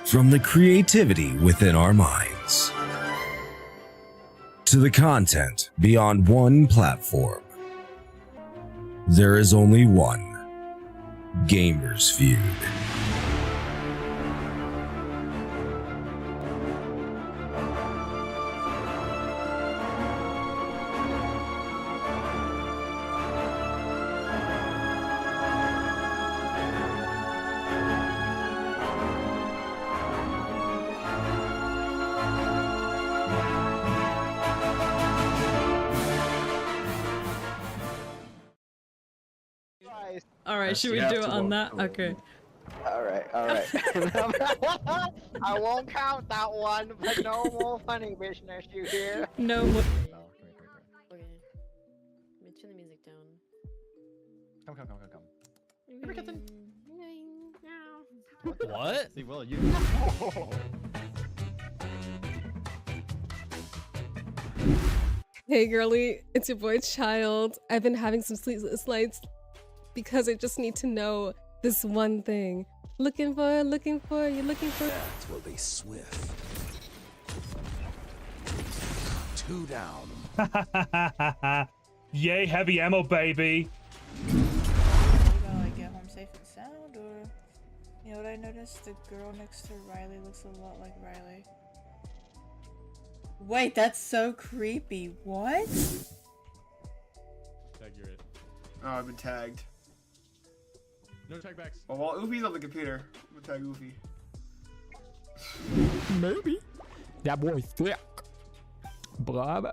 From the creativity within our minds to the content beyond one platform, there is only one Gamers Feud. All right, should we do it on that? Okay. All right. I won't count that one, but no more funny business, you hear? No more. Okay. Let me turn the music down. Come. Here we get them. What? See, well, you. Hey girly, it's your boy Child. I've been having some sleepless nights because I just need to know this one thing. Looking for. That will be swift. 2 down. Yay, heavy ammo, baby. You gotta like get home safe and sound, or you know what I noticed? The girl next to Riley looks a lot like Riley. Wait, that's so creepy. What? Tag, you're it. Oh, I've been tagged. No tag backs. Oh, well, Oofy's on the computer. I'm gonna tag Oofy. Maybe. That boy's thick. Blob.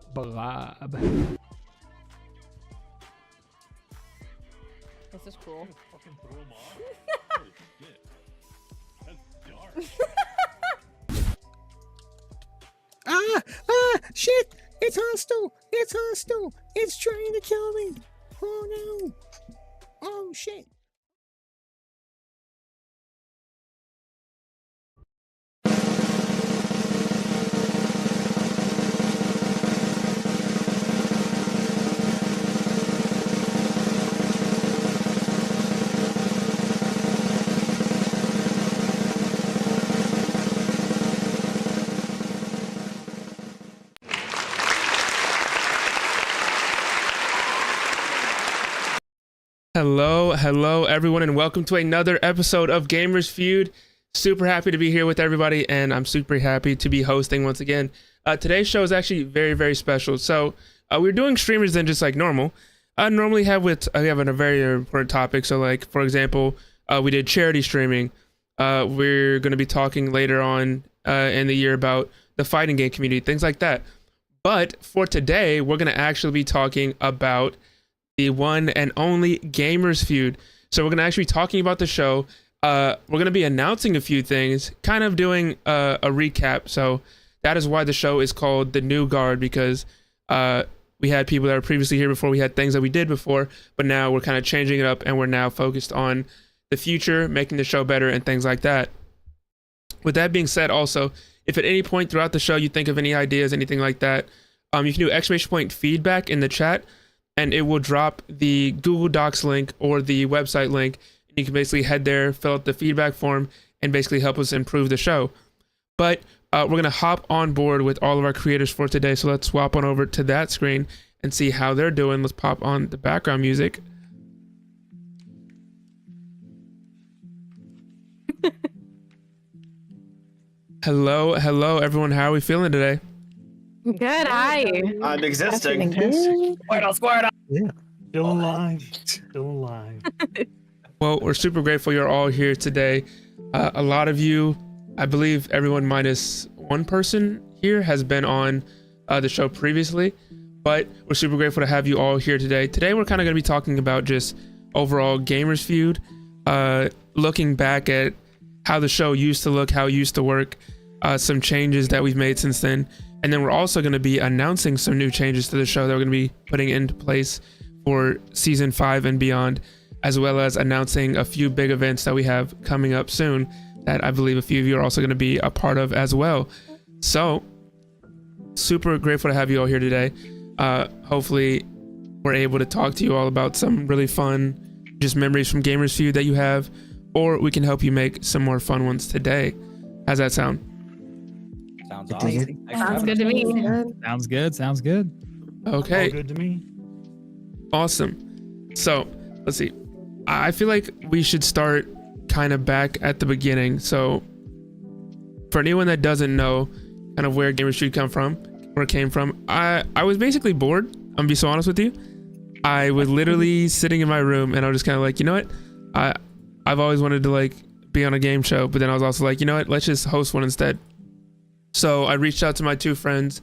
This is cool. Fucking throw him off. Holy shit. That's dark. Shit! It's hostile! It's trying to kill me! Oh no! Oh shit! Hello everyone, and welcome to another episode of Gamers Feud. Super happy to be here with everybody, and I'm super happy to be hosting once again. Today's show is actually very special. So we're doing streamers than just like normal. I normally have we have a very important topic. So like, for example, we did charity streaming. We're going to be talking later on in the year about the fighting game community, things like that. But for today, we're going to actually be talking about the one and only Gamers Feud. So we're going to actually be talking about the show. We're going to be announcing a few things, kind of doing a recap. So that is why the show is called The New Guard, because we had people that were previously here before. We had things that we did before, but now we're kind of changing it up, and we're now focused on the future, making the show better and things like that. With that being said, also, if at any point throughout the show you think of any ideas, anything like that, you can do ! feedback in the chat, and it will drop the Google Docs link or the website link. And you can basically head there, fill out the feedback form, and basically help us improve the show. But we're going to hop on board with all of our creators for today. So let's swap on over to that screen and see how they're doing. Let's pop on the background music. Hello everyone. How are we feeling today? Good, hi. I'm existing. Squirtle. Yeah. Still alive. Well, we're super grateful you're all here today. A lot of you, I believe everyone minus one person here has been on the show previously, but we're super grateful to have you all here today. Today, we're kind of going to be talking about just overall Gamers Feud, looking back at how the show used to look, how it used to work, some changes that we've made since then. And then we're also going to be announcing some new changes to the show that we're going to be putting into place for season 5 and beyond, as well as announcing a few big events that we have coming up soon that I believe a few of you are also going to be a part of as well. So super grateful to have you all here today. Hopefully we're able to talk to you all about some really fun just memories from Gamers Feud that you have, or we can help you make some more fun ones today. How's that sound? Sounds I dig awesome. Sounds good to me. Sounds good. Sounds good. Okay. All good to me. Awesome. So let's see. I feel like we should start kind of back at the beginning. So for anyone that doesn't know kind of where Gamers Feud came from, I was basically bored. I'm gonna be so honest with you. I was literally sitting in my room and I was just kind of like, you know what? I've always wanted to like be on a game show, but then I was also like, you know what? Let's just host one instead. So I reached out to my two friends,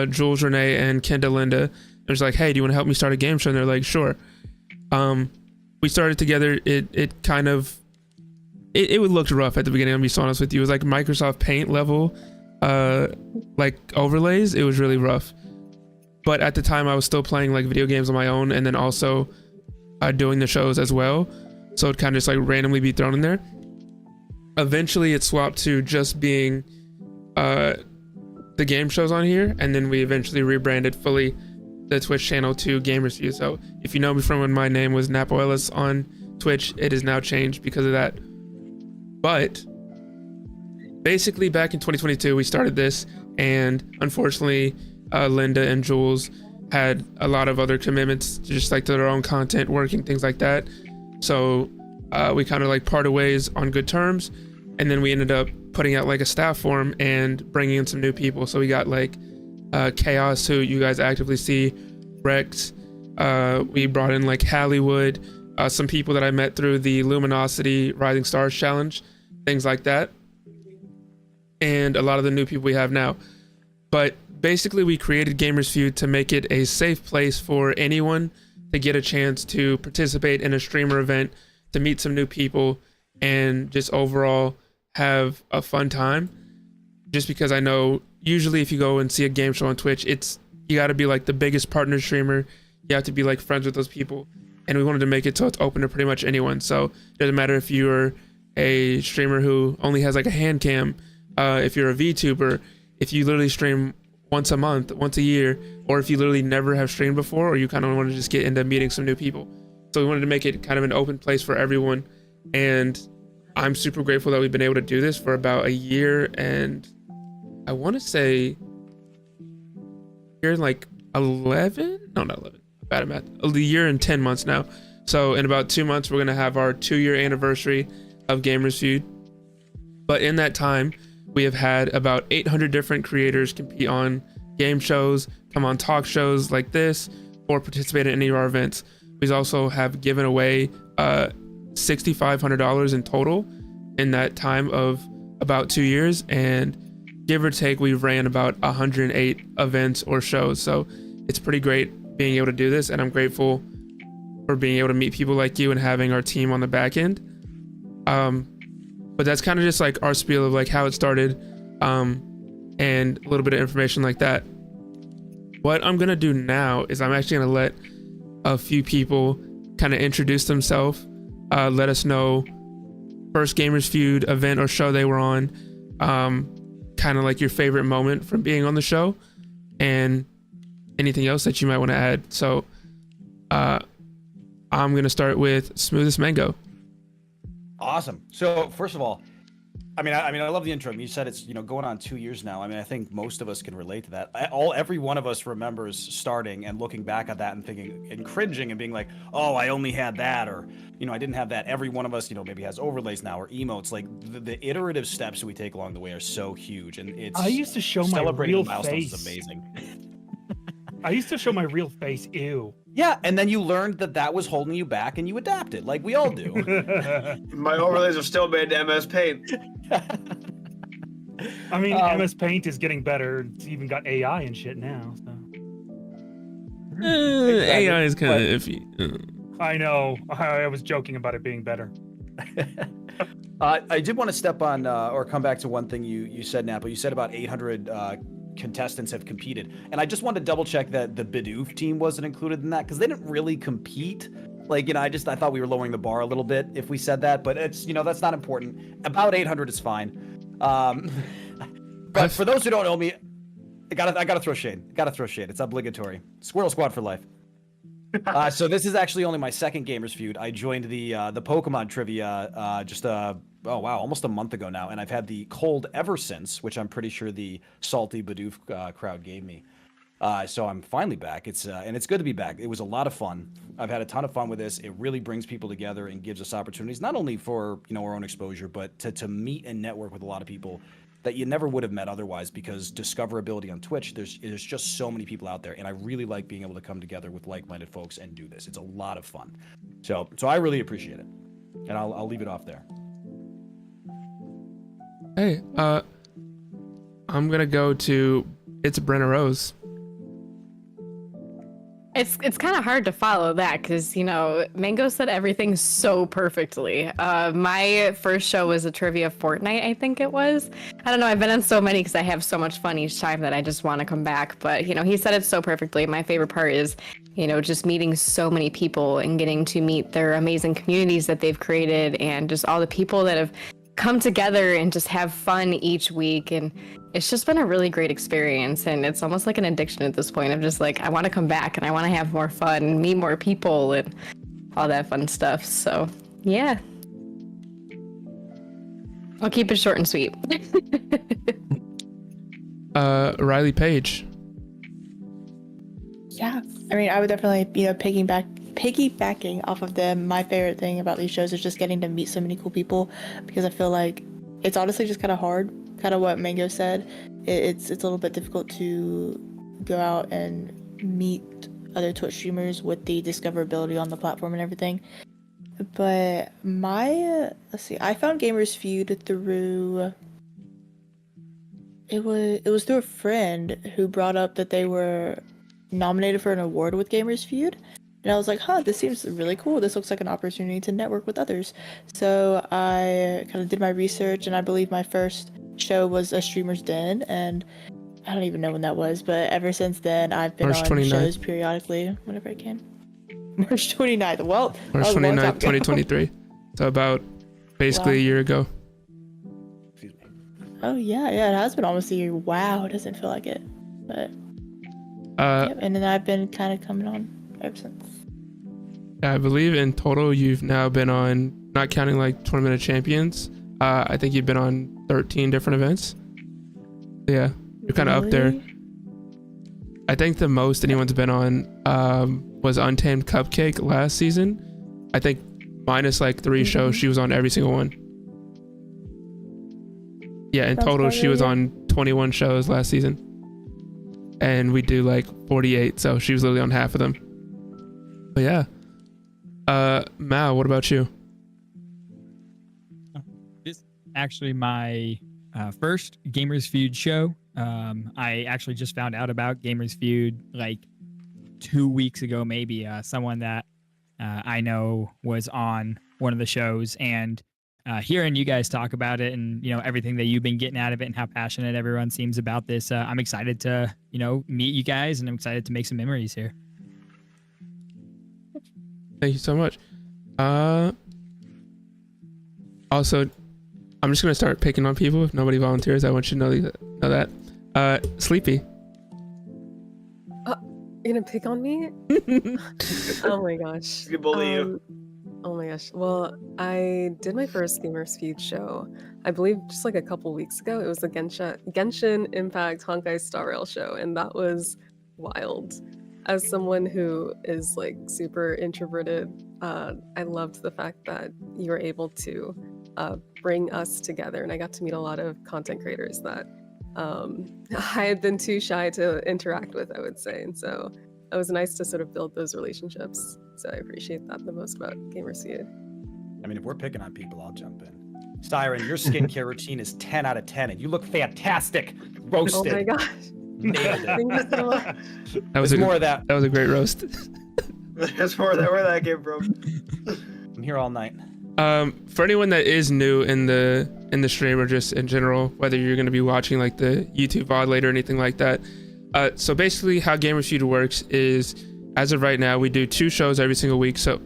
Jules Renee and Kenda Linda. I was like, hey, do you want to help me start a game show? And they're like, sure. We started together. It kind of, it looked rough at the beginning. I'll be so honest with you. It was like Microsoft Paint level, like overlays. It was really rough. But at the time I was still playing like video games on my own and then also doing the shows as well. So it kind of just like randomly be thrown in there. Eventually it swapped to just being the game shows on here. And then we eventually rebranded fully the Twitch channel to Gamers Feud. So if you know me from when my name was Napo Ellis on Twitch, it has now changed because of that. But basically back in 2022, we started this and unfortunately, Linda and Jules had a lot of other commitments just like to their own content, working, things like that. So we kind of like parted ways on good terms. And then we ended up putting out like a staff forum and bringing in some new people. So we got like Chaos, who you guys actively see, Rex. We brought in like Hollywood, some people that I met through the Luminosity Rising Stars Challenge, things like that. And a lot of the new people we have now. But basically we created Gamers Feud to make it a safe place for anyone to get a chance to participate in a streamer event, to meet some new people, and just overall have a fun time. Just because I know usually if you go and see a game show on Twitch, you got to be like the biggest partner streamer. You have to be like friends with those people. And we wanted to make it so it's open to pretty much anyone. So it doesn't matter if you're a streamer who only has like a hand cam, if you're a VTuber, if you literally stream once a month, once a year, or if you literally never have streamed before, or you kind of want to just get into meeting some new people. So we wanted to make it kind of an open place for everyone. And I'm super grateful that we've been able to do this for about a year. And I want to say you're like 11, no, not 11, bad at math, a year and 10 months now. So in about 2 months, we're going to have our 2-year anniversary of Gamers Feud. But in that time, we have had about 800 different creators compete on game shows, come on talk shows like this, or participate in any of our events. We also have given away $6,500 in total in that time of about 2 years. And give or take, we ran about 108 events or shows. So it's pretty great being able to do this. And I'm grateful for being able to meet people like you and having our team on the back end. But that's kind of just like our spiel of like how it started, and a little bit of information like that. What I'm gonna do now is I'm actually gonna let a few people kind of introduce themselves, let us know first Gamers Feud event or show they were on, kind of like your favorite moment from being on the show, and anything else that you might want to add. So I'm gonna start with Smoothest Mango. Awesome. So first of all, I love the intro. I mean, you said it's, going on 2 years now. I mean, I think most of us can relate to that. Every one of us remembers starting and looking back at that and thinking and cringing and being like, oh, I only had that, or, I didn't have that. Every one of us, maybe has overlays now or emotes. Like the iterative steps that we take along the way are so huge. And I used to show my real face. Is amazing. I used to show my real face. Ew. Yeah, and then you learned that was holding you back, and you adapted, like we all do. My overlays are still made to MS Paint. I mean, MS Paint is getting better. It's even got AI and shit now. So. AI is kind of iffy. I know. I was joking about it being better. I did want to step on or come back to one thing you said, Napo. You said about 800 contestants have competed, and I just wanted to double check that the Bidoof team wasn't included in that, because they didn't really compete. Like, I thought we were lowering the bar a little bit if we said that, but it's, that's not important. About 800 is fine. But for those who don't know me, I gotta throw shade. It's obligatory. Squirrel Squad for life. So this is actually only my second Gamers Feud. I joined the Pokemon trivia just oh wow, almost a month ago now, and I've had the cold ever since, which I'm pretty sure the salty Bidoof crowd gave me. So I'm finally back. And it's good to be back. It was a lot of fun. I've had a ton of fun with this. It really brings people together and gives us opportunities, not only for our own exposure, but to meet and network with a lot of people that you never would have met otherwise, because discoverability on Twitch, there's just so many people out there, and I really like being able to come together with like-minded folks and do this. It's a lot of fun. So I really appreciate it. And I'll leave it off there. Hey, I'm gonna go to It's Brenna Rose. It's kind of hard to follow that because, Mango said everything so perfectly. My first show was a trivia Fortnite, I think it was. I don't know, I've been on so many because I have so much fun each time that I just want to come back. But, he said it so perfectly. My favorite part is, just meeting so many people and getting to meet their amazing communities that they've created and just all the people that have come together and just have fun each week. And it's just been a really great experience, and it's almost like an addiction at this point. I'm just like, I want to come back and I want to have more fun and meet more people and all that fun stuff. So yeah, I'll keep it short and sweet. Riley Page. Yeah, I mean, I would definitely, piggybacking off of them. My favorite thing about these shows is just getting to meet so many cool people, because I feel like it's honestly just kind of hard. Kind of what Mango said. It's a little bit difficult to go out and meet other Twitch streamers with the discoverability on the platform and everything. But I found Gamers Feud through. It was through a friend who brought up that they were nominated for an award with Gamers Feud. And I was like, this seems really cool. This looks like an opportunity to network with others. So I kind of did my research, and I believe my first show was a Streamer's Den, and I don't even know when that was, but ever since then I've been March on 29th. shows periodically whenever I can. March 29th. Well, March 29th, 2023. So about basically a year ago. Oh yeah, it has been almost a year. Wow, it doesn't feel like it. But yep, and then I've been kind of coming on ever since. I believe in total you've now been on, not counting like Tournament of Champions, I think you've been on 13 different events. Yeah, you're kind of up there. I think the most anyone's been on was Untamed Cupcake last season. I think minus like 3 shows, she was on every single one. Yeah, in total she was on 21 shows last season. And we do like 48, so she was literally on half of them. But yeah. Mao, what about you? This is actually my first Gamers Feud show. I actually just found out about Gamers Feud like 2 weeks ago, maybe. Someone that I know was on one of the shows, and hearing you guys talk about it and everything that you've been getting out of it and how passionate everyone seems about this, I'm excited to meet you guys, and I'm excited to make some memories here. Thank you so much. Also, I'm just gonna start picking on people if nobody volunteers. I want you to know that. Sleepy. You're gonna pick on me? Oh my gosh. We bully you. Oh my gosh. Well, I did my first Gamers Feud show, I believe just like a couple weeks ago. It was the Genshin Impact Honkai Star Rail show, and that was wild. As someone who is like super introverted, I loved the fact that you were able to bring us together, and I got to meet a lot of content creators that I had been too shy to interact with, I would say. And so it was nice to sort of build those relationships. So I appreciate that the most about Gamers Feud. I mean, if we're picking on people, I'll jump in. Siren, your skincare routine is 10 out of 10, and you look fantastic. Roasted. Oh my gosh. Nailed it. Thank you so much. That was more of that. That was a great roast. That's more of that. Where that came from. I'm here all night. For anyone that is new in the stream or just in general, whether you're going to be watching like the YouTube VOD later or anything like that, so basically how Gamers Feud works is, as of right now, we do 2 shows every single week. So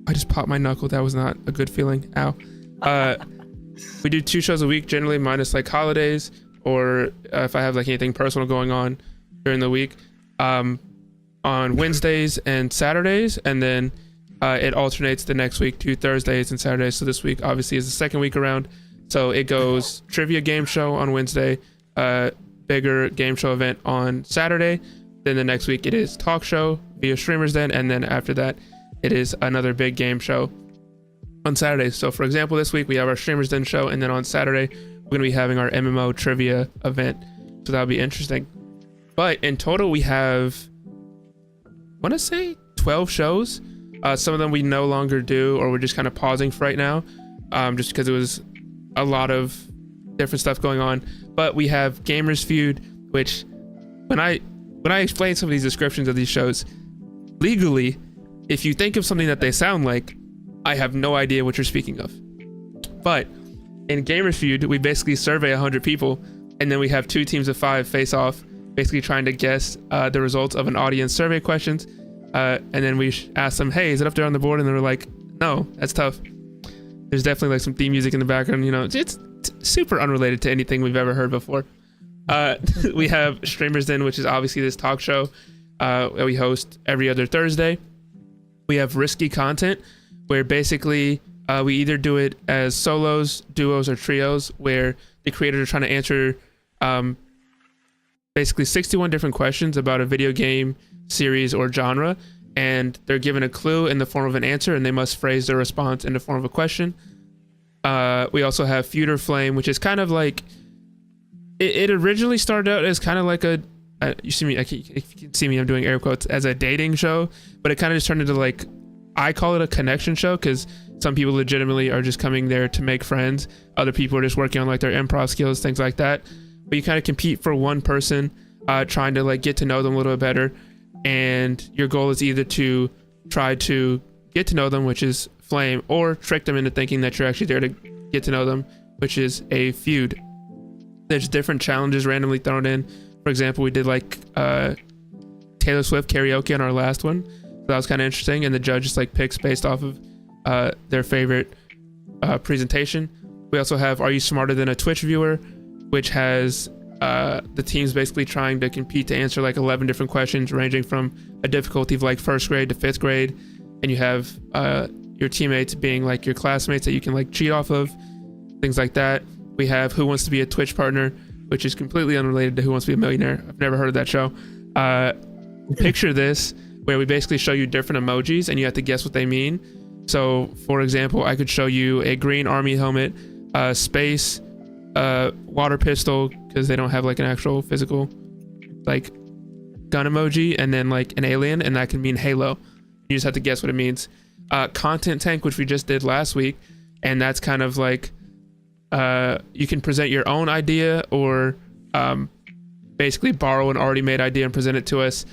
I just popped my knuckle. That was not a good feeling. Ow. We do 2 shows a week, generally minus like holidays, or if I have like anything personal going on during the week, on Wednesdays and Saturdays. And then It alternates the next week to Thursdays and Saturdays. So this week obviously is the second week around. So it goes trivia game show on Wednesday, bigger game show event on Saturday. Then the next week it is talk show via streamers then. And then after that, it is another big game show on Saturday. So for example, this week we have our streamers den show. And then on Saturday, we're going to be having our MMO trivia event. So that'll be interesting. But in total, we have, I want to say 12 shows. Some of them we no longer do, or we're just kind of pausing for right now, just because it was a lot of different stuff going on. But we have Gamers Feud, which when I explain some of these descriptions of these shows, legally, if you think of something that they sound like, I have no idea what you're speaking of. But in Gamers Feud, we basically survey 100 people, and then we have 2 teams of 5 face off, basically trying to guess the results of an audience survey questions. And then we asked them, hey, is it up there on the board? And they were like, no, that's tough. There's definitely like some theme music in the background. You know, it's super unrelated to anything we've ever heard before. We have Streamers Den, which is obviously this talk show that we host every other Thursday. We have Risky Content, where basically we either do it as solos, duos, or trios, where the creators are trying to answer basically 61 different questions about a video game, series, or genre, and they're given a clue in the form of an answer, and they must phrase their response in the form of a question. We also have Feud or Flame, which is kind of like, it originally started out as kind of like a, you see me, if you can see me, I'm doing air quotes, as a dating show, but it kind of just turned into like, I call it a connection show, because some people legitimately are just coming there to make friends. Other people are just working on like their improv skills, things like that. But you kind of compete for one person, trying to like get to know them a little bit better. And your goal is either to try to get to know them, which is Flame, or trick them into thinking that you're actually there to get to know them, which is a Feud. There's different challenges randomly thrown in. For example, we did like Taylor Swift karaoke on our last one. So that was kind of interesting. And the judge just like picks based off of their favorite presentation. We also have Are You Smarter Than a Twitch Viewer, which has the teams basically trying to compete to answer like 11 different questions, ranging from a difficulty of like 1st grade to 5th grade. And you have your teammates being like your classmates that you can like cheat off of, things like that. We have Who Wants to Be a Twitch Partner, which is completely unrelated to Who Wants to Be a Millionaire. I've never heard of that show. Picture this, where we basically show you different emojis and you have to guess what they mean. So for example, I could show you a green army helmet, space, water pistol, because they don't have like an actual physical like gun emoji, and then like an alien, and that can mean Halo. You just have to guess what it means. Content tank, which we just did last week, and that's kind of like you can present your own idea, or basically borrow an already made idea and present it to us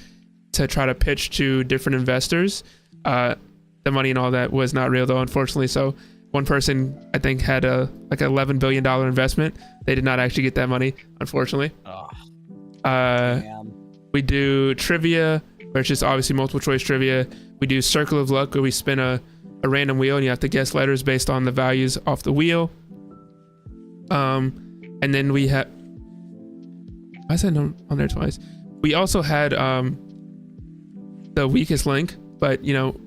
to try to pitch to different investors. The money and all that was not real though, unfortunately. So one person I think had a like $11 billion investment. They did not actually get that money, unfortunately. We do trivia, which is obviously multiple choice trivia. We do Circle of Luck, where we spin a random wheel and you have to guess letters based on the values off the wheel. And then we have, I said on there twice. We also had the weakest link, but you know,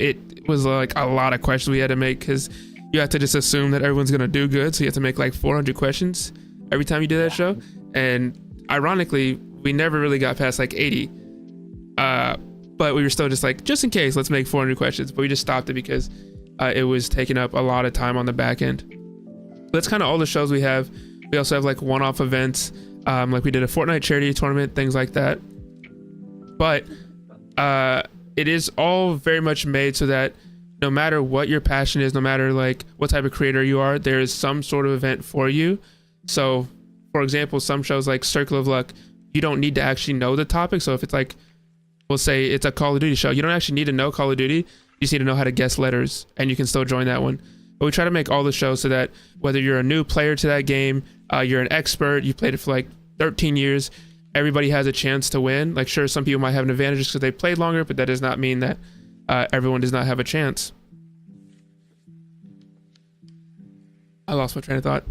it was like a lot of questions we had to make, because you have to just assume that everyone's gonna do good, so you have to make like 400 questions every time you do that show. And ironically, we never really got past like 80, but we were still just like, just in case, let's make 400 questions. But we just stopped it because it was taking up a lot of time on the back end. That's kind of all the shows we have. We also have like one-off events, like we did a Fortnite charity tournament, things like that. But it is all very much made so that no matter what your passion is, no matter like what type of creator you are, there is some sort of event for you. So for example, some shows like Circle of Luck, you don't need to actually know the topic. So if it's like, we'll say it's a Call of Duty show, you don't actually need to know Call of Duty. You just need to know how to guess letters, and you can still join that one. But we try to make all the shows so that whether you're a new player to that game, you're an expert, you played it for like 13 years, everybody has a chance to win. Like, sure, some people might have an advantage because they played longer, but that does not mean that everyone does not have a chance. I lost my train of thought.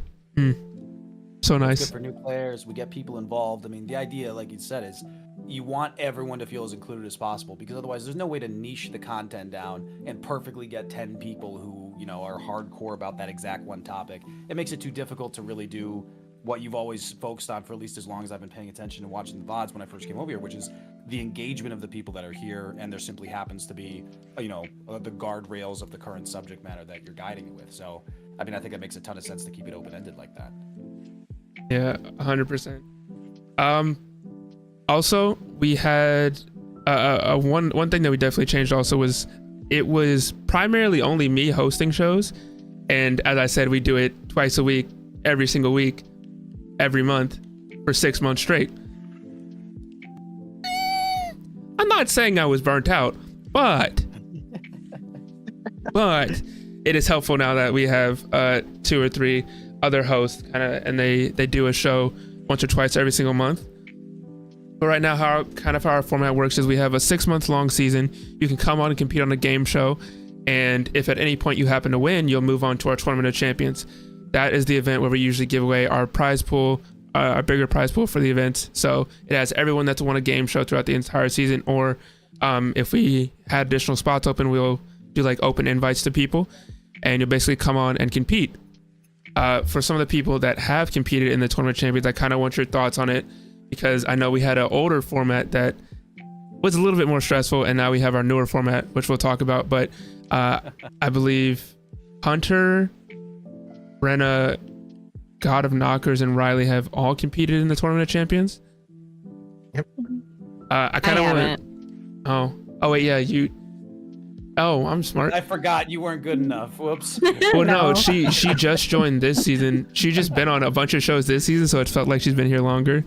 So nice. It's good for new players. We get people involved. I mean, the idea, like you said, is you want everyone to feel as included as possible, because otherwise there's no way to niche the content down and perfectly get 10 people who, you know, are hardcore about that exact one topic. It makes it too difficult to really do what you've always focused on for at least as long as I've been paying attention and watching the VODs when I first came over here, which is the engagement of the people that are here, and there simply happens to be, you know, the guardrails of the current subject matter that you're guiding it with. So, I mean, I think it makes a ton of sense to keep it open-ended like that. Yeah, 100%. Also, we had one thing that we definitely changed also was it was primarily only me hosting shows. And as I said, we do it twice a week, every single week, every month for 6 months straight. I'm not saying I was burnt out, but it is helpful now that we have 2 or 3 other hosts and they do a show once or twice every single month. But right now, how our format works is we have a 6-month long season. You can come on and compete on a game show, and if at any point you happen to win, you'll move on to our Tournament of Champions. That is the event where we usually give away our prize pool, our bigger prize pool for the event. So it has everyone that's won a game show throughout the entire season, or if we had additional spots open, we'll do like open invites to people, and you'll basically come on and compete. For some of the people that have competed in the Tournament of Champions, I kind of want your thoughts on it, because I know we had an older format that was a little bit more stressful, and now we have our newer format, which we'll talk about. But I believe Hunter, Brenna, God of Knockers, and Riley have all competed in the Tournament of Champions. Yep. I kind of want. Oh wait, yeah, you. Oh, I'm smart. I forgot you weren't good enough. Whoops. Well, no, she just joined this season. She just been on a bunch of shows this season, so it felt like she's been here longer.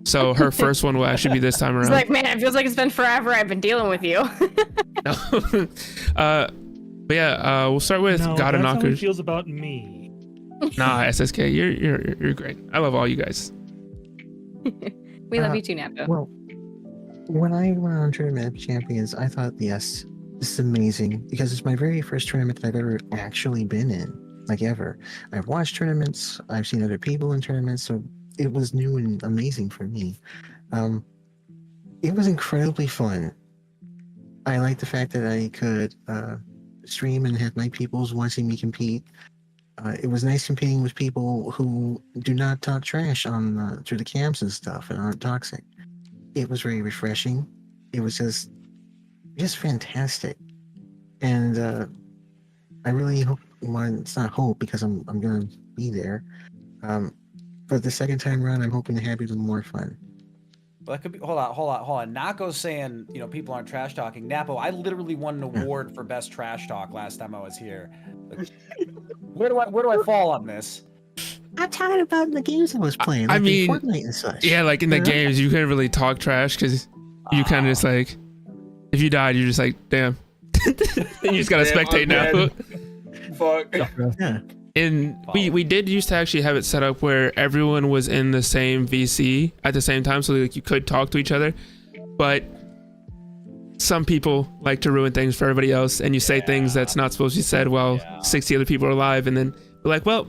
So her first one will actually be this time around. It's like, man, it feels like it's been forever I've been dealing with you. No. But yeah, we'll start with God of That's how Knockers. it feels about me. Nah, SSK, you're great. I love all you guys. We love you too, Napo. Well, when I went on Tournament of Champions, I thought, yes, this is amazing, because it's my very first tournament that I've ever actually been in, like ever. I've watched tournaments, I've seen other people in tournaments, so it was new and amazing for me. It was incredibly fun. I like the fact that I could stream and have my peoples watching me compete. It was nice competing with people who do not talk trash on through the cams and stuff and aren't toxic. It was very refreshing. It was just fantastic. And I really hope, well, it's not hope because I'm gonna be there. But the second time around, I'm hoping to have even more fun. Well, that could be. Hold on. Nako's saying, you know, people aren't trash talking. Napo, I literally won an award for best trash talk last time I was here. Where do I fall on this? I'm talking about the games I was playing. Like I mean, Fortnite and such. Yeah, like in the games, you couldn't really talk trash because you kind of just like, if you died, you're just like, damn. You just gotta spectate now. Fuck. Yeah. And we did used to actually have it set up where everyone was in the same VC at the same time, so like you could talk to each other. But some people like to ruin things for everybody else, and you say things that's not supposed to be said while 60 other people are alive, and then we're like, well,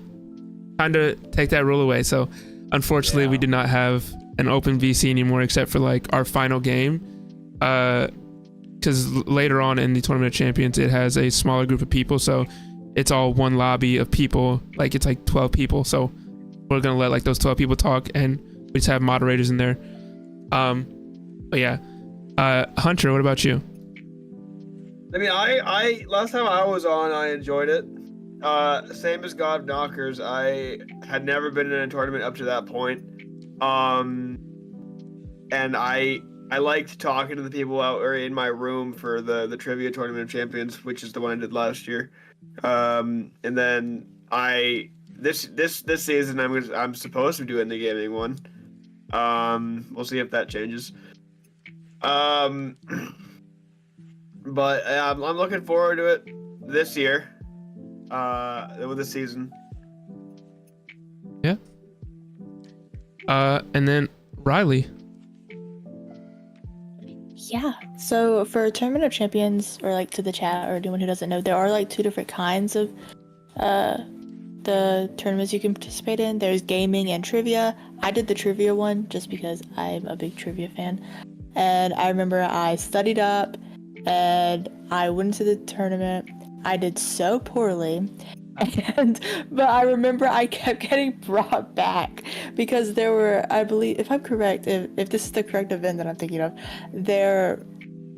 time to take that rule away. So unfortunately, we do not have an open VC anymore, except for like our final game. Because later on in the Tournament of Champions, it has a smaller group of people, so it's all one lobby of people. Like it's like 12 people, so we're gonna let like those 12 people talk, and we just have moderators in there. But yeah, Hunter, what about you? I mean, I last time I was on, I enjoyed it. Same as God of Knockers, I had never been in a tournament up to that point. And I liked talking to the people out or in my room for the trivia Tournament of Champions, which is the one I did last year. And then this season I'm supposed to be doing the gaming one. We'll see if that changes. But I'm looking forward to it this year. With the season. Yeah. And then Riley. Yeah. So for Tournament of Champions, or like to the chat or anyone who doesn't know, there are like 2 different kinds of the tournaments you can participate in. There's gaming and trivia. I did the trivia one just because I'm a big trivia fan. And I remember I studied up and I went to the tournament. I did so poorly. But I remember I kept getting brought back because there were, I believe, if I'm correct, if this is the correct event that I'm thinking of, there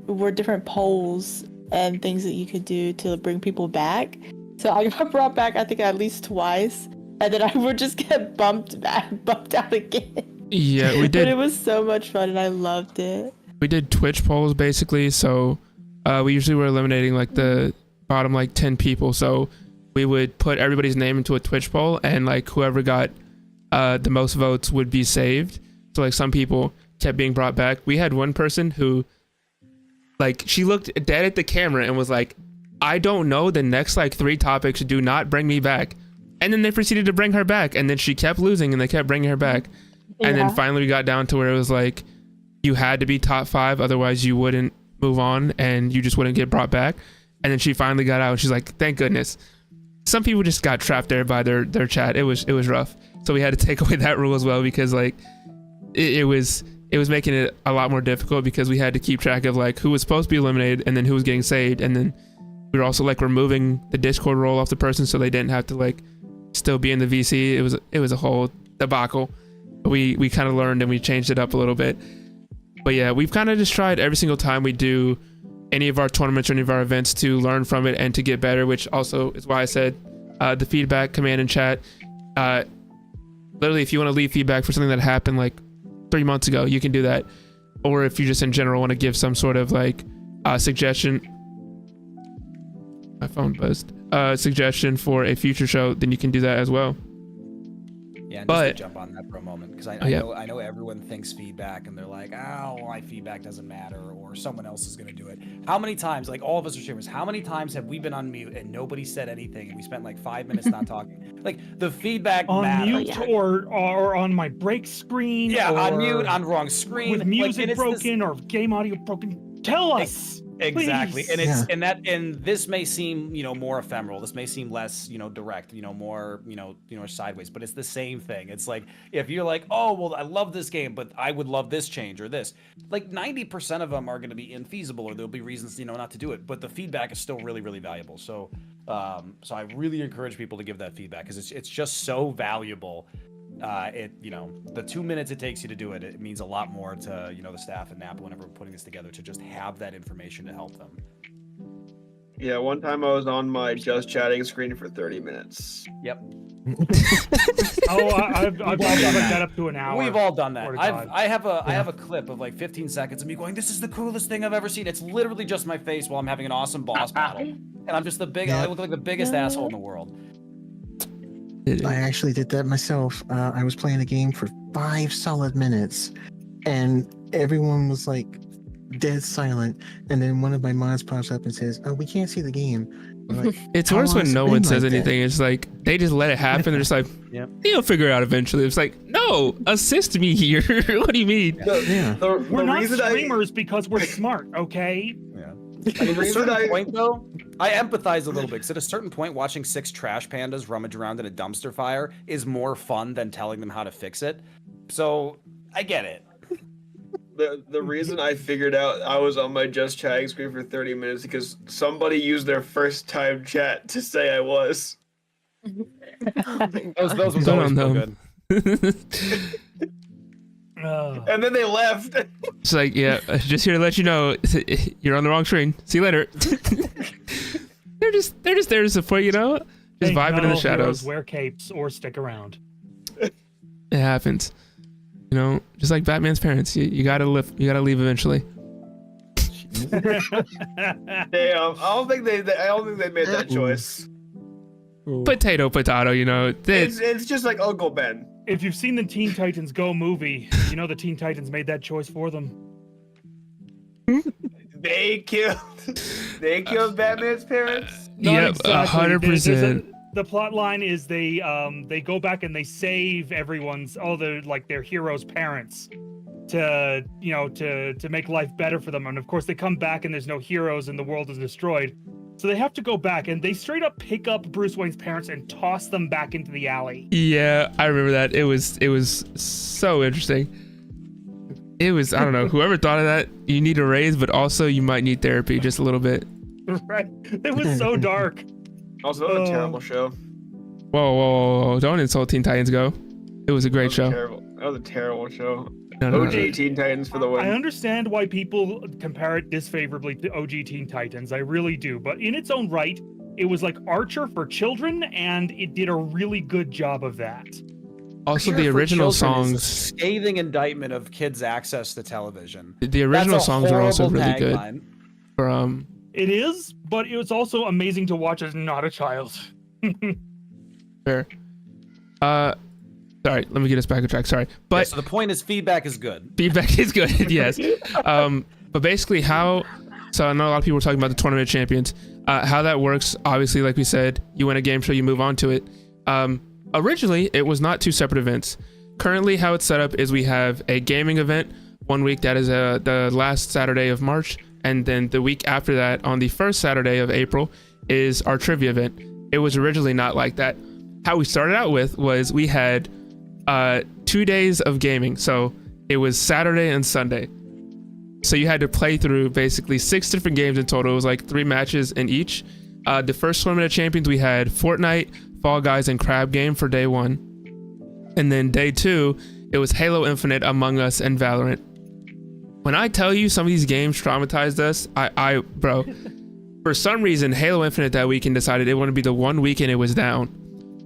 were different polls and things that you could do to bring people back. So I got brought back, I think, at least twice, and then I would just get bumped out again. Yeah, we did. But it was so much fun, and I loved it. We did Twitch polls basically, so we usually were eliminating like the bottom like 10 people. So we would put everybody's name into a Twitch poll, and like whoever got the most votes would be saved. So like some people kept being brought back. We had one person who, like, she looked dead at the camera and was like, I don't know the next like 3 topics, do not bring me back. And then they proceeded to bring her back, and then she kept losing and they kept bringing her back. And then finally we got down to where it was like, you had to be top 5, otherwise you wouldn't move on and you just wouldn't get brought back. And then she finally got out and she's like, thank goodness. Some people just got trapped there by their chat. It was rough. So we had to take away that rule as well, because like it was making it a lot more difficult, because we had to keep track of like who was supposed to be eliminated and then who was getting saved. And then we were also like removing the Discord role off the person so they didn't have to like still be in the VC. It was a whole debacle. But we kind of learned and we changed it up a little bit. But yeah, we've kind of just tried every single time we do any of our tournaments or any of our events to learn from it and to get better, which also is why I said the feedback command in chat. Literally, if you want to leave feedback for something that happened like 3 months ago, you can do that. Or if you just in general want to give some sort of like suggestion, my phone buzzed, suggestion for a future show, then you can do that as well. Yeah, and but just to jump on that for a moment, because I know everyone thinks feedback and they're like, oh, my feedback doesn't matter, or someone else is going to do it. How many times, like all of us are streamers, how many times have we been on mute and nobody said anything and we spent like 5 minutes not talking? Like the feedback on matters. mute or on my break screen. Yeah, or on mute, on wrong screen. With music like, broken or game audio broken. Tell us. Exactly. Please. And this may seem, more ephemeral. This may seem less, direct, more, sideways, but it's the same thing. It's like, if you're like, oh, well, I love this game, but I would love this change or this, like 90% of them are going to be infeasible, or there'll be reasons, not to do it, but the feedback is still really, really valuable. So, so I really encourage people to give that feedback, because it's just so valuable. The 2 minutes it takes you to do it, it means a lot more to, the staff and Napa whenever we're putting this together, to just have that information to help them. Yeah, one time I was on my just chatting screen for 30 minutes. Yep. I've put that up to an hour. We've all done that. I have a clip of like 15 seconds of me going, this is the coolest thing I've ever seen. It's literally just my face while I'm having an awesome boss battle. And I'm just I look like the biggest asshole in the world. I actually did that myself. I was playing the game for 5 solid minutes, and everyone was like dead silent. And then one of my mods pops up and says, "Oh, we can't see the game." Like, it's worse when no one says anything. It's like they just let it happen. They're just like, "You'll figure it out eventually." It's like, no, assist me here. What do you mean? We're not streamers because we're smart, okay? Yeah. At a certain point, though, I empathize a little bit, because at a certain point, watching 6 trash pandas rummage around in a dumpster fire is more fun than telling them how to fix it. So I get it. The reason I figured out I was on my just chatting screen for 30 minutes because somebody used their first time chat to say I was. Those ones always feel good. And then they left. It's like, yeah, just here to let you know, you're on the wrong screen. See you later. They're just there to support, just vibing in the shadows. Wear capes or stick around. It happens. Just like Batman's parents, you gotta leave eventually. Damn, I don't think they made that choice. Potato, It's just like Uncle Ben. If you've seen the Teen Titans Go movie, the Teen Titans made that choice for them. They killed Batman's parents? Yep, exactly. 100%. The plot line is they go back and they save their heroes' parents to make life better for them. And of course they come back and there's no heroes and the world is destroyed. So they have to go back and they straight up pick up Bruce Wayne's parents and toss them back into the alley. Yeah, I remember that. It was so interesting. It was, I don't know, whoever thought of that, you need a raise, but also you might need therapy just a little bit. Right. It was so dark. Also, a terrible show. Whoa, don't insult Teen Titans Go. It was a great show. That was a terrible show. No. OG Teen Titans for the win. I understand why people compare it disfavorably to OG Teen Titans. I really do. But in its own right, it was like Archer for children, and it did a really good job of that. Also, Archer the for original Children is a songs. scathing indictment of kids' access to television. The original That's a songs are also horrible really good. tagline. For It is, but it was also amazing to watch as not a child. fair. Sorry, let me get us back on track. Sorry, but Yeah, so the point is feedback is good. feedback is good. Yes. But basically, so I know a lot of people were talking about the tournament champions. How that works, obviously, like we said, you win a game show, you move on to it. Originally, it was not two separate events. Currently, how it's set up is we have a gaming event 1 week, that is the last Saturday of March, and then the week after that, on the first Saturday of April, is our trivia event. It was originally not like that. How we started out with was we had 2 days of gaming, so it was Saturday and Sunday. So you had to play through basically 6 different games in total. It was like 3 matches in each. The first Tournament of Champions, we had Fortnite, Fall Guys, and Crab Game for day 1. And then day 2, it was Halo Infinite, Among Us, and Valorant. When I tell you some of these games traumatized us, bro, for some reason, Halo Infinite that weekend decided it wanted to be the one weekend it was down.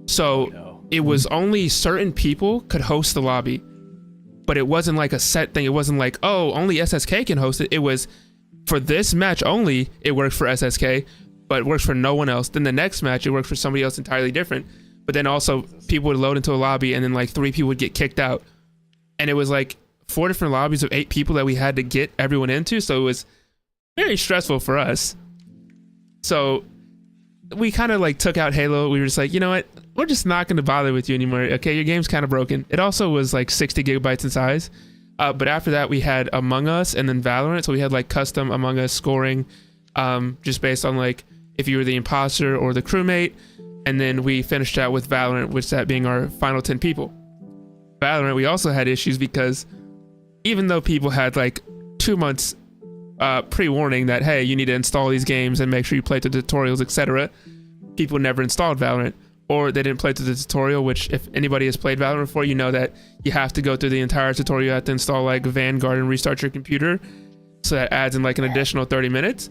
So it was only certain people could host the lobby, but it wasn't like a set thing. It wasn't like, oh, only SSK can host it. It was for this match only, it worked for SSK, but it works for no one else. Then the next match, it works for somebody else entirely different. But then also people would load into a lobby and then like 3 people would get kicked out. And it was like 4 different lobbies of 8 people that we had to get everyone into. So it was very stressful for us. So we kind of like took out Halo. We were just like, you know what? We're just not going to bother with you anymore. Okay, your game's kind of broken. It also was like 60 gigabytes in size. But after that, we had Among Us and then Valorant. So we had like custom Among Us scoring, just based on like if you were the imposter or the crewmate. And then we finished out with Valorant, which that being our final 10 people. Valorant, we also had issues because even though people had like 2 months pre-warning that, hey, you need to install these games and make sure you play the tutorials, etc., people never installed Valorant, or they didn't play through the tutorial, which if anybody has played Valorant before, you know that you have to go through the entire tutorial. You have to install like Vanguard and restart your computer. So that adds in like an additional 30 minutes.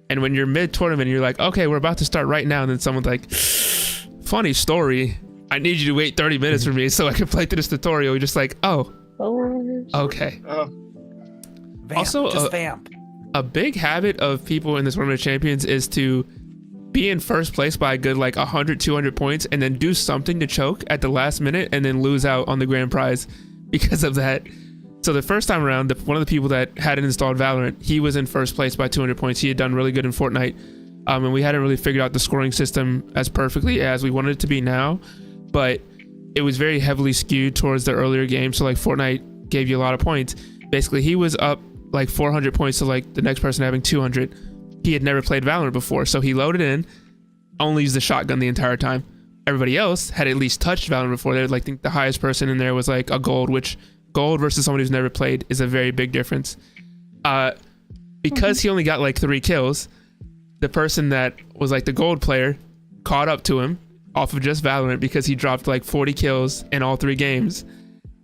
And when you're mid-tournament, you're like, okay, we're about to start right now. And then someone's like, funny story, I need you to wait 30 minutes for me so I can play through this tutorial. You're just like, oh, okay. Vamp, Also, just vamp. A big habit of people in this Tournament of Champions is to be in first place by a good like 100, 200 points and then do something to choke at the last minute and then lose out on the grand prize because of that. So the first time around, one of the people that hadn't installed Valorant, he was in first place by 200 points. He had done really good in Fortnite. And we hadn't really figured out the scoring system as perfectly as we wanted it to be now, but it was very heavily skewed towards the earlier game. So like Fortnite gave you a lot of points. Basically, he was up like 400 points to like the next person having 200. He had never played Valorant before, so he loaded in, only used the shotgun the entire time. Everybody else had at least touched Valorant before. They like think the highest person in there was like a gold, which gold versus somebody who's never played is a very big difference. Because he only got like 3 kills, the person that was like the gold player caught up to him off of just Valorant because he dropped like 40 kills in all 3 games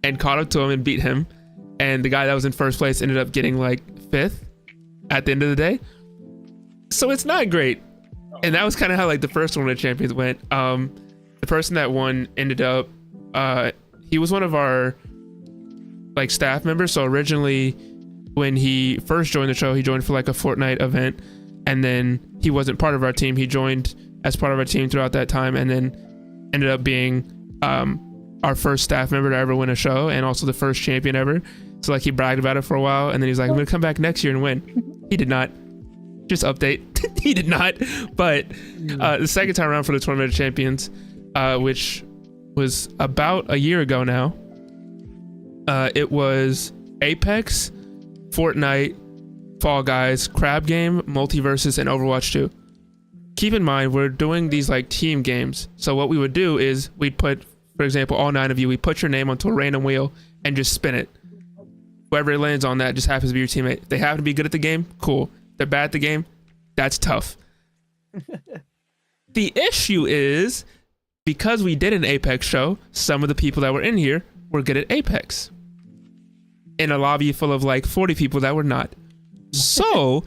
and caught up to him and beat him. And the guy that was in first place ended up getting like 5th at the end of the day. So it's not great. And that was kind of how like the first Tournament of Champions went. The person that won ended up, he was one of our like staff members. So originally when he first joined the show, he joined for like a Fortnite event, and then he wasn't part of our team. He joined as part of our team throughout that time, and then ended up being our first staff member to ever win a show, and also the first champion ever. So like he bragged about it for a while, and then he's like, I'm gonna come back next year and win. He did not. Just update. He did not. But the second time around for the Tournament of Champions, which was about a year ago now, it was Apex, Fortnite, Fall Guys, Crab Game, Multiverses, and Overwatch 2. Keep in mind, we're doing these like team games. So what we would do is we'd put, for example, all 9 of you, we put your name onto a random wheel and just spin it. Whoever it lands on that just happens to be your teammate. If they happen to be good at the game, cool. If they're bad at the game, that's tough. The issue is, because we did an Apex show, some of the people that were in here were good at Apex. In a lobby full of like 40 people that were not. So,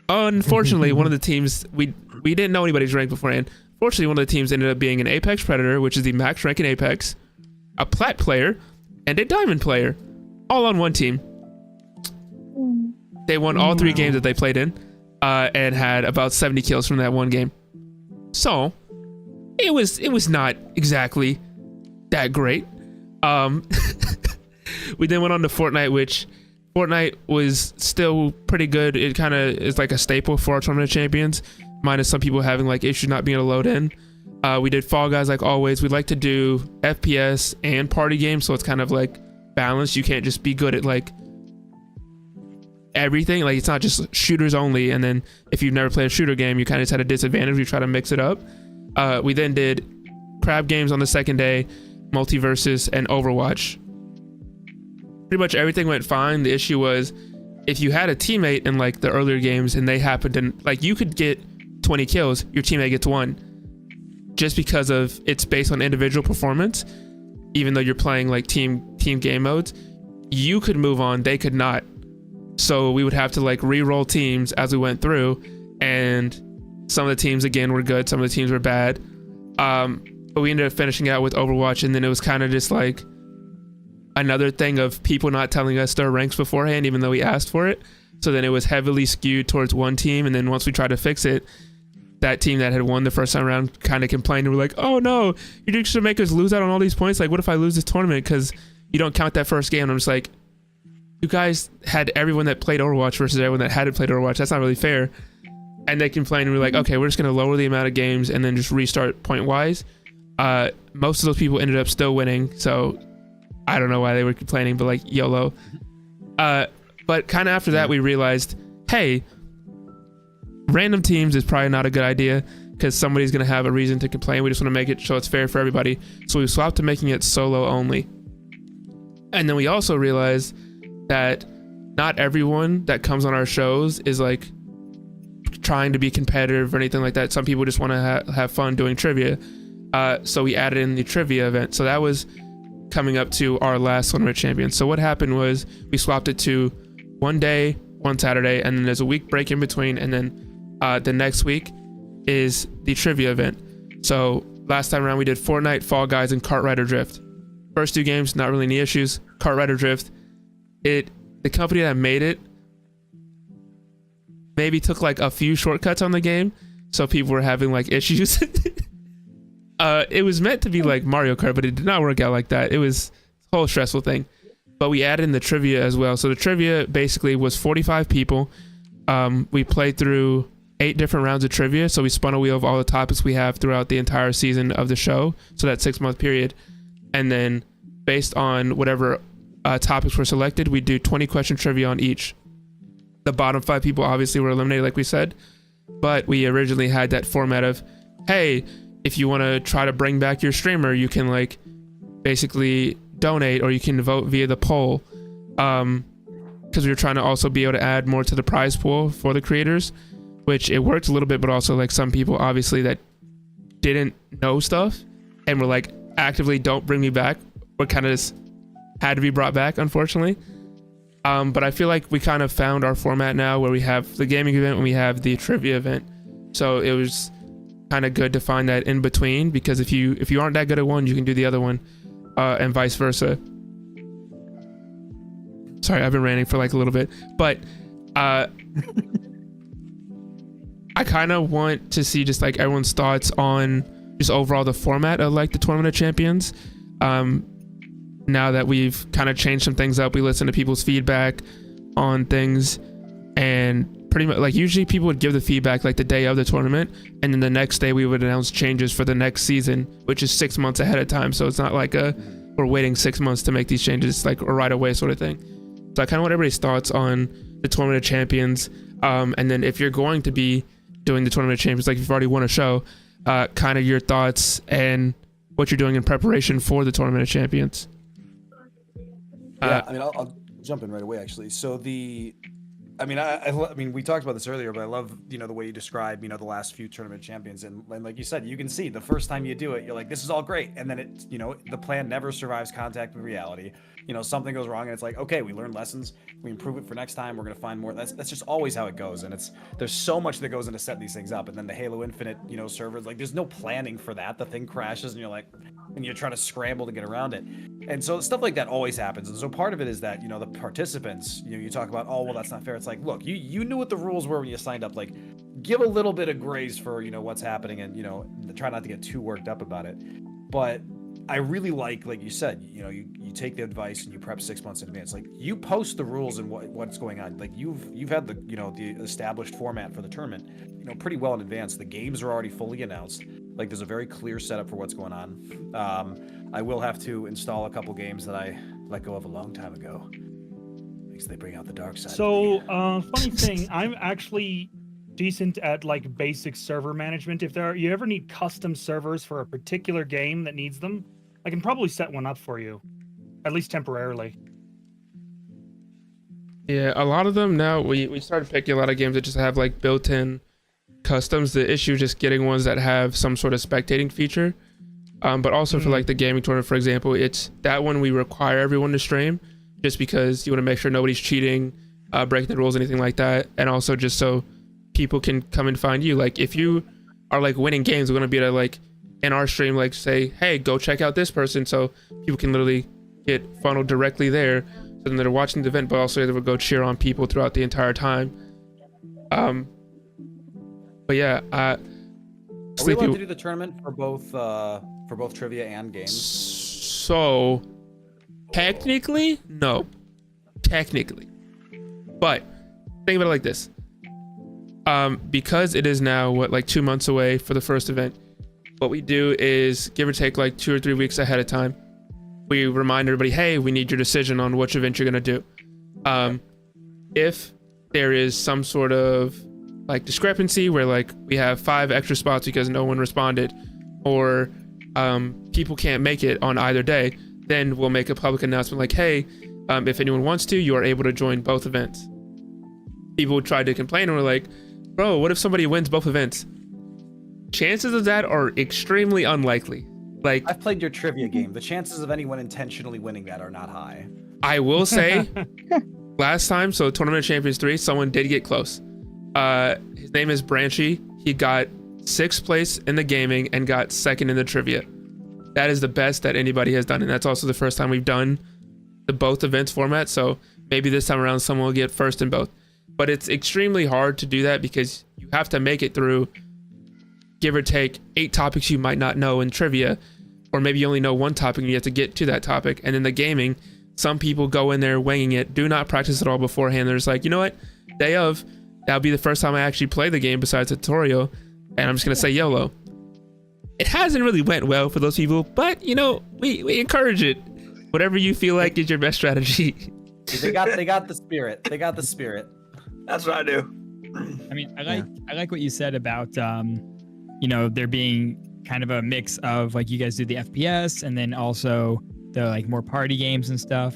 unfortunately, one of the teams, we didn't know anybody's rank beforehand. Fortunately, one of the teams ended up being an Apex Predator, which is the max rank in Apex, a Plat player, and a Diamond player, all on one team. They won all 3 games that they played in, and had about 70 kills from that one game. So, it was not exactly that great. We then went on to Fortnite, which Fortnite was still pretty good. It kind of is like a staple for our tournament of champions, minus some people having like issues not being able to load in. We did Fall Guys like always. We like to do FPS and party games, so it's kind of like balanced. You can't just be good at like everything. Like, it's not just shooters only, and then if you've never played a shooter game, you kind of just had a disadvantage. We try to mix it up. We then did crab games on the second day, multiverses, and Overwatch. Pretty much everything went fine. The issue was, if you had a teammate in like the earlier games and they happened to, like, you could get 20 kills, your teammate gets 1, just because of it's based on individual performance. Even though you're playing like team game modes, you could move on, they could not. So we would have to like re-roll teams as we went through, and some of the teams again were good, some of the teams were bad. But we ended up finishing out with Overwatch, and then it was kind of just like another thing of people not telling us their ranks beforehand, even though we asked for it. So then it was heavily skewed towards one team, and then once we tried to fix it, that team that had won the first time around kind of complained, and we're like, oh no, you're just gonna make us lose out on all these points. Like, what if I lose this tournament because you don't count that first game? And I'm just like, you guys had everyone that played Overwatch versus everyone that hadn't played Overwatch. That's not really fair. And they complained, and we're like, okay, we're just gonna lower the amount of games and then just restart point wise. Most of those people ended up still winning, so I don't know why they were complaining, but like, YOLO. But kind of after that, we realized, hey, random teams is probably not a good idea, because somebody's going to have a reason to complain. We just want to make it so it's fair for everybody. So we swapped to making it solo only. And then we also realized that not everyone that comes on our shows is like trying to be competitive or anything like that. Some people just want to have fun doing trivia. So we added in the trivia event. So that was coming up to our last tournament champion. So what happened was we swapped it to one day, one Saturday, and then there's a week break in between, and then the next week is the trivia event. So last time around we did Fortnite, Fall Guys, and Kart Rider Drift. First 2 games, not really any issues. Kart Rider Drift, the company that made it maybe took like a few shortcuts on the game, so people were having like issues. It was meant to be like Mario Kart, but it did not work out like that. It was a whole stressful thing. But we added in the trivia as well. So the trivia basically was 45 people. We played through 8 different rounds of trivia. So we spun a wheel of all the topics we have throughout the entire season of the show. So that 6-month period. And then based on whatever topics were selected, we do 20 question trivia on each. The bottom 5 people obviously were eliminated, like we said. But we originally had that format of, hey, if you want to try to bring back your streamer, you can like basically donate, or you can vote via the poll. Because we were trying to also be able to add more to the prize pool for the creators, which it worked a little bit, but also like some people obviously that didn't know stuff and were like actively don't bring me back, or kind of just had to be brought back, unfortunately. But I feel like we kind of found our format now, where we have the gaming event and we have the trivia event. So it was kind of good to find that in between, because if you aren't that good at one, you can do the other one, and vice versa. Sorry, I've been ranting for like a little bit, but I kind of want to see just like everyone's thoughts on just overall the format of like the Tournament of Champions. Now that we've kind of changed some things up, we listen to people's feedback on things, and pretty much like usually people would give the feedback like the day of the tournament, and then the next day we would announce changes for the next season, which is 6 months ahead of time. So it's not like we're waiting 6 months to make these changes, like a right away sort of thing. So I kind of want everybody's thoughts on the Tournament of Champions, and then if you're going to be doing the Tournament of Champions, like if you've already won a show, kind of your thoughts and what you're doing in preparation for the Tournament of Champions. Yeah, I mean, jump in right away, actually. So I mean, we talked about this earlier, but I love, the way you describe, the last few tournament champions. And like you said, you can see the first time you do it, you're like, this is all great. And then it, the plan never survives contact with reality. Something goes wrong and it's like, okay, we learn lessons. We improve it for next time. We're going to find more. That's just always how it goes. And there's so much that goes into setting these things up. And then the Halo Infinite, servers, like there's no planning for that. The thing crashes and you're like, and you're trying to scramble to get around it. And so stuff like that always happens. And so part of it is that, the participants, you talk about, oh, well, that's not fair. It's like, look, you knew what the rules were when you signed up. Like, give a little bit of grace for, what's happening and, try not to get too worked up about it. But I really like you said, you take the advice and you prep 6 months in advance. Like, you post the rules and what's going on. Like, you've had the, the established format for the tournament, pretty well in advance. The games are already fully announced. Like, there's a very clear setup for what's going on. I will have to install a couple games that I let go of a long time ago because they bring out the dark side. So, funny thing, I'm actually decent at like basic server management. If you ever need custom servers for a particular game that needs them, I can probably set one up for you, at least temporarily. Yeah, a lot of them now, we started picking a lot of games that just have like built-in customs. The issue is just getting ones that have some sort of spectating feature. But also for like the gaming tournament, for example, it's that one we require everyone to stream just because you want to make sure nobody's cheating, breaking the rules, anything like that. And also just so people can come and find you. Like if you are like winning games, we're going to be able to like in our stream, like say, hey, go check out this person. So people can literally get funneled directly there. So then they're watching the event, but also they will go cheer on people throughout the entire time. But yeah, are we allowed to do the tournament for both trivia and games? So technically, no. Technically. But think about it like this. Because it is now like 2 months away for the first event, what we do is give or take like 2 or 3 weeks ahead of time. We remind everybody, hey, we need your decision on which event you're gonna do. If there is some sort of like discrepancy where like we have 5 extra spots because no one responded, or people can't make it on either day, then we'll make a public announcement like, hey, if anyone wants to, you are able to join both events. People tried to complain and were like, bro, what if somebody wins both events? Chances of that are extremely unlikely. Like, I've played your trivia game. The chances of anyone intentionally winning that are not high. I will say, last time, so Tournament of Champions 3, someone did get close. His name is Branchy. He got 6th place in the gaming and got 2nd in the trivia. That is the best that anybody has done, and that's also the first time we've done the both events format. So maybe this time around someone will get 1st in both. But it's extremely hard to do that because you have to make it through, give or take, 8 topics you might not know in trivia, or maybe you only know 1 topic and you have to get to that topic. And in the gaming, some people go in there winging it, do not practice at all beforehand. They're just like, you know what, day of, that'll be the first time I actually play the game besides the tutorial, and I'm just gonna say YOLO. It hasn't really went well for those people, but we encourage it. Whatever you feel like is your best strategy. They got the spirit. They got the spirit. That's what I do. I mean, I like what you said about there being kind of a mix of like you guys do the FPS and then also the like more party games and stuff,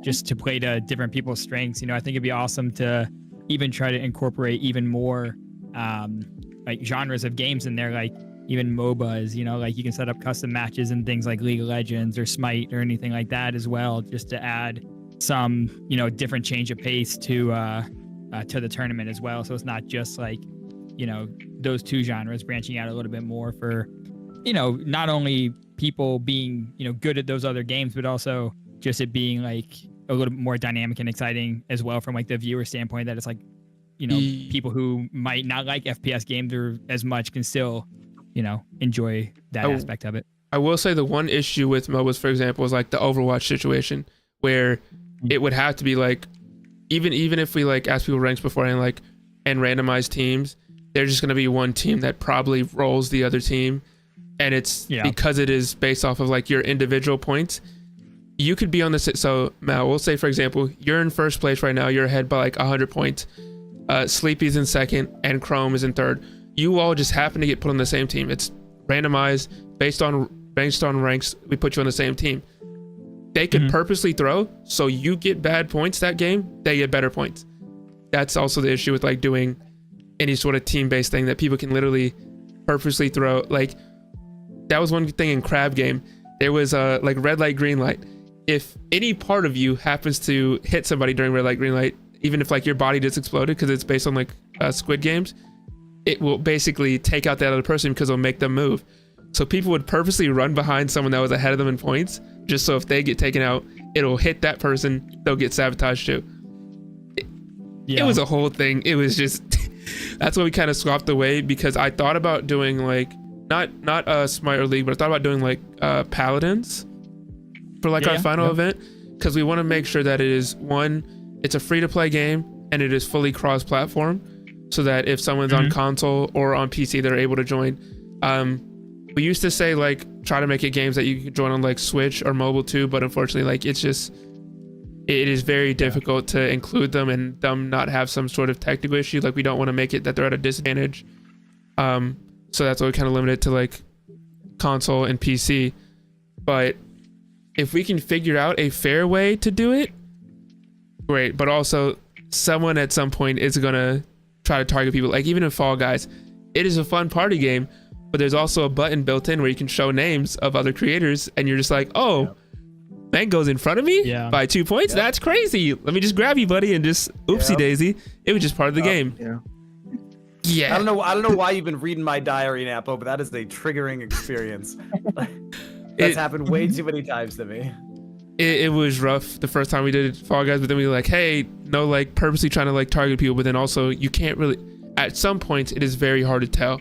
just to play to different people's strengths. I think it'd be awesome to even try to incorporate even more like genres of games in there, like even MOBAs, like you can set up custom matches and things like League of Legends or Smite or anything like that as well, just to add some, different change of pace to the tournament as well. So it's not just like, those 2 genres, branching out a little bit more for, not only people being, good at those other games, but also just it being like a little bit more dynamic and exciting as well from like the viewer standpoint, that it's like, people who might not like FPS games or as much can still, enjoy that aspect of it. I will say the one issue with MOBAs, for example, is like the Overwatch situation, where it would have to be like, even if we like ask people ranks beforehand, like, and randomize teams, there's just going to be one team that probably rolls the other team. And it's because it is based off of like your individual points. You could be on the, so Mal, we'll say for example, you're in 1st place right now, you're ahead by like 100 points. Sleepy's in 2nd and Chrome is in 3rd. You all just happen to get put on the same team. It's randomized based on ranks. We put you on the same team. they could purposely throw, so you get bad points that game, they get better points. That's also the issue with like doing any sort of team-based thing, that people can literally purposely throw. Like that was one thing in Crab Game. There was like red light, green light. If any part of you happens to hit somebody during red light, green light, even if like your body just exploded, because it's based on like Squid Games, it will basically take out that other person because it'll make them move. So people would purposely run behind someone that was ahead of them in points, just so if they get taken out, it'll hit that person, they'll get sabotaged too. It was a whole thing. It was just that's why we kind of swapped away, because I thought about doing like not a Smite or League, but I thought about doing like Paladins for like our final event, because we want to make sure that it is it's a free to play game and it is fully cross platform, so that if someone's on console or on PC, they're able to join. We used to say like try to make it games that you can join on like Switch or mobile too, but unfortunately like it is very difficult to include them and them not have some sort of technical issue. Like we don't want to make it that they're at a disadvantage. So that's why we kind of limit it to like console and PC. But if we can figure out a fair way to do it, great. But also someone at some point is gonna try to target people. Like even in Fall Guys, it is a fun party game, but there's also a button built in where you can show names of other creators, and you're just like, oh, Mango's in front of me by 2 points. That's crazy. Let me just grab you, buddy, and just oopsie daisy. It was just part of the game. Yeah. I don't know why you've been reading my diary, Napo, but that is a triggering experience. That's happened way too many times to me. It was rough the first time we did Fall Guys, but then we were like, hey, no, like purposely trying to like target people, but then also you can't really. At some points, it is very hard to tell.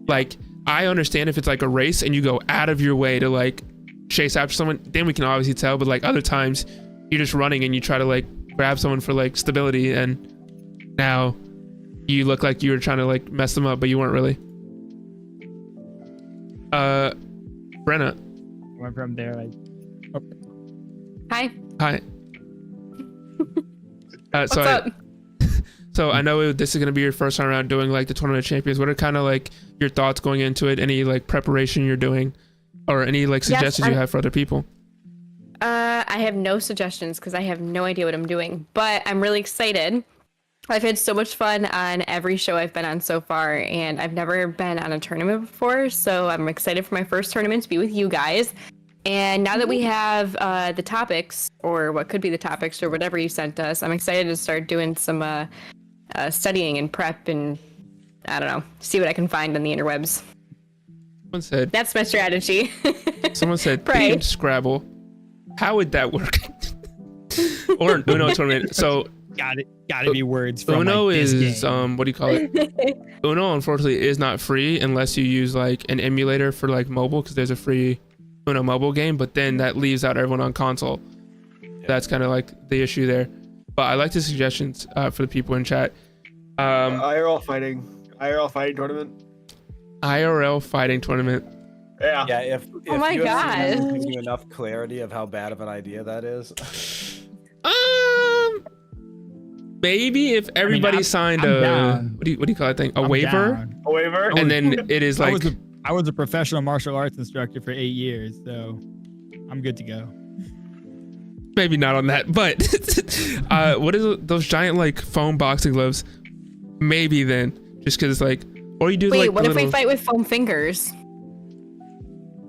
Like I understand if it's like a race and you go out of your way to like chase after someone, then we can obviously tell. But like other times, you're just running and you try to like grab someone for like stability, and now you look like you were trying to like mess them up, but you weren't really. Brenna. Went from there like. Oh. Hi. What's up? So I know this is going to be your first time around doing like the Tournament of Champions. What are kind of like your thoughts going into it? Any like preparation you're doing, or any like suggestions you have for other people? I have no suggestions because I have no idea what I'm doing, but I'm really excited. I've had so much fun on every show I've been on so far, and I've never been on a tournament before, so I'm excited for my first tournament to be with you guys. And now that we have the topics, or what could be the topics, or whatever you sent us, I'm excited to start doing some studying and prep, and I don't know, see what I can find on the interwebs. Someone said that's my strategy. Someone said themed Scrabble. How would that work? Or Uno tournament. So gotta be words from Uno like, this is game. What do you call it? Uno unfortunately is not free unless you use like an emulator for like mobile, because there's a free Uno mobile game, but then that leaves out everyone on console. That's kind of like the issue there. But I like the suggestions for the people in chat. IRL fighting tournament. IRL fighting tournament. Yeah. If oh my god, gives you enough clarity of how bad of an idea that is. Maybe if everybody signed what do you call that thing? A waiver? Down. A waiver? And then it is like I was a professional martial arts instructor for 8 years, so I'm good to go. Maybe not on that, but what is those giant like foam boxing gloves? Maybe then, just because it's like, or you do wait, like what if we fight with foam fingers?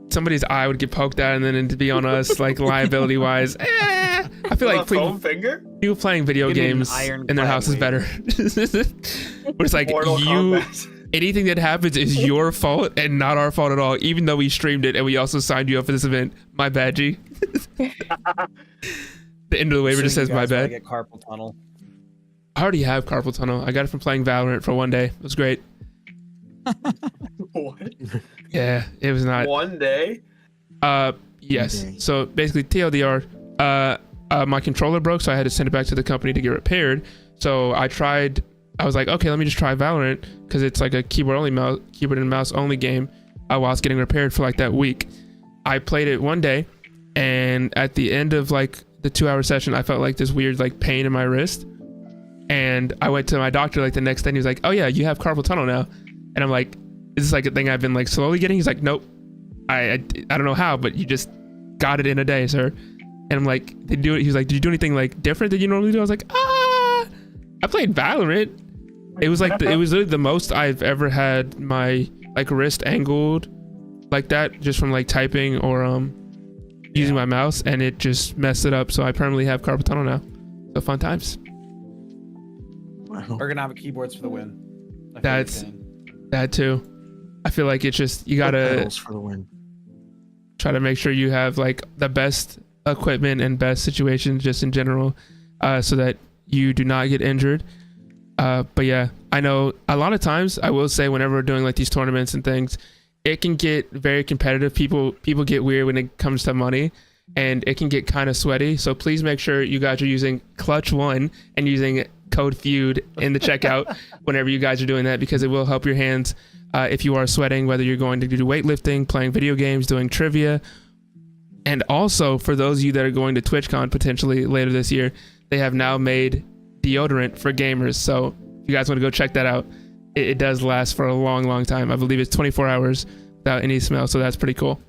Somebody's eye would get poked out, and then it'd be on us, like liability wise. I feel like foam finger? People playing video games in their house is better. But it's like anything that happens is your fault and not our fault at all, even though we streamed it and we also signed you up for this event. My bad, G. The end of the waiver just says my bad. Get carpal tunnel. I already have carpal tunnel. I got it from playing Valorant for one day. It was great. What? Yeah, it was not. One day? Yes. So basically, TLDR, my controller broke, so I had to send it back to the company to get repaired. So I was like, okay, let me just try Valorant, because it's like a keyboard and mouse only game, while it's getting repaired for like that week. I played it one day, and at the end of like the 2-hour session, I felt like this weird like pain in my wrist. And I went to my doctor like the next day, and he was like, oh yeah, you have carpal tunnel now. And I'm like, is this like a thing I've been like slowly getting? He's like, nope. I don't know how, but you just got it in a day, sir. And I'm like, did you do it? He was like, did you do anything like different than you normally do? I was like, I played Valorant. It was like it was literally the most I've ever had my like wrist angled like that, just from like typing or using my mouse, and it just messed it up. So I permanently have carpal tunnel now. So fun times. Ergonomic keyboards for the win. That's that too. I feel like it's just you gotta for the win. Try to make sure you have like the best equipment and best situations just in general, so that you do not get injured. But yeah, I know a lot of times I will say whenever we're doing like these tournaments and things, it can get very competitive. People get weird when it comes to money, and it can get kind of sweaty. So please make sure you guys are using Clutch One and using code Feud in the checkout whenever you guys are doing that, because it will help your hands if you are sweating, whether you're going to do weightlifting, playing video games, doing trivia. And also for those of you that are going to TwitchCon potentially later this year, they have now made deodorant for gamers. So if you guys want to go check that out, it does last for a long time. I believe it's 24 hours without any smell, so that's pretty cool.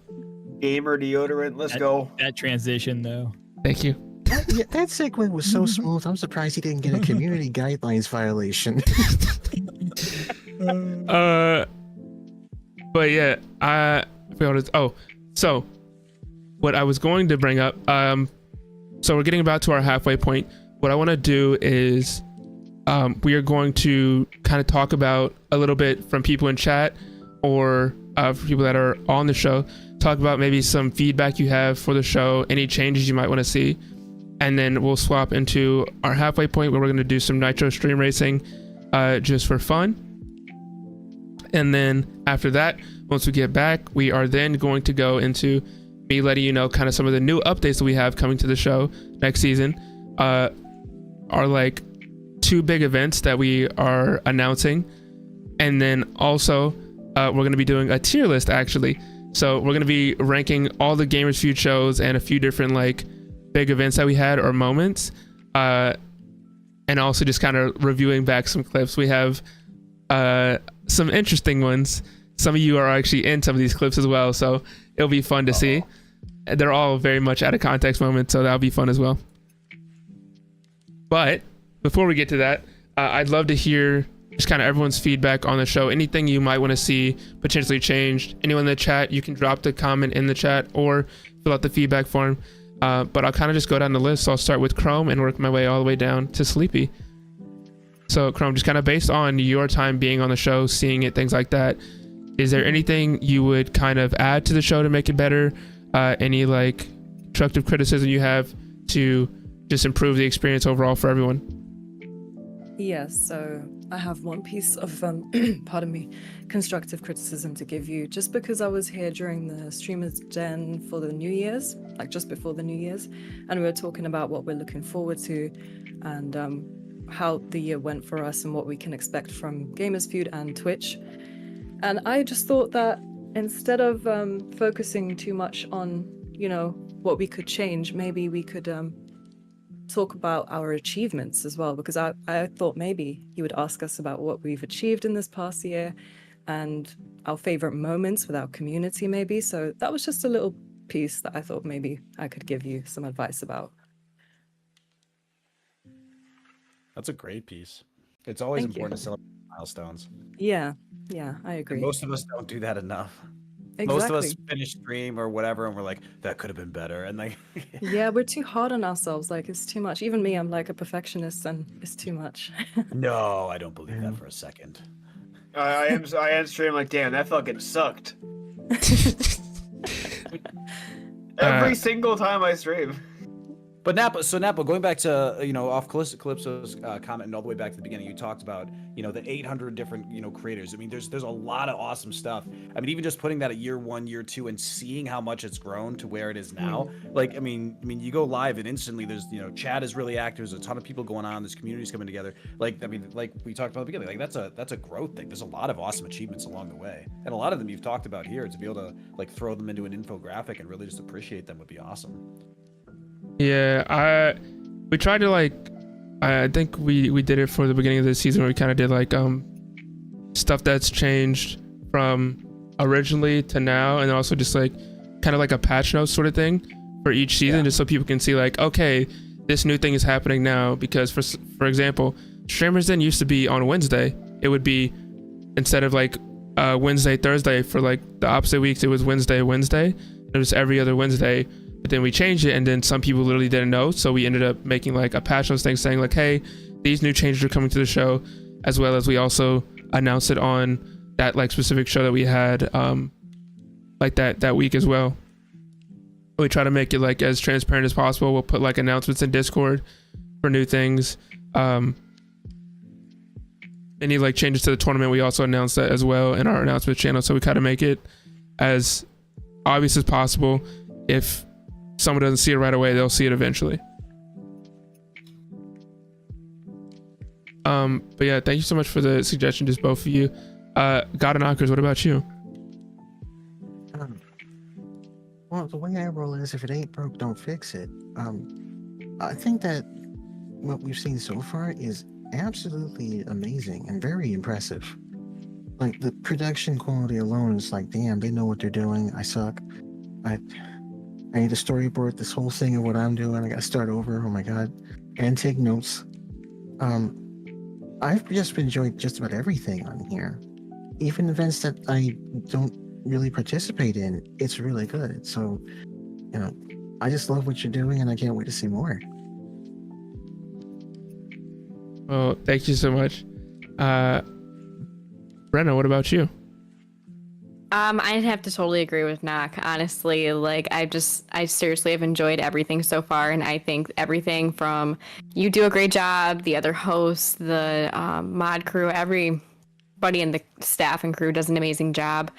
Gamer deodorant, let's go. That transition though. Thank you. That segue was so smooth. I'm surprised he didn't get a community guidelines violation. But yeah, so what I was going to bring up, so we're getting about to our halfway point. What I want to do is we are going to kind of talk about a little bit from people in chat, or for people that are on the show, talk about maybe some feedback you have for the show, any changes you might want to see, and then we'll swap into our halfway point where we're going to do some Nitro stream racing just for fun. And then after that, once we get back, we are then going to go into me letting you know kind of some of the new updates that we have coming to the show next season. Are like 2 big events that we are announcing, and then also we're going to be doing a tier list actually. So we're going to be ranking all the Gamers Feud shows and a few different like big events that we had or moments, and also just kind of reviewing back some clips. We have some interesting ones. Some of you are actually in some of these clips as well, so it'll be fun to see. They're all very much out of context moments, so that'll be fun as well. But before we get to that, I'd love to hear just kind of everyone's feedback on the show. Anything you might want to see potentially changed. Anyone in the chat, you can drop the comment in the chat or fill out the feedback form. But I'll kind of just go down the list. So I'll start with Chrome and work my way all the way down to Sleepy. So Chrome, just kind of based on your time being on the show, seeing it, things like that, is there anything you would kind of add to the show to make it better? Any like constructive criticism you have to just improve the experience overall for everyone? Yes, so I have one piece of, pardon me, constructive criticism to give you. Just because I was here during the Streamers Den for the New Year's, like just before the New Year's, and we were talking about what we're looking forward to and how the year went for us and what we can expect from Gamers Feud and Twitch. And I just thought that instead of focusing too much on, you know, what we could change, maybe we could talk about our achievements as well, because I thought maybe he would ask us about what we've achieved in this past year and our favorite moments with our community maybe. So that was just a little piece that I thought maybe I could give you some advice about. That's a great piece. It's always important to celebrate milestones. Yeah, I agree. And most of us don't do that enough. Exactly. Most of us finish stream or whatever, and we're like, that could have been better. And like, yeah, we're too hard on ourselves. Like, it's too much. Even me, I'm like a perfectionist, and it's too much. no, I don't believe that for a second. I am streaming like, damn, that fucking sucked. Every single time I stream. But Napa, going back to, off Calypso's comment and all the way back to the beginning, you talked about, the 800 different, creators. I mean, there's a lot of awesome stuff. I mean, even just putting that at year 1, year 2, and seeing how much it's grown to where it is now. Like, I mean, you go live and instantly there's, chat is really active. There's a ton of people going on. There's communities coming together. Like, I mean, like we talked about at the beginning, like that's a growth thing. There's a lot of awesome achievements along the way. And a lot of them you've talked about here. To be able to like throw them into an infographic and really just appreciate them would be awesome. Yeah, we tried to I think we did it for the beginning of the season where we kind of did like stuff that's changed from originally to now, and also just like kind of like a patch note sort of thing for each season, just so people can see like, okay, this new thing is happening now. Because for example, streamers didn't used to be on Wednesday. It would be, instead of like Wednesday, Thursday for like the opposite weeks, it was Wednesday. It was every other Wednesday. But then we changed it, and then some people literally didn't know, so we ended up making like a patch notes thing saying like, hey, these new changes are coming to the show, as well as we also announced it on that like specific show that we had like that week as well. We try to make it like as transparent as possible. We'll put like announcements in Discord for new things. Any like changes to the tournament, we also announced that as well in our announcement channel, so we kind of make it as obvious as possible. If someone doesn't see it right away, they'll see it eventually. But yeah, thank you so much for the suggestion, just both of you. God and Knockers, what about you? Well, the way I roll is if it ain't broke, don't fix it. I think that what we've seen so far is absolutely amazing and very impressive. Like, the production quality alone is like, damn, they know what they're doing. I suck. I need to storyboard this whole thing of what I'm doing. I gotta start over. Oh my god. And take notes. I've just enjoyed just about everything on here. Even events that I don't really participate in, it's really good. So, you know, I just love what you're doing, and I can't wait to see more. Well, thank you so much. Brenna, what about you? I'd have to totally agree with Knock. Honestly, like I seriously have enjoyed everything so far, and I think everything from you do a great job, the other hosts, the mod crew, everybody in the staff and crew does an amazing job.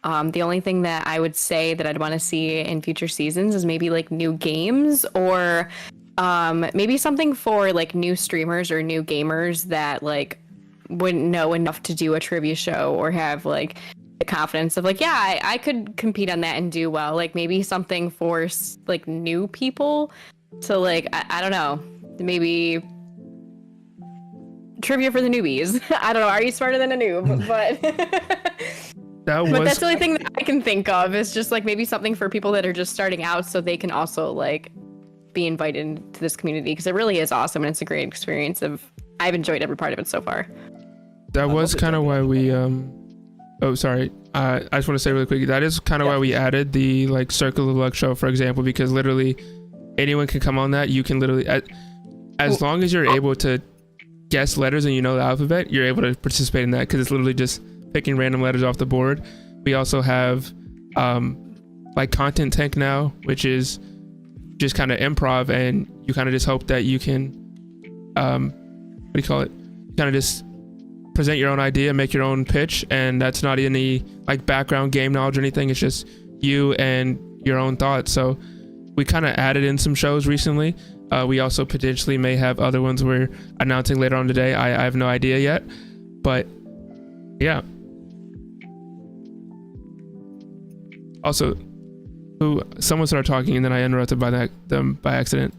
The only thing that I would say that I'd want to see in future seasons is maybe like new games, or maybe something for like new streamers or new gamers that like wouldn't know enough to do a trivia show or have like the confidence of like, yeah, I could compete on that and do well. Like maybe something for like new people to like, I don't know, maybe trivia for the newbies. I don't know. Are you smarter than a noob? But but that's the only thing that I can think of is just like maybe something for people that are just starting out, so they can also like be invited to this community, because it really is awesome and it's a great experience. I've enjoyed every part of it so far. That was kind of why we oh sorry, I just want to say really quick, that is kind of why we added the like Circle of Luck show, for example, because literally anyone can come on that. You can literally, as long as you're able to guess letters and you know the alphabet, you're able to participate in that, because it's literally just picking random letters off the board. We also have like Content Tank now, which is just kind of improv, and you kind of just hope that you can what do you call it, kind of just present your own idea, make your own pitch, and that's not any like background game knowledge or anything. It's just you and your own thoughts. So we kind of added in some shows recently. We also potentially may have other ones we're announcing later on today. I have no idea yet, but yeah. Also, someone started talking and then I interrupted them by accident.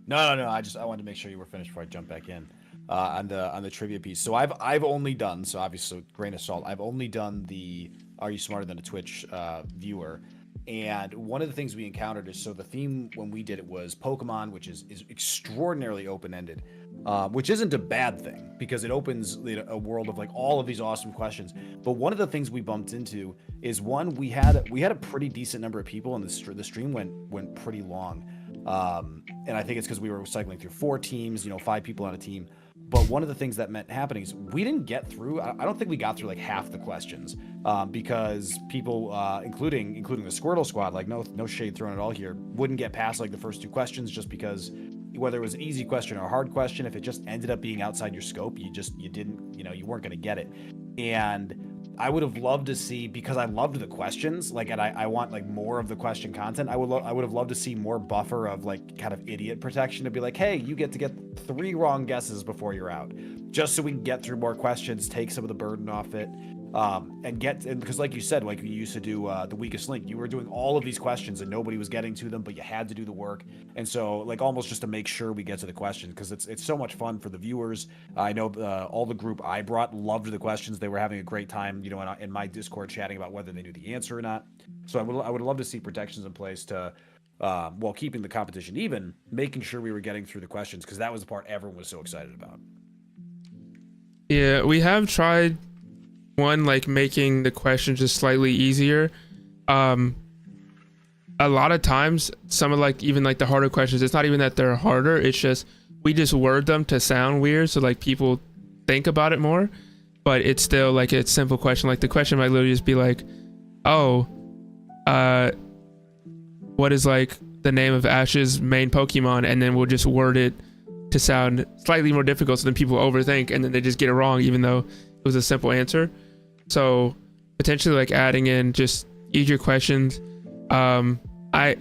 No. I wanted to make sure you were finished before I jump back in on the trivia piece. So I've only done, so obviously grain of salt, I've only done the Are You Smarter Than a Twitch viewer. And one of the things we encountered is, so the theme when we did it was Pokemon, which is extraordinarily open-ended, which isn't a bad thing because it opens a world of like all of these awesome questions. But one of the things we bumped into is we had a pretty decent number of people, and the stream went pretty long. And I think it's because we were cycling through 4 teams, 5 people on a team. But one of the things that meant happening is we didn't get through, I don't think we got through like half the questions, because people, including the Squirtle squad, like no shade thrown at all here, wouldn't get past like the first 2 questions, just because whether it was an easy question or a hard question, if it just ended up being outside your scope, you weren't going to get it. And I would have loved to see, because I loved the questions, like, and I want like more of the question content. I would have loved to see more buffer of like kind of idiot protection, to be like, hey, you get to get 3 wrong guesses before you're out, just so we can get through more questions, take some of the burden off it, and because like you said, like you used to do the weakest link, you were doing all of these questions and nobody was getting to them, but you had to do the work. And so like almost just to make sure we get to the questions, because it's so much fun for the viewers. I know all the group I brought loved the questions. They were having a great time, in my Discord chatting about whether they knew the answer or not. So I would love to see protections in place to while keeping the competition even, making sure we were getting through the questions, because that was the part everyone was so excited about. Yeah, we have tried one, like making the questions just slightly easier. A lot of times, some of like even like the harder questions, it's not even that they're harder, it's just we just word them to sound weird so like people think about it more. But it's still like a simple question. Like the question might literally just be like, oh, what is like the name of Ash's main Pokemon? And then we'll just word it to sound slightly more difficult so then people overthink and then they just get it wrong even though it was a simple answer. So potentially like adding in just easier questions. I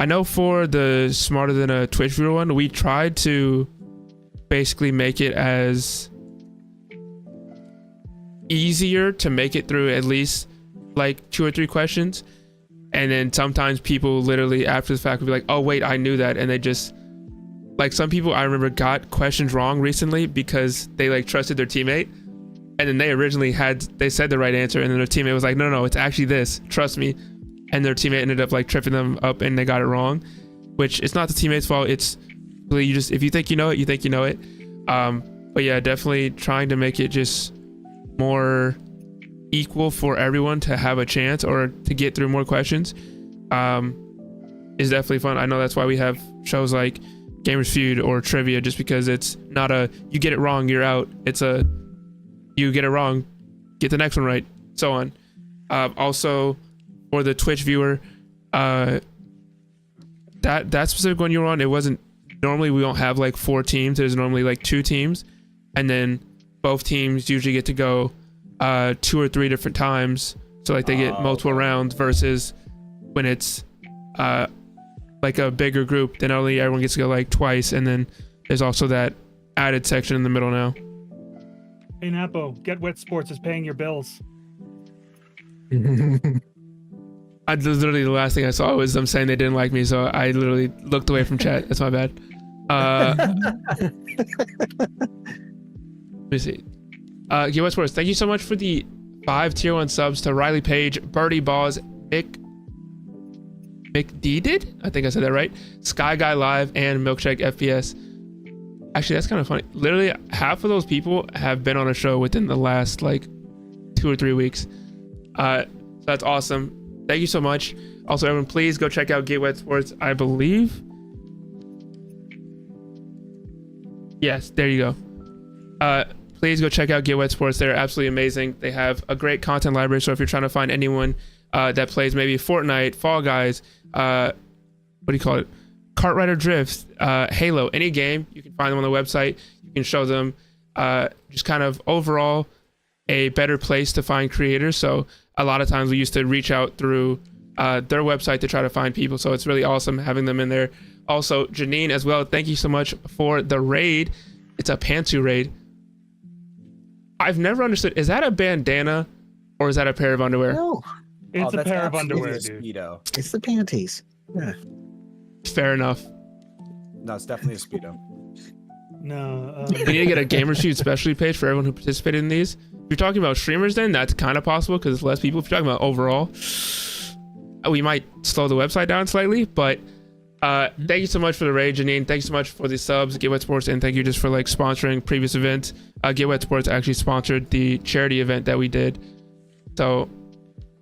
know for the Smarter Than a Twitch viewer one, we tried to basically make it as easier to make it through at least like 2 or 3 questions. And then sometimes people literally after the fact would be like, oh wait, I knew that. And they just like, some people I remember got questions wrong recently because they like trusted their teammate. And then they originally they said the right answer. And then their teammate was like, no, it's actually this, trust me. And their teammate ended up like tripping them up and they got it wrong, which it's not the teammate's fault. It's really you just, if you think you know it, you think you know it. But yeah, definitely trying to make it just more equal for everyone to have a chance or to get through more questions is definitely fun. I know that's why we have shows like Gamers Feud or Trivia, just because it's not a you get it wrong, you're out. It's a you get it wrong, get the next one right, so on. Also, for the Twitch viewer, that specific one you were on, it wasn't normally we don't have like 4 teams. There's normally like 2 teams, and then both teams usually get to go 2 or 3 different times, so like they get multiple rounds, versus when it's like a bigger group, then only everyone gets to go like twice, and then there's also that added section in the middle now. Hey Napo, Get Wet Sports is paying your bills. Literally the last thing I saw was them saying they didn't like me, so I literally looked away from chat. That's my bad. Let me see. Get Wet Sports, thank you so much for the 5 tier 1 subs to Riley Page, Birdie Balls, McD I think I said that right, Sky Guy Live, and Milkshake FPS. Actually, that's kind of funny. Literally half of those people have been on a show within the last like 2 or 3 weeks. So that's awesome. Thank you so much. Also, everyone, please go check out Get Wet Sports. I believe. Yes, there you go. Please go check out Get Wet Sports. They're absolutely amazing. They have a great content library. So if you're trying to find anyone that plays maybe Fortnite, Fall Guys, what do you call it? Kart Rider Drift, Halo, any game, you can find them on the website. You can show them just kind of overall a better place to find creators. So a lot of times we used to reach out through their website to try to find people. So it's really awesome having them in there. Also, Janine as well, thank you so much for the raid. It's a pantsuit raid. I've never understood, is that a bandana or is that a pair of underwear? No. It's a pair of underwear, dude. It's the panties. Yeah. Fair enough. No, it's definitely a Speedo. No. We need to get a Gamers Feud specialty page for everyone who participated in these. If you're talking about streamers, then that's kind of possible because it's less people. If you're talking about overall, we might slow the website down slightly. But thank you so much for the raid, Janine. Thank you so much for the subs, Get Wet Sports, and thank you just for like sponsoring previous events. Get Wet Sports actually sponsored the charity event that we did, so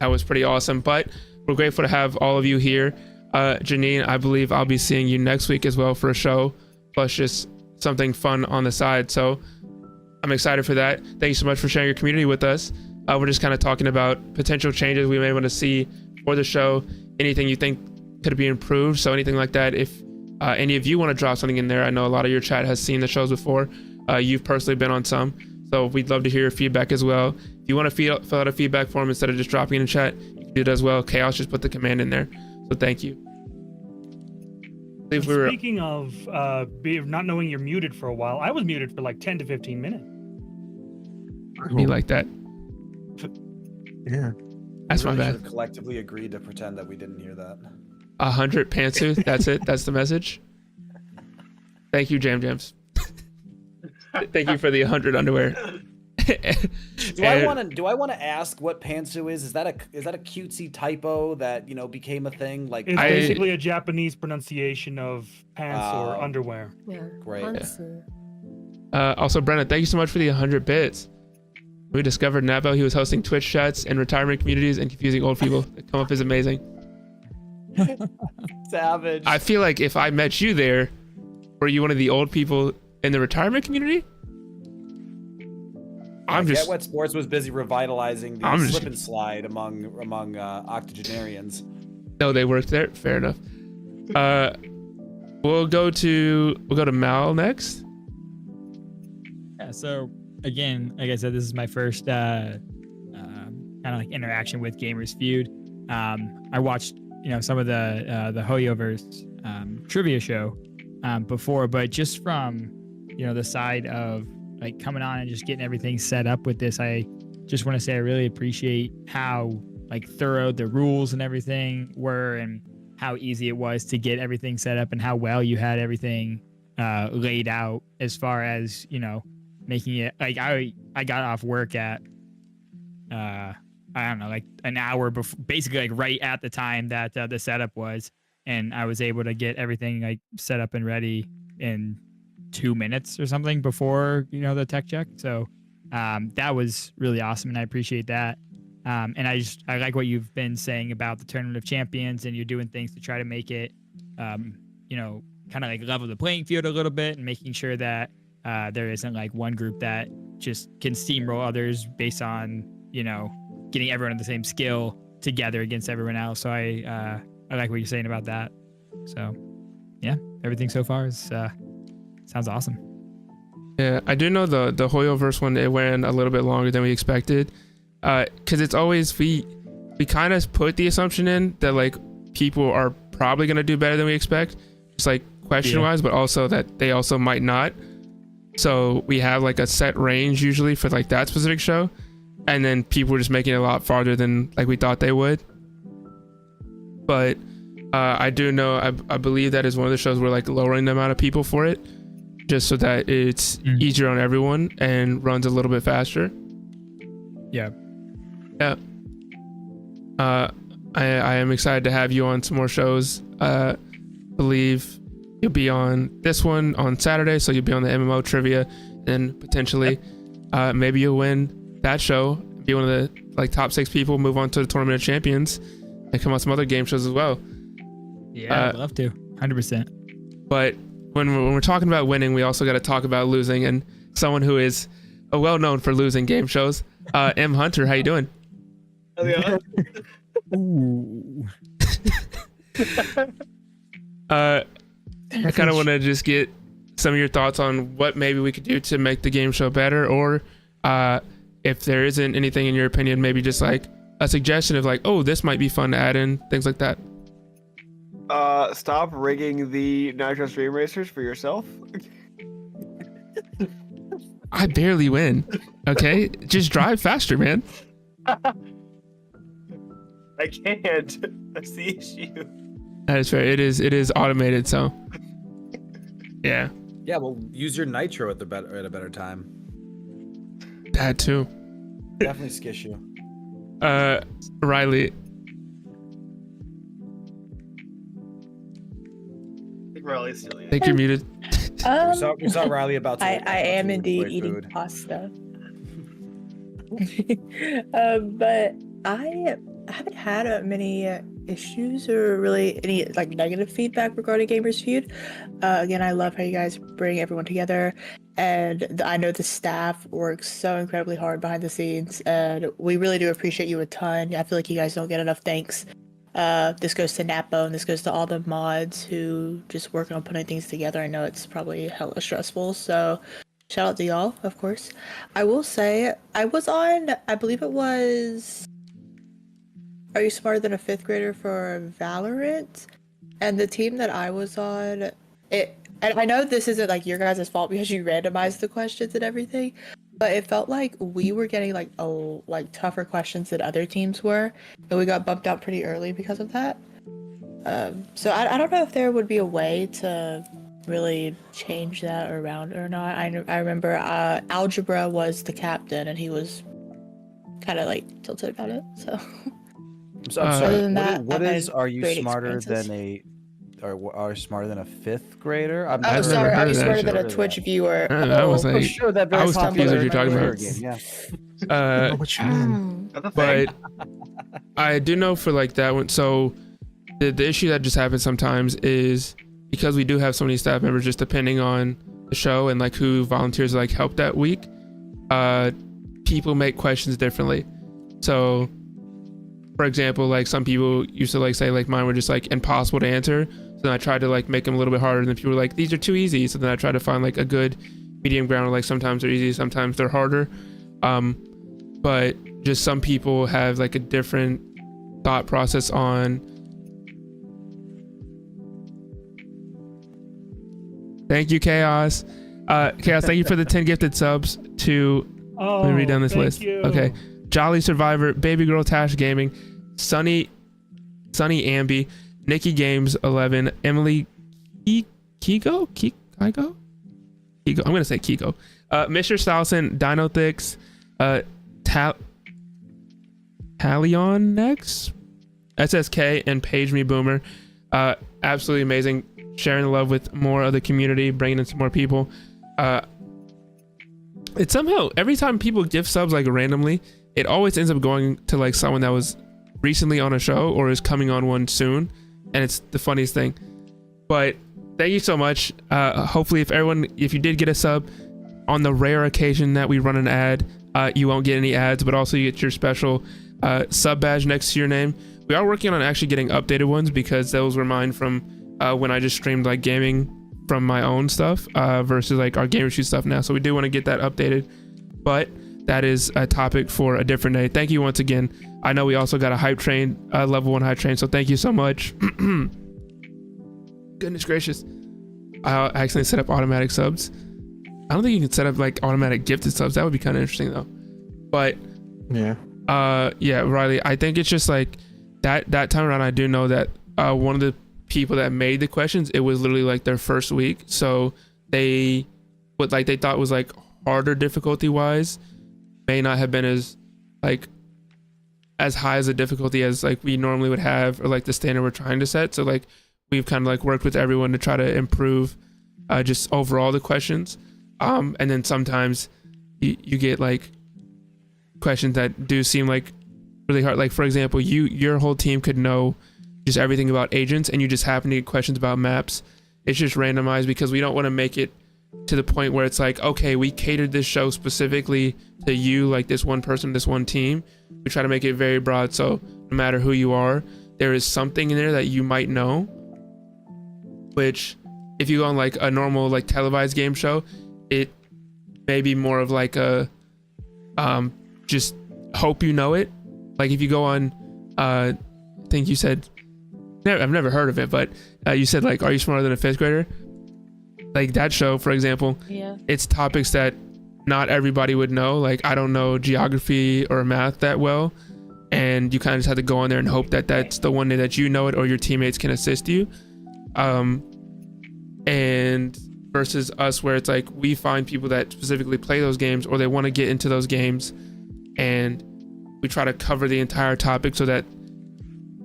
that was pretty awesome. But we're grateful to have all of you here. Janine, I believe I'll be seeing you next week as well for a show, plus just something fun on the side. So I'm excited for that. Thank you so much for sharing your community with us. We're just kind of talking about potential changes we may want to see for the show, anything you think could be improved. So anything like that, if any of you want to drop something in there, I know a lot of your chat has seen the shows before. You've personally been on some, so we'd love to hear your feedback as well. If you want to fill out a feedback form instead of just dropping it in chat, you can do it as well. Chaos just put the command in there. So thank you. Speaking of not knowing you're muted for a while, I was muted for like 10 to 15 minutes. Me like that. Yeah. That's we my really bad. should have collectively agreed to pretend that we didn't hear that. 100 pantsuit. That's it. That's the message. Thank you, Jam Jams. Thank you for the 100 underwear. Do I want to ask what pantsu is? Is that a cutesy typo that became a thing? Like It's basically a Japanese pronunciation of pants or underwear. Yeah. Great. Pantsu. Also, Brenna, thank you so much for the 100 bits. We discovered Napo. He was hosting Twitch chats in retirement communities and confusing old people. The come up is amazing. Savage. I feel like if I met you there, were you one of the old people in the retirement community? Get Wet Sports was busy revitalizing the slip and slide among octogenarians. No, they worked there. Fair enough. We'll go to Mal next. Yeah. So again, like I said, this is my first kind of like interaction with Gamers Feud. I watched some of the Hoyoverse trivia show before, but just from the side of like coming on and just getting everything set up with this, I just want to say I really appreciate how like thorough the rules and everything were, and how easy it was to get everything set up, and how well you had everything laid out as far as making it. Like I got off work at I don't know, like an hour before, basically like right at the time that the setup was, and I was able to get everything like set up and ready in 2 minutes or something before the tech check. So that was really awesome, and I appreciate that. And I like what you've been saying about the Tournament of Champions, and you're doing things to try to make it kind of like level the playing field a little bit, and making sure that there isn't like one group that just can steamroll others based on getting everyone at the same skill together against everyone else. So I like what you're saying about that. So yeah, everything so far is sounds awesome. Yeah, I do know the Hoyoverse one, it went a little bit longer than we expected. Because it's always, we kind of put the assumption in that like people are probably going to do better than we expect, just like question wise, but also that they also might not. So we have like a set range usually for like that specific show, and then people were just making it a lot farther than like we thought they would. But I do know, I believe that is one of the shows we're like lowering the amount of people for it, just so that it's easier on everyone and runs a little bit faster. Yeah. I am excited to have you on some more shows. Believe you'll be on this one on Saturday, so you'll be on the MMO trivia, and potentially maybe you'll win that show, be one of the like top 6 people, move on to the Tournament of Champions, and come on some other game shows as well. Yeah, I'd love to. 100%. But when we're talking about winning, we also got to talk about losing, and someone who is well known for losing game shows, M. Hunter, how you doing? Ooh. I kind of want to just get some of your thoughts on what maybe we could do to make the game show better, or if there isn't anything in your opinion, maybe just like a suggestion of like, oh, this might be fun to add in, things like that. Stop rigging the Nitro Stream Racers for yourself. I barely win. Okay, just drive faster, man. I can't. That's the issue. That is fair. It is automated, so yeah. Yeah, well, use your nitro at a better time. That too. Definitely skish you. Riley. Riley's still. I think you're muted. We saw Riley about to. I am indeed eating food. pasta. But I haven't had many issues or really any like negative feedback regarding Gamers Feud. Again, I love how you guys bring everyone together, and I know the staff works so incredibly hard behind the scenes, and we really do appreciate you a ton. I feel like you guys don't get enough thanks. This goes to Napo, and this goes to all the mods who just work on putting things together. I know it's probably hella stressful, so shout out to y'all, of course. I will say, I was on, I believe it was Are You Smarter Than a Fifth Grader for Valorant? And the team that I was on, and I know this isn't like your guys' fault because you randomized the questions and everything, but it felt like we were getting like tougher questions than other teams were, and we got bumped out pretty early because of that. So I don't know if there would be a way to really change that around or not. I remember algebra was the captain, and he was kind of like tilted about it. So, So I'm sorry. other than that, what I is? had Are you great smarter experiences. than a? Or are smarter than a fifth grader? Oh, sorry. Are you smarter than a Twitch viewer? I was for like, sure, that I very was confused what you're talking popular about. game, yeah. I know what you mean. But I do know for like that one. So the issue that just happens sometimes is because we do have so many staff members, just depending on the show and like who volunteers like help that week, people make questions differently. So for example, like some people used to like say like mine were just like impossible to answer. So then I tried to like make them a little bit harder, and then people were like, these are too easy. So then I tried to find like a good medium ground where like sometimes they're easy, sometimes they're harder. But just some people have like a different thought process on. Thank you, Chaos. Chaos, thank you for the 10 gifted subs to let me read down this list. you. Okay. Jolly Survivor, Baby Girl Tash Gaming, Sunny Ambi, Nikki Games 11, Emily Kigo? I'm gonna say Kiko. Mr. Stylson, Dino Thix, Talion next, SSK, and Page Me Boomer. Absolutely amazing. Sharing the love with more of the community, bringing in some more people. It's somehow every time people gift subs like randomly, it always ends up going to like someone that was recently on a show or is coming on one soon, and it's the funniest thing. But thank you so much. Hopefully if you did get a sub, on the rare occasion that we run an ad, you won't get any ads, but also you get your special sub badge next to your name. We are working on actually getting updated ones because those were mine from when I just streamed like gaming from my own stuff versus like our Gamer Shoot stuff now. So we do want to get that updated, but that is a topic for a different day. Thank you once again. I know we also got a hype train, level 1 hype train, so thank you so much. Goodness gracious. I accidentally set up automatic subs. I don't think you can set up like automatic gifted subs. That would be kind of interesting though. But yeah, Riley, I think it's just like that time around. I do know that one of the people that made the questions, it was literally like their first week, so what they thought was like harder difficulty wise may not have been as high as a difficulty as like we normally would have, or like the standard we're trying to set. So like we've kind of like worked with everyone to try to improve just overall the questions, and then sometimes you get like questions that do seem like really hard. Like for example, your whole team could know just everything about agents, and you just happen to get questions about maps. It's just randomized because we don't want to make it to the point where it's like, okay, we catered this show specifically to you, like this one person, this one team. We try to make it very broad, so no matter who you are, there is something in there that you might know, which if you go on like a normal like televised game show, it may be more of like a just hope you know it. Like if you go on I think you said, I've never heard of it, but you said like, are you smarter than a 5th grader? Like that show, for example, it's topics that not everybody would know. Like I don't know geography or math that well, and you kind of just have to go on there and hope that that's the one day that you know it or your teammates can assist you. And versus us, where it's like we find people that specifically play those games or they want to get into those games, and we try to cover the entire topic so that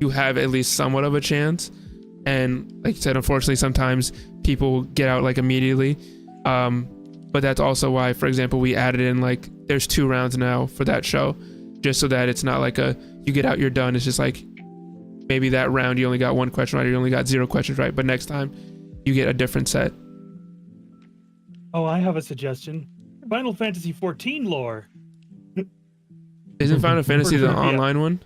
you have at least somewhat of a chance. And like you said, unfortunately sometimes people get out like immediately, but that's also why, for example, we added in like there's 2 rounds now for that show, just so that it's not like you get out, you're done. It's just like maybe that round you only got 1 question right, or you only got 0 questions right, but next time you get a different set. Oh, I have a suggestion. Final Fantasy 14 lore. Isn't Final Fantasy the online one?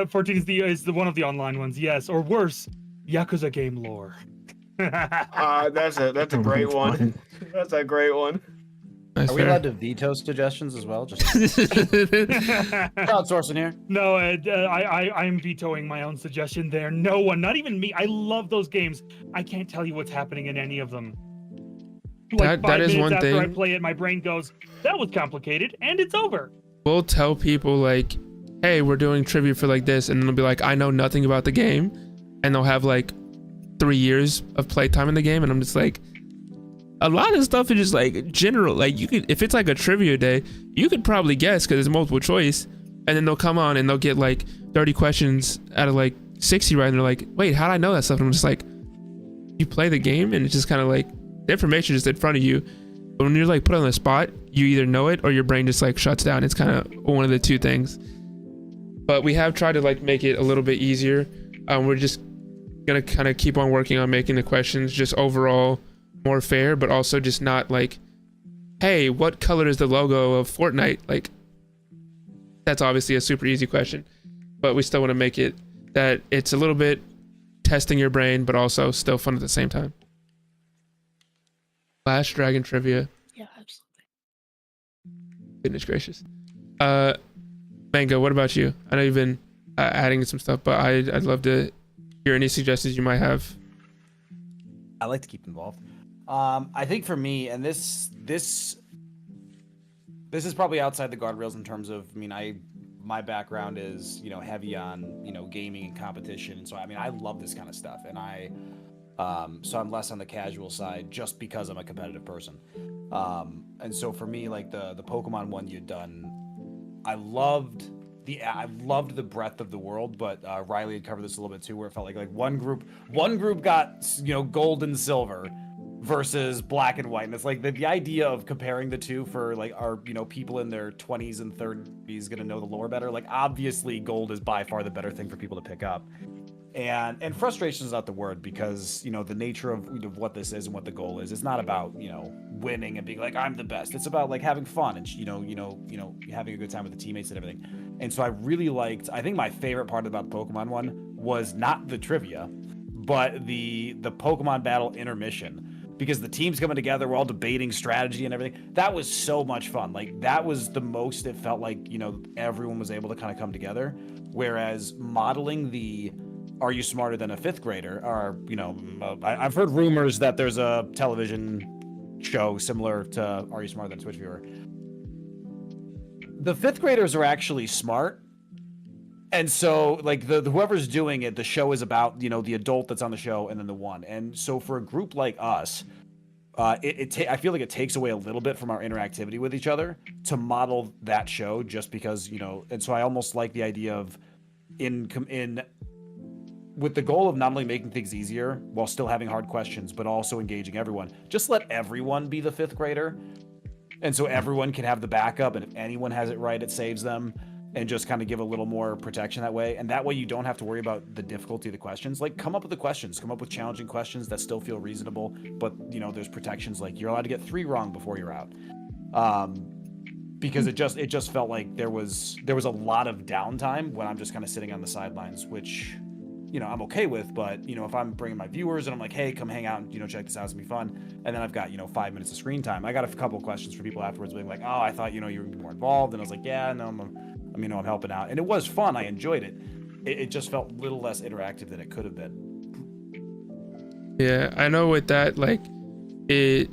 14 is the one of the online ones, yes. Or worse, Yakuza game lore. That's a great one. That's a great one. Are we allowed to veto suggestions as well? Just crowdsourcing here. No, I'm vetoing my own suggestion there. No one, not even me. I love those games. I can't tell you what's happening in any of them. Like that is one after thing. I play it, my brain goes, that was complicated, and it's over. We'll tell people like, hey, we're doing trivia for like this, and they'll be like, I know nothing about the game, and they'll have like 3 years of playtime in the game, and I'm just like, a lot of stuff is just like general. Like you could, if it's like a trivia day, you could probably guess because it's multiple choice, and then they'll come on and they'll get like 30 questions out of like 60 right, and they're like, wait, how did I know that stuff? And I'm just like, you play the game, and it's just kind of like the information is just in front of you. But when you're like put on the spot, you either know it or your brain just like shuts down. It's kind of one of the two things. But we have tried to like make it a little bit easier. We're just gonna kind of keep on working on making the questions just overall more fair, but also just not like, hey, what color is the logo of Fortnite? Like, that's obviously a super easy question, but we still want to make it that it's a little bit testing your brain, but also still fun at the same time. Last Dragon trivia. Yeah, absolutely. Goodness gracious. Mango, what about you? I know you've been adding some stuff, but I'd love to hear any suggestions you might have. I like to keep involved. I think for me, and this is probably outside the guardrails in terms of, I mean, my background is, you know, heavy on, you know, gaming and competition, and so I mean, I love this kind of stuff, and so I'm less on the casual side just because I'm a competitive person. And so for me, like the Pokemon one you'd done, I loved the breadth of the world, but Riley had covered this a little bit too, where it felt like one group got, you know, gold and silver versus black and white, and it's like the idea of comparing the two for like, are, you know, people in their 20s and 30s gonna know the lore better? Like, obviously gold is by far the better thing for people to pick up, and frustration is not the word, because, you know, the nature of, you know, what this is and what the goal is, it's not about, you know, winning and being like, I'm the best. It's about like having fun and, you know, having a good time with the teammates and everything. And so I really liked, I think my favorite part about the Pokemon one was not the trivia, but the Pokemon battle intermission, because the team's coming together, we're all debating strategy and everything. That was so much fun. Like, that was the most, it felt like, you know, everyone was able to kind of come together. Whereas modeling the, are you smarter than a fifth grader? Or, you know, I've heard rumors that there's a television show similar to Are You Smarter Than a Twitch Viewer? The fifth graders are actually smart. And so, like, whoever's doing it, the show is about, you know, the adult that's on the show and then the one. And so for a group like us, I feel like it takes away a little bit from our interactivity with each other to model that show, just because, you know, and so I almost like the idea of with the goal of not only making things easier while still having hard questions, but also engaging everyone, just let everyone be the fifth grader. And so everyone can have the backup, and if anyone has it right, it saves them, and just kind of give a little more protection that way. And that way you don't have to worry about the difficulty of the questions. Like, come up with the questions, come up with challenging questions that still feel reasonable, but, you know, there's protections, like you're allowed to get 3 wrong before you're out. Because it just felt like there was a lot of downtime when I'm just kind of sitting on the sidelines, which, you know, I'm okay with. But, you know, if I'm bringing my viewers and I'm like, hey, come hang out and, you know, check this out, it's gonna be fun, and then I've got, you know, 5 minutes of screen time, I got a couple of questions for people afterwards being like, oh, I thought, you know, you were more involved, and I was like, yeah, no, I'm helping out, and it was fun, I enjoyed it. It just felt a little less interactive than it could have been. Yeah, I know with that, like, it,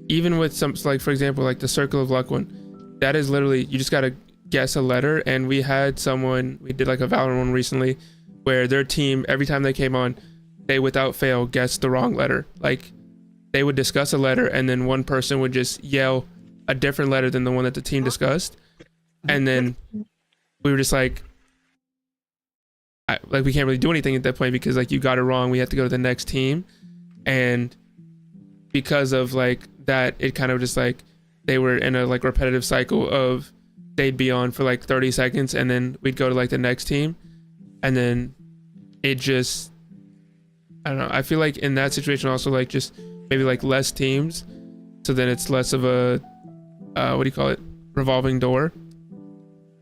even with some, like, for example, like the Circle of Luck one, that is literally, you just gotta guess a letter. And we had someone, we did like a Valorant one recently, where their team, every time they came on, they without fail guessed the wrong letter. Like, they would discuss a letter, and then one person would just yell a different letter than the one that the team discussed, and then we were just like we can't really do anything at that point, because like, you got it wrong, we have to go to the next team. And because of like that, it kind of just like, they were in a like repetitive cycle of, they'd be on for like 30 seconds and then we'd go to like the next team, and then it just, I don't know, I feel like in that situation also, like, just maybe like less teams, so then it's less of a what do you call it, revolving door.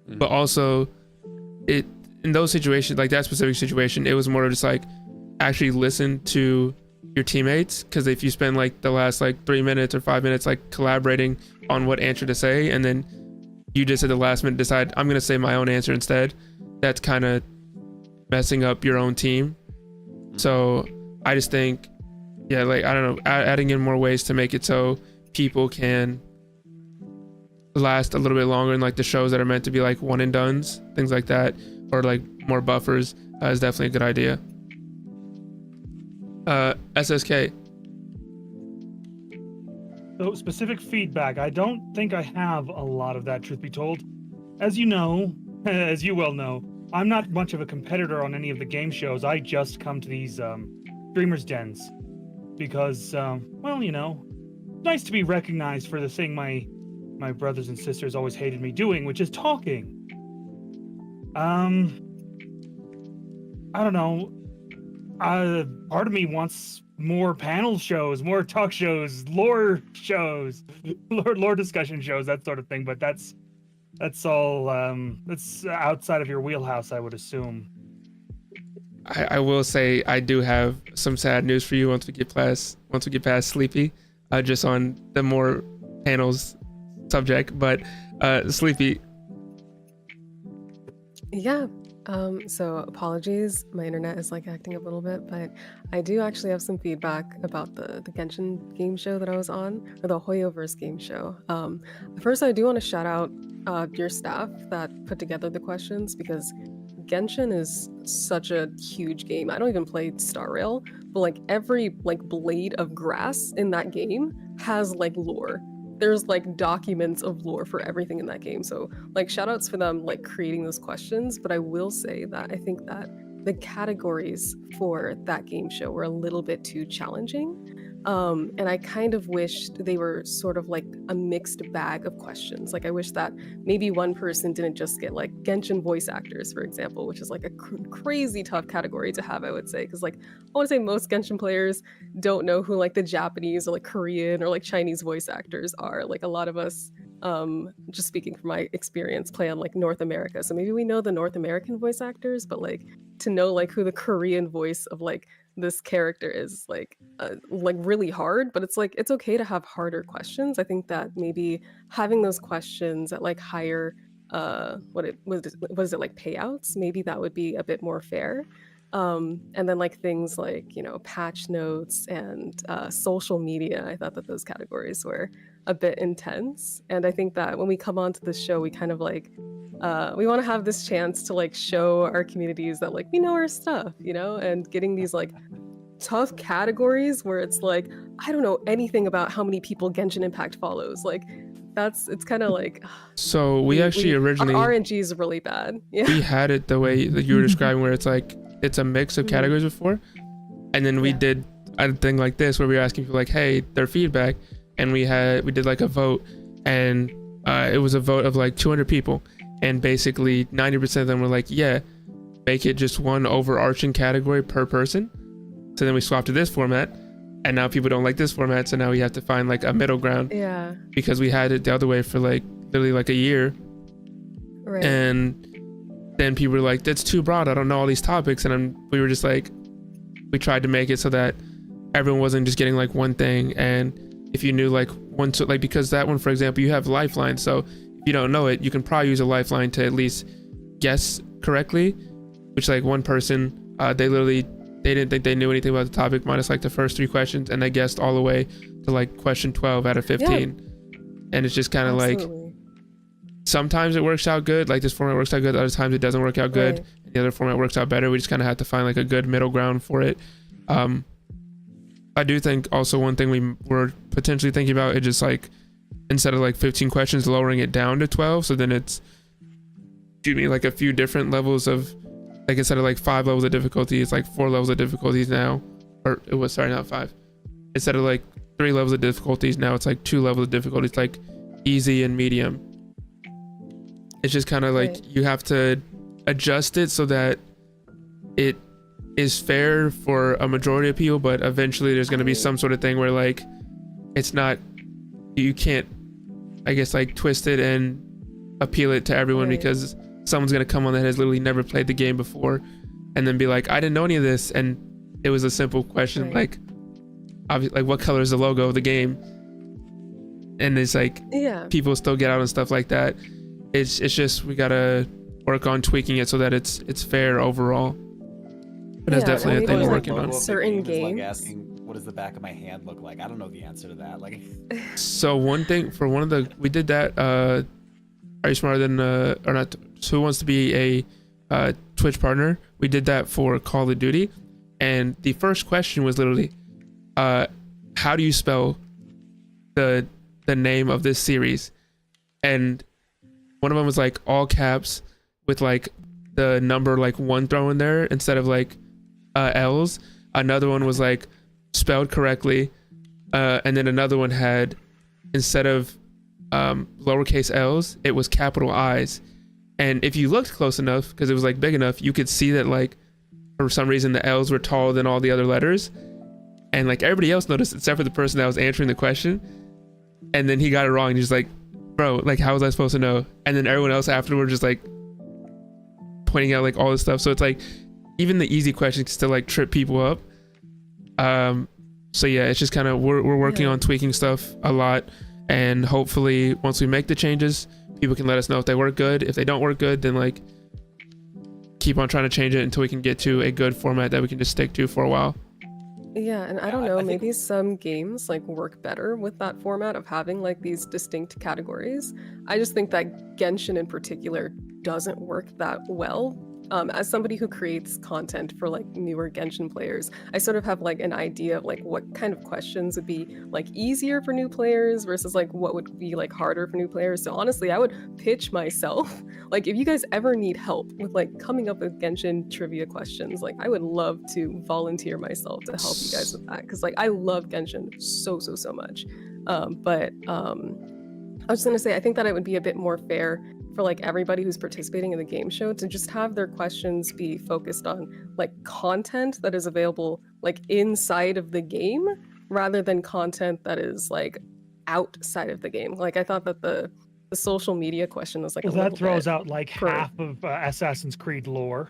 But also, it, in those situations, like that specific situation, it was more of just like, actually listen to your teammates, because if you spend like the last like 3 minutes or 5 minutes like collaborating on what answer to say, and then you just at the last minute decide, I'm gonna say my own answer instead, that's kind of messing up your own team. So I just think, yeah, like, I don't know, adding in more ways to make it so people can last a little bit longer, and like the shows that are meant to be like one and dones, things like that, or like more buffers, is definitely a good idea. SSK. So specific feedback. I don't think I have a lot of that, truth be told. As you know, as you well know, I'm not much of a competitor on any of the game shows. I just come to these streamers' dens because, well, you know, it's nice to be recognized for the thing my brothers and sisters always hated me doing, which is talking. I don't know. Part of me wants more panel shows, more talk shows, lore shows, lore discussion shows, that sort of thing. But that's all. That's outside of your wheelhouse, I would assume. I will say I do have some sad news for you once we get past Sleepy, just on the more panels subject. But Sleepy. Yeah. So apologies, my internet is like acting up a little bit, but I do actually have some feedback about the Genshin game show that I was on, or the Hoyoverse game show. First, I do want to shout out your staff that put together the questions, because Genshin is such a huge game. I don't even play Star Rail, but like every like blade of grass in that game has like lore. There's like documents of lore for everything in that game. So like shout outs for them like creating those questions. But I will say that I think that the categories for that game show were a little bit too challenging. And I kind of wished they were sort of like a mixed bag of questions. Like I wish that maybe one person didn't just get like Genshin voice actors, for example, which is like a crazy tough category to have, I would say. Because like I want to say most Genshin players don't know who like the Japanese or like Korean or like Chinese voice actors are. Like a lot of us, just speaking from my experience, play on like North America. So maybe we know the North American voice actors, but like to know like who the Korean voice of like this character is like really hard. But it's like it's okay to have harder questions. I think that maybe having those questions at like higher what is it like payouts, maybe that would be a bit more fair. And then like things like, you know, patch notes and social media, I thought that those categories were a bit intense. And I think that when we come onto the show, we kind of like we want to have this chance to like show our communities that like we know our stuff, you know, and getting these like tough categories where it's like I don't know anything about how many people Genshin Impact follows. Like it's kind of like So we actually originally our RNG is really bad. Yeah. We had it the way that you were describing, where it's like it's a mix of categories before, and then we did a thing like this where we were asking people like, hey, their feedback, and we did like a vote, and it was a vote of like 200 people, and basically 90% of them were like, yeah, make it just one overarching category per person. So then we swapped to this format, and now people don't like this format, so now we have to find like a middle ground. Yeah. Because we had it the other way for like literally like a year. Right. And then people were like, that's too broad, I don't know all these topics. And we were just like, we tried to make it so that everyone wasn't just getting like one thing. And if you knew like one, so like, because that one, for example, you have lifeline. So if you don't know it, you can probably use a lifeline to at least guess correctly, which like one person, they didn't think they knew anything about the topic minus like the first 3 questions, and they guessed all the way to like question 12 out of 15. Yeah. And it's just kind of like, sometimes it works out good, like this format works out good, other times it doesn't work out good. Right. The other format works out better. We just kind of have to find like a good middle ground for it. I do think also one thing we were potentially thinking about is just like, instead of like 15 questions, lowering it down to 12. So then it's, like a few different levels of, like instead of like 5 levels of difficulty, it's like 4 levels of difficulties now. Or it was, sorry, not 5. Instead of like 3 levels of difficulties, now it's like 2 levels of difficulties, like easy and medium. It's just kind of like you have to adjust it so that it is fair for a majority of people, but eventually there's going to be some sort of thing where like it's not, you can't, I guess, like twist it and appeal it to everyone, because someone's going to come on that has literally never played the game before and then be like, I didn't know any of this, and it was a simple question like obviously, like what color is the logo of the game, and it's like people still get out and stuff like that. It's just we gotta work on tweaking it so that it's fair overall. But that's definitely a thing we're working on. Certain games. Like asking, what does the back of my hand look like? I don't know the answer to that. Like, so one thing for one of the, we did that. Are you smarter than or not? So who wants to be a Twitch partner? We did that for Call of Duty, and the first question was literally, how do you spell the name of this series? And one of them was like all caps with like the number like 1 thrown in there instead of like L's. Another one was like spelled correctly, and then another one had, instead of lowercase L's, it was capital I's. And if you looked close enough, because it was like big enough, you could see that like for some reason the L's were taller than all the other letters, and like everybody else noticed except for the person that was answering the question. And then he got it wrong, and he's like, bro, like how was I supposed to know? And then everyone else afterwards just like pointing out like all this stuff. So it's like even the easy questions can still like trip people up. So yeah, it's just kind of we're working on tweaking stuff a lot, and hopefully once we make the changes, people can let us know if they work good. If they don't work good, then like keep on trying to change it until we can get to a good format that we can just stick to for a while. Yeah, and I don't know, maybe some games like work better with that format of having like these distinct categories. I just think that Genshin in particular doesn't work that well. As somebody who creates content for like newer Genshin players, I sort of have like an idea of like what kind of questions would be like easier for new players versus like what would be like harder for new players. So honestly, I would pitch myself, like if you guys ever need help with like coming up with Genshin trivia questions, like I would love to volunteer myself to help you guys with that, because like I love Genshin so much. But I was gonna say, I think that it would be a bit more fair for like everybody who's participating in the game show to just have their questions be focused on like content that is available like inside of the game rather than content that is like outside of the game. Like I thought that the social media question was like well, that throws out like half of Assassin's Creed lore.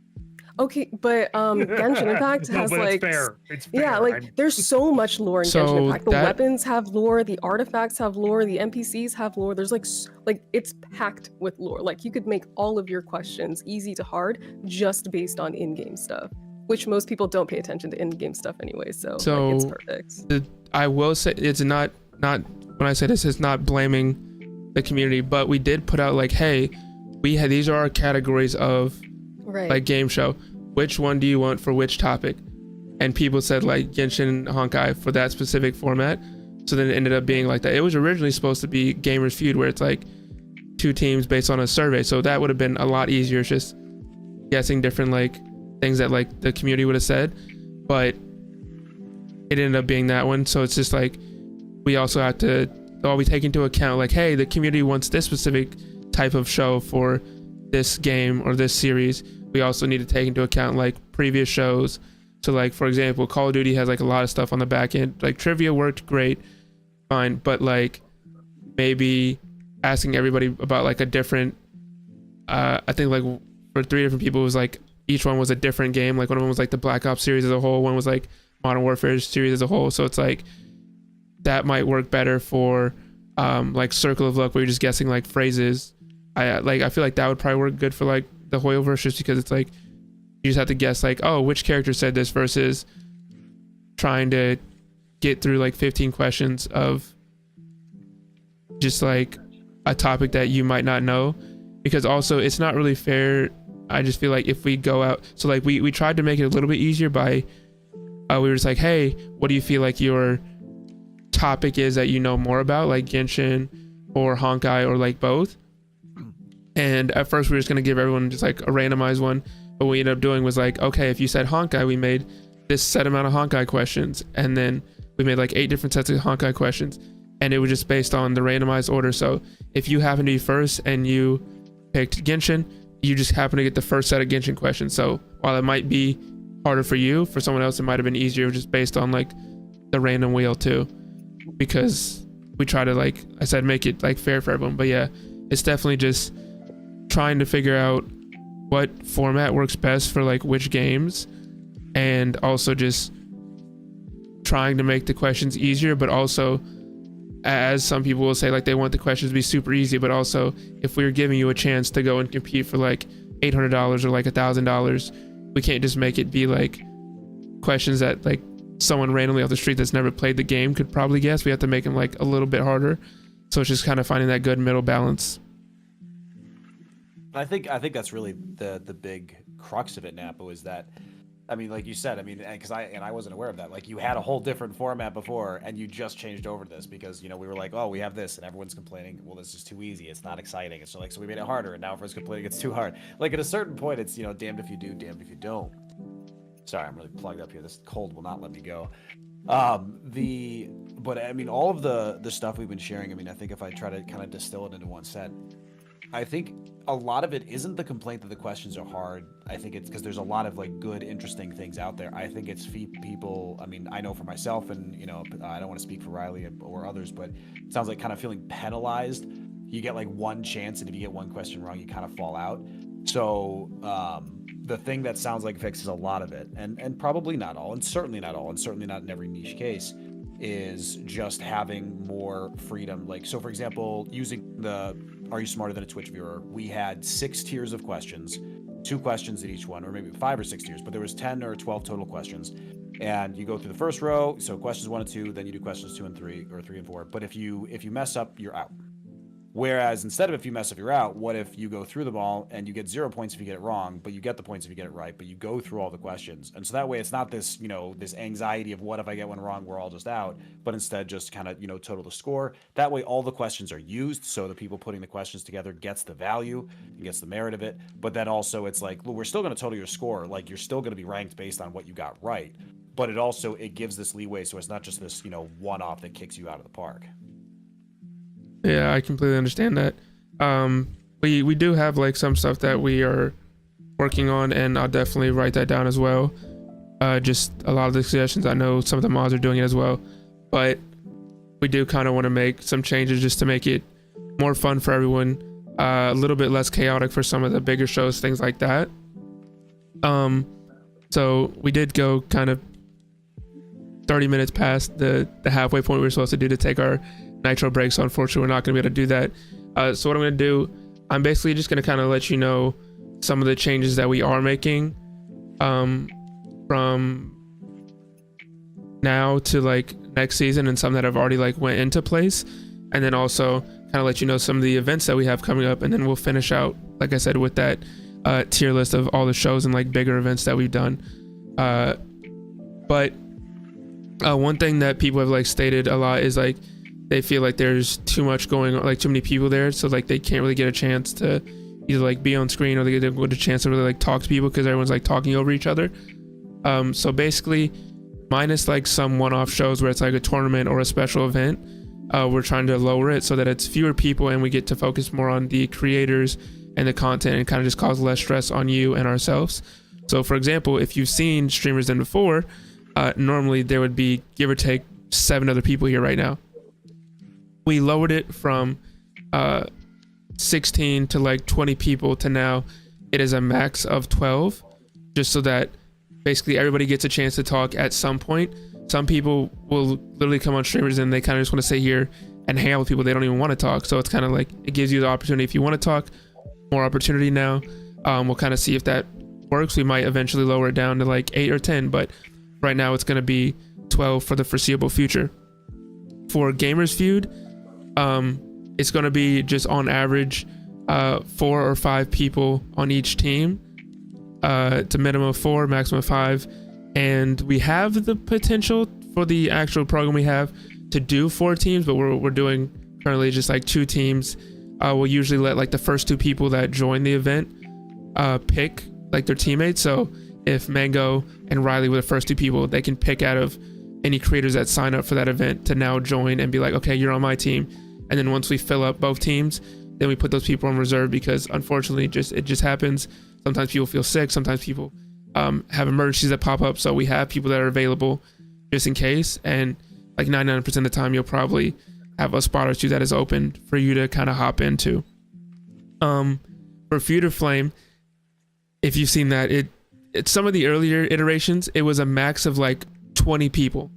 Okay, but Genshin Impact has but like it's fair. It's fair. Yeah, like there's so much lore in So Genshin Impact. The that- weapons have lore, the artifacts have lore, the NPCs have lore. There's like it's packed with lore. Like you could make all of your questions easy to hard just based on in-game stuff, which most people don't pay attention to in-game stuff anyway. So like, it's perfect. I will say it's not when I say this, it's not blaming the community, but we did put out like, hey, these are our categories of like game show. Which one do you want for which topic? And people said like Genshin Honkai for that specific format. So then it ended up being like that. It was originally supposed to be Gamers Feud, where it's like 2 teams based on a survey. So that would have been a lot easier. It's just guessing different like things that like the community would have said. But it ended up being that one. So it's just like we also have to always take into account like, hey, the community wants this specific type of show for this game or this series. We also need to take into account like previous shows. So like, for example, Call of Duty has like a lot of stuff on the back end. Like trivia worked great, fine, but like maybe asking everybody about like a different, I think like for 3 different people, it was like each one was a different game. Like one of them was like the Black Ops series as a whole. One was like Modern Warfare series as a whole. So it's like that might work better for like Circle of Luck, where you're just guessing like phrases. I feel like that would probably work good for like the Hoyoverse, just because it's like you just have to guess like, oh, which character said this, versus trying to get through like 15 questions of just like a topic that you might not know. Because also it's not really fair. I just feel like if we go out, so like we tried to make it a little bit easier by we were just like, hey, what do you feel like your topic is that you know more about, like Genshin or Honkai or like both? And at first we were just going to give everyone just like a randomized one, but what we ended up doing was like, okay, if you said Honkai, we made this set amount of Honkai questions, and then we made like 8 different sets of Honkai questions, and it was just based on the randomized order. So if you happen to be first and you picked Genshin, you just happen to get the first set of Genshin questions. So while it might be harder for you, for someone else it might have been easier, just based on like the random wheel too, because we try to, like I said, make it like fair for everyone. But yeah, it's definitely just trying to figure out what format works best for like which games, and also just trying to make the questions easier, but also, as some people will say, like they want the questions to be super easy, but also if we're giving you a chance to go and compete for like $800 or like $1,000, we can't just make it be like questions that like someone randomly off the street that's never played the game could probably guess. We have to make them like a little bit harder. So it's just kind of finding that good middle balance. I think that's really the big crux of it, Napo, is that I mean, like you said, I mean, because I wasn't aware of that. Like, you had a whole different format before, and you just changed over to this because we were like, oh, we have this, and everyone's complaining. Well, this is too easy. It's not exciting. It's so we made it harder, and now everyone's complaining it's too hard. Like, at a certain point, it's damned if you do, damned if you don't. Sorry, I'm really plugged up here. This cold will not let me go. But I mean, all of the stuff we've been sharing. I mean, I think if I try to kind of distill it into one set, I think a lot of it isn't the complaint that the questions are hard. I think it's because there's a lot of like good, interesting things out there. I think it's people. I mean, I know for myself, and I don't want to speak for Riley or others, but it sounds like kind of feeling penalized. You get like one chance, and if you get one question wrong, you kind of fall out. So the thing that sounds like fixes a lot of it, and probably not all, and certainly not all, and certainly not in every niche case, is just having more freedom. Like, so for example, using the Are You Smarter Than a Twitch Viewer, we had 6 tiers of questions, 2 questions at each one, or maybe 5 or 6 tiers, but there was 10 or 12 total questions. And you go through the first row, so questions 1 and 2, then you do questions 2 and 3, or 3 and 4. But if you mess up, you're out. Whereas instead of if you mess up, you're out, what if you go through them all and you get 0 points if you get it wrong, but you get the points if you get it right, but you go through all the questions. And so that way it's not this, this anxiety of what if I get one wrong, we're all just out, but instead just kind of, total the score. That way all the questions are used, so the people putting the questions together gets the value, gets the merit of it. But then also it's like, well, we're still going to total your score. Like, you're still going to be ranked based on what you got right. But it gives this leeway, so it's not just this, one-off that kicks you out of the park. Yeah, I completely understand that. We do have like some stuff that we are working on, and I'll definitely write that down as well. Just a lot of the suggestions, I know some of the mods are doing it as well, but we do kind of want to make some changes just to make it more fun for everyone, a little bit less chaotic for some of the bigger shows, things like that. So we did go kind of 30 minutes past the halfway point we were supposed to do to take our Nitro break, so unfortunately we're not going to be able to do that. So what I'm going to do, I'm basically just going to kind of let you know some of the changes that we are making from now to like next season, and some that have already like went into place, and then also kind of let you know some of the events that we have coming up, and then we'll finish out, like I said, with that tier list of all the shows and like bigger events that we've done. But one thing that people have like stated a lot is like they feel like there's too much going on, like too many people there, so like they can't really get a chance to either like be on screen, or they get a chance to really like talk to people because everyone's like talking over each other. So basically, minus like some one-off shows where it's like a tournament or a special event, we're trying to lower it so that it's fewer people and we get to focus more on the creators and the content, and kind of just cause less stress on you and ourselves. So for example, if you've seen streamers than before, normally there would be give or take 7 other people here right now. We lowered it from 16 to like 20 people to now it is a max of 12, just so that basically everybody gets a chance to talk at some point. Some people will literally come on streamers and they kind of just want to sit here and hang out with people they don't even want to talk. So it's kind of like it gives you the opportunity. If you want to talk, more opportunity now. We'll kind of see if that works. We might eventually lower it down to like 8 or 10, but right now it's going to be 12 for the foreseeable future. For Gamers Feud, it's going to be just on average 4 or 5 people on each team. It's a minimum of 4, maximum of 5, and we have the potential for the actual program we have to do 4 teams, but we're doing currently just like 2 teams. We'll usually let like the first 2 people that join the event pick like their teammates. So if Mango and Riley were the first 2 people, they can pick out of any creators that sign up for that event to now join and be like, okay, you're on my team. And then once we fill up both teams, then we put those people on reserve, because unfortunately it just happens. Sometimes people feel sick, sometimes people have emergencies that pop up, so we have people that are available just in case. And like 99% of the time you'll probably have a spot or 2 that is open for you to kind of hop into. For Feud or Flame, if you've seen that, it's some of the earlier iterations, it was a max of like 20 people.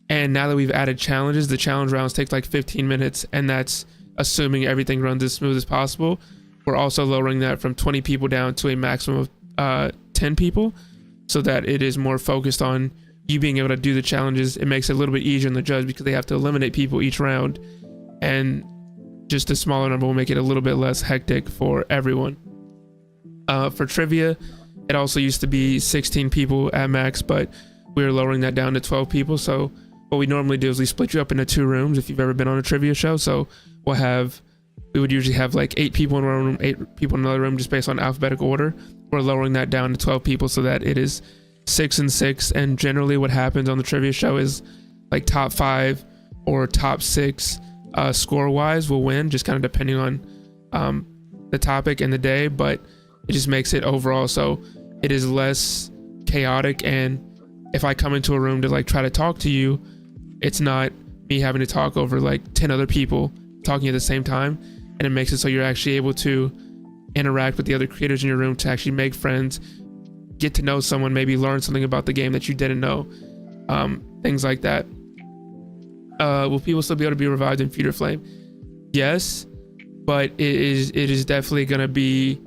And now that we've added challenges, the challenge rounds take like 15 minutes, and that's assuming everything runs as smooth as possible. We're also lowering that from 20 people down to a maximum of 10 people, so that it is more focused on you being able to do the challenges. It makes it a little bit easier on the judge because they have to eliminate people each round, and just a smaller number will make it a little bit less hectic for everyone. For trivia, It also used to be 16 people at max, but we are lowering that down to 12 people. So what we normally do is we split you up into 2 rooms if you've ever been on a trivia show. So we would usually have like 8 people in one room, 8 people in another room, just based on alphabetical order. We're lowering that down to 12 people so that it is 6 and 6. And generally what happens on the trivia show is like top 5 or top 6 score wise will win, just kind of depending on the topic and the day, but it just makes it overall so it is less chaotic. And if I come into a room to like try to talk to you, it's not me having to talk over like 10 other people talking at the same time, and it makes it so you're actually able to interact with the other creators in your room to actually make friends, get to know someone, maybe learn something about the game that you didn't know, things like that. Will people still be able to be revived in Feud or Flame? Yes, but it is definitely going to be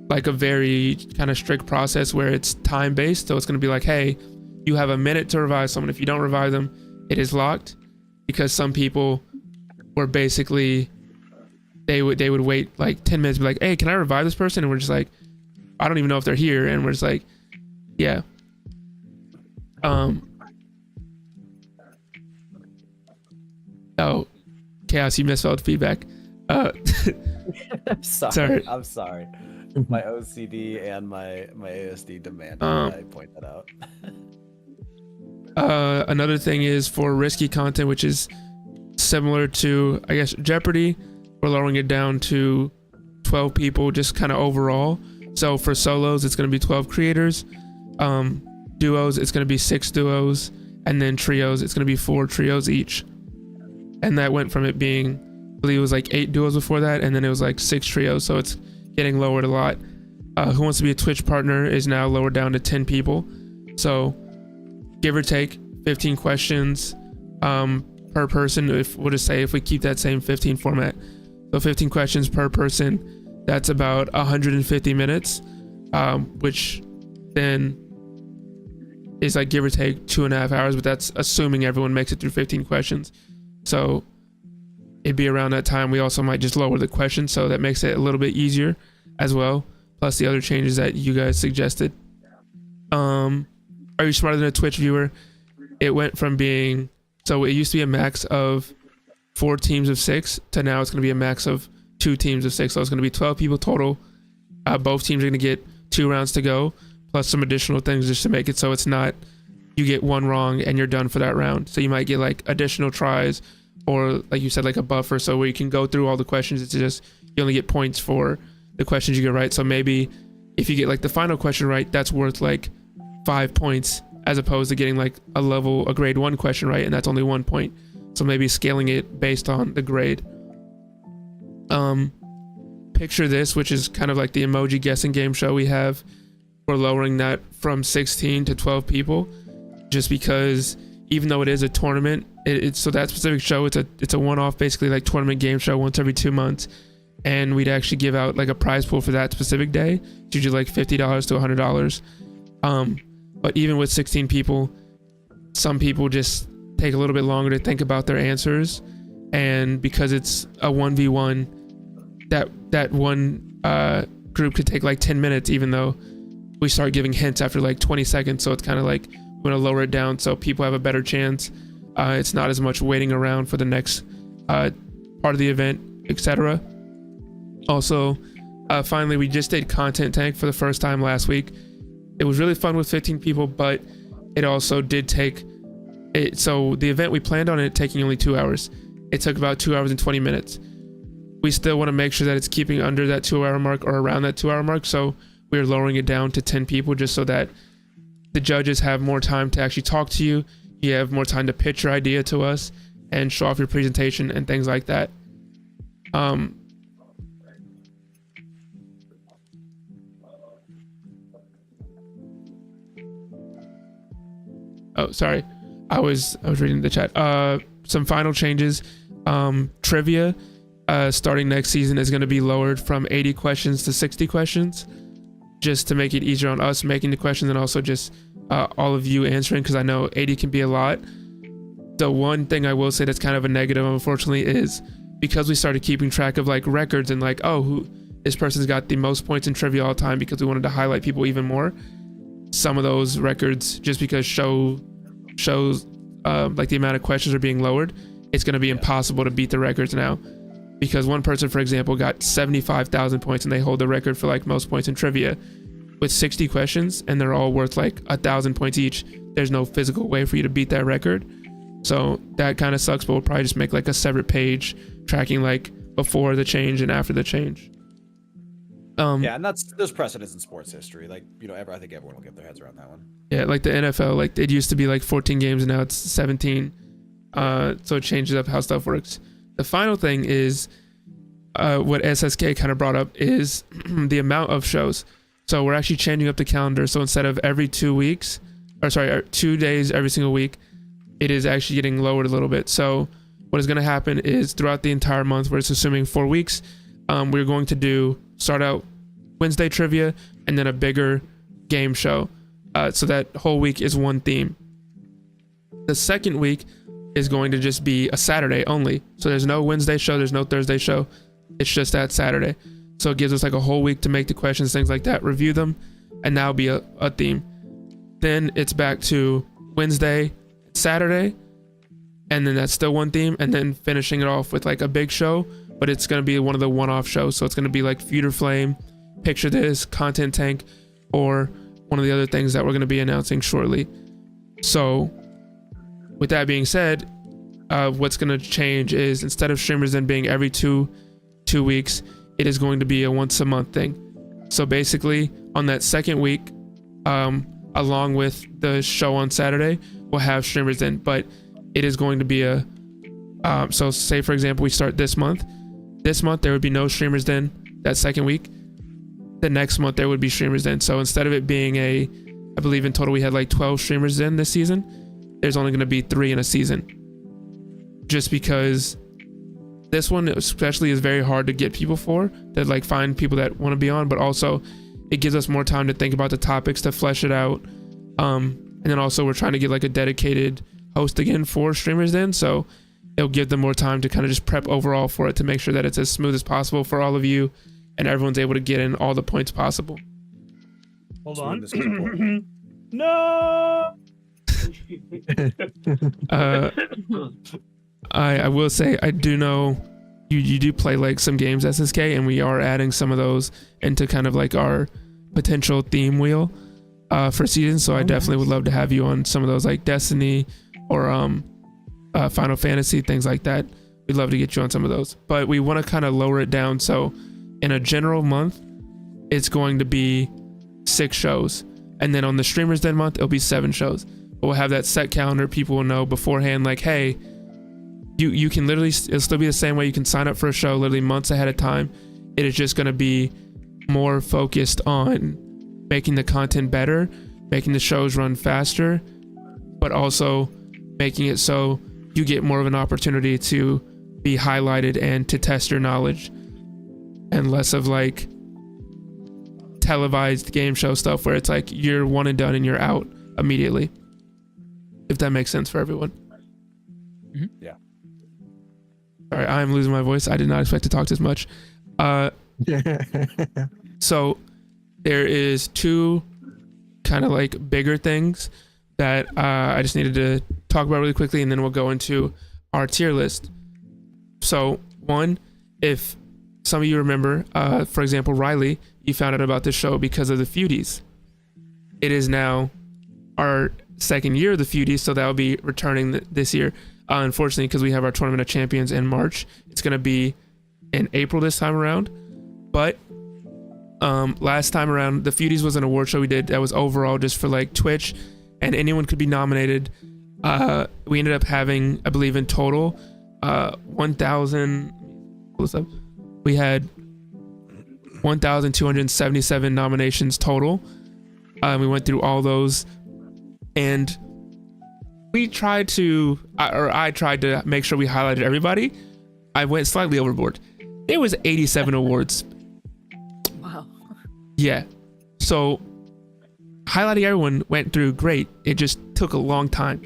like a very kind of strict process where it's time based. So it's going to be like, hey, you have a minute to revive someone. If you don't revive them, it is locked, because some people were basically they would wait like 10 minutes, be like, hey, can I revive this person? And we're just like, I don't even know if they're here. And we're just like, yeah. Oh, Chaos, you misspelled feedback. I'm sorry. Sorry. I'm sorry. My OCD and my ASD demand that I point that out. Another thing is for risky content, which is similar to, I guess, Jeopardy, we're lowering it down to 12 people, just kind of overall. So for solos, it's going to be 12 creators. Duos, it's going to be 6 duos. And then trios, it's going to be 4 trios each. And that went from it being, I believe it was like 8 duos before that, and then it was like 6 trios. So it's getting lowered a lot. Who Wants to Be a Twitch Partner is now lowered down to 10 people. So give or take 15 questions per person. If we'll just say if we keep that same 15 format, so 15 questions per person, that's about 150 minutes, which then is like give or take 2.5 hours, but that's assuming everyone makes it through 15 questions. So it'd be around that time. We also might just lower the questions, so that makes it a little bit easier as well, plus the other changes that you guys suggested. Are You Smarter Than a Twitch Viewer? It went from being, so it used to be a max of 4 teams of 6 to now it's going to be a max of 2 teams of 6. So it's going to be 12 people total. Both teams are going to get 2 rounds to go, plus some additional things just to make it so it's not you get 1 wrong and you're done for that round. So you might get like additional tries, or like you said, like a buffer, so where you can go through all the questions. It's just you only get points for the questions you get right. So maybe if you get like the final question right, that's worth like 5 points, as opposed to getting like a grade 1 question right, and that's only 1 point. So maybe scaling it based on the grade. Picture This, which is kind of like the emoji guessing game show we have, we're lowering that from 16 to 12 people, just because even though it is a tournament, it's so that specific show, it's a one-off, basically like tournament game show once every 2 months, and we'd actually give out like a prize pool for that specific day. It's usually like $50 to $100. But even with 16 people, some people just take a little bit longer to think about their answers, and because it's a 1v1, that one group could take like 10 minutes, even though we start giving hints after like 20 seconds. So it's kind of like we're gonna lower it down so people have a better chance. It's not as much waiting around for the next part of the event, etc. Also, finally, we just did Content Tank for the first time last week. It was really fun with 15 people, but it also did take it. So the event, we planned on it taking only 2 hours. It took about 2 hours and 20 minutes. We still want to make sure that it's keeping under that 2 hour mark or around that 2 hour mark. So we're lowering it down to 10 people, just so that the judges have more time to actually talk to you. You have more time to pitch your idea to us and show off your presentation and things like that. Oh, sorry. I was reading the chat. Some final changes. Trivia starting next season is going to be lowered from 80 questions to 60 questions, just to make it easier on us making the questions, and also just all of you answering, because I know 80 can be a lot. The one thing I will say that's kind of a negative, unfortunately, is because we started keeping track of like records and like, oh, this person's got the most points in trivia all time because we wanted to highlight people even more. Some of those records, just because shows like the amount of questions are being lowered, it's going to be impossible to beat the records now. Because one person, for example, got 75,000 points and they hold the record for like most points in trivia with 60 questions, and they're all worth like 1,000 points each. There's no physical way for you to beat that record. So that kind of sucks, but we'll probably just make like a separate page tracking like before the change and after the change. Yeah, and there's precedence in sports history. Like, you know, I think everyone will get their heads around that one. Yeah, like the NFL, like it used to be like 14 games and now it's 17. So it changes up how stuff works. The final thing is what SSK kind of brought up is the amount of shows. So we're actually changing up the calendar. So instead of every 2 weeks, 2 days every single week, it is actually getting lowered a little bit. So what is going to happen is throughout the entire month, we're just assuming 4 weeks, we're going to start out Wednesday trivia and then a bigger game show. So that whole week is one theme. The second week is going to just be a Saturday only. So there's no Wednesday show, there's no Thursday show. It's just that Saturday. So it gives us like a whole week to make the questions, things like that, review them, and that'll be a theme. Then it's back to Wednesday, Saturday, and then that's still one theme, and then finishing it off with like a big show, but it's going to be one of the one-off shows. So it's going to be like Feud or Flame, Picture This, Content Tank, or one of the other things that we're going to be announcing shortly. So with that being said, what's going to change is instead of Streamers Den being every two weeks, it is going to be a once a month thing. So basically on that second week, along with the show on Saturday, we'll have Streamers Den, but it is going to be so say for example, we start this month there would be no Streamers Den that second week. The next month there would be Streamers Den. So instead of it being I believe in total we had like 12 Streamers Den this season, there's only going to be 3 in a season, just because this one especially is very hard to get people for, that like find people that want to be on, but also it gives us more time to think about the topics, to flesh it out, and then also we're trying to get like a dedicated host again for Streamers Den, so it'll give them more time to kind of just prep overall for it, to make sure that it's as smooth as possible for all of you and everyone's able to get in all the points possible. Hold on. No. I will say I do know you do play like some games SSK, and we are adding some of those into kind of like our potential theme wheel for season. So I definitely would love to have you on some of those, like Destiny or Final Fantasy, things like that. We'd love to get you on some of those, but we want to kind of lower it down. So in a general month, it's going to be 6 shows, and then on the Streamers Den month, it'll be 7 shows. But we'll have that set calendar. People will know beforehand, like, hey, you can literally, it'll still be the same way. You can sign up for a show literally months ahead of time. It is just going to be more focused on making the content better, making the shows run faster, but also making it so you get more of an opportunity to be highlighted and to test your knowledge, and less of like televised game show stuff where it's like you're one and done and you're out immediately, if that makes sense for everyone. Yeah. All right, I'm losing my voice. I did not expect to talk this much. So there is 2 kind of like bigger things that I just needed to talk about really quickly, and then we'll go into our tier list. So one, if some of you remember, for example, Riley, you found out about this show because of the Feudies. It is now our second year of the Feudies, so that will be returning this year. Unfortunately, because we have our Tournament of Champions in March, it's going to be in April this time around. But last time around, the Feudies was an award show we did that was overall just for like Twitch, and anyone could be nominated. We ended up having, I believe in total, 1,000. We had 1,277 nominations total. We went through all those, and we tried to, or I tried to make sure we highlighted everybody. I went slightly overboard. There was 87 awards. Wow. Yeah. So highlighting everyone went through great. It just took a long time.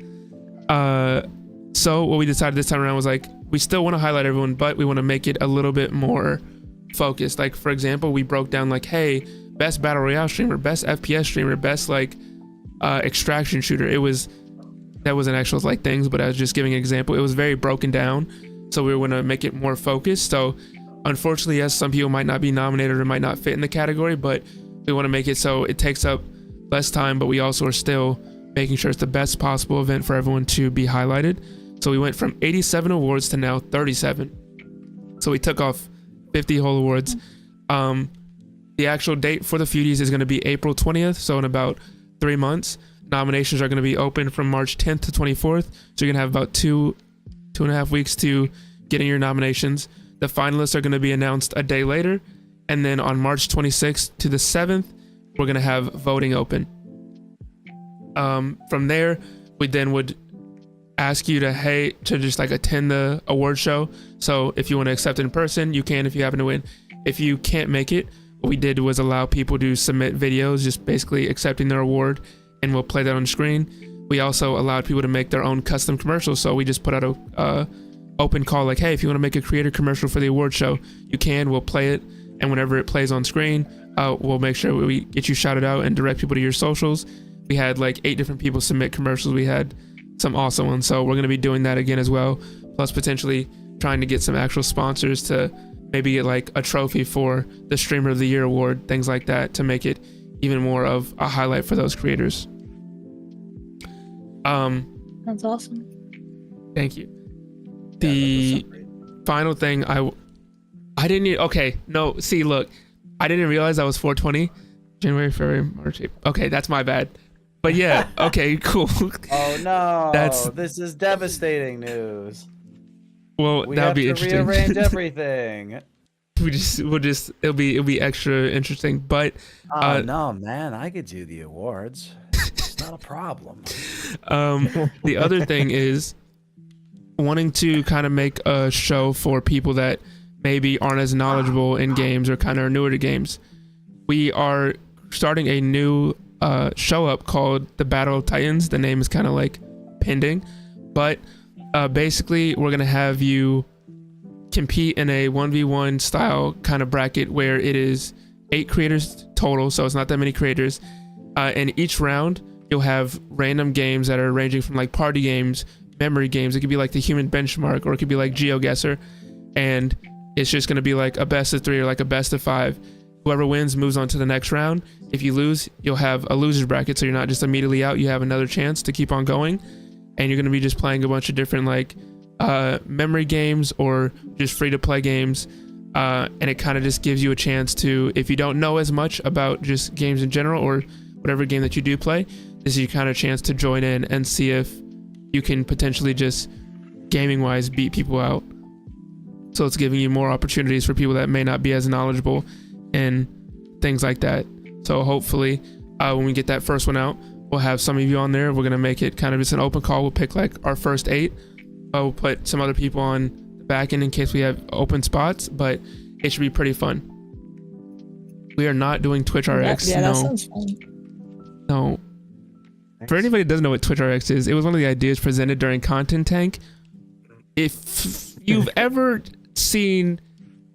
So what we decided this time around was like, we still want to highlight everyone, but we want to make it a little bit more focused. Like for example, we broke down like, hey, best battle royale streamer, best FPS streamer, best like extraction shooter. That wasn't actual like things, but I was just giving an example. It was very broken down, so we were going to make it more focused. So unfortunately, yes, some people might not be nominated or might not fit in the category, but we want to make it so it takes up less time, but we also are still making sure it's the best possible event for everyone to be highlighted. So we went from 87 awards to now 37. So we took off 50 whole awards. The actual date for the Foodies is going to be April 20th, so in about 3 months. Nominations are going to be open from March 10th to 24th, so you're going to have about two and a half weeks to get in your nominations. The finalists are going to be announced a day later, and then on March 26th to the 7th, we're going to have voting open. From there, we then would ask you to just like attend the award show. So if you want to accept it in person, you can if you happen to win. If you can't make it, what we did was allow people to submit videos just basically accepting their award, and we'll play that on screen. We also allowed people to make their own custom commercials, so we just put out a open call like, hey, if you want to make a creator commercial for the award show, you can. We'll play it, and whenever it plays on screen, we'll make sure we get you shouted out and direct people to your socials. We had like 8 different people submit commercials. We had some awesome ones, so we're going to be doing that again as well, plus potentially trying to get some actual sponsors to maybe get like a trophy for the Streamer of the Year award, things like that, to make it even more of a highlight for those creators. That's awesome. Thank you. The final thing I didn't need, okay, no, see, look, I didn't realize I was 420 January, February, March, April. Okay, that's my bad. But yeah, okay, cool. Oh no, this is devastating news. Well, that'll be interesting. We have to rearrange everything. It'll be extra interesting. But no, man, I could do the awards. It's not a problem. The other thing is wanting to kind of make a show for people that maybe aren't as knowledgeable in games or kind of are newer to games. We are starting a new show up called the Battle of Titans. The name is kind of like pending, but basically we're gonna have you compete in a 1v1 style kind of bracket where it is 8 creators total, so it's not that many creators. In each round you'll have random games that are ranging from like party games, memory games. It could be like the Human Benchmark, or it could be like GeoGuessr, and it's just going to be like a best of 3 or like a best of 5. Whoever wins moves on to the next round. If you lose, you'll have a loser's bracket, so you're not just immediately out. You have another chance to keep on going, and you're going to be just playing a bunch of different like memory games or just free to play games, and it kind of just gives you a chance to, if you don't know as much about just games in general or whatever game that you do play, this is your kind of chance to join in and see if you can potentially just gaming wise beat people out. So it's giving you more opportunities for people that may not be as knowledgeable and things like that. So hopefully when we get that first one out, we'll have some of you on there. We're going to make it kind of just an open call. We'll pick like our first 8. We'll put some other people on the back end in case we have open spots, but it should be pretty fun. We are not doing Twitch RX. That sounds fun. No. For anybody that doesn't know what Twitch RX is, it was one of the ideas presented during Content Tank. If you've ever seen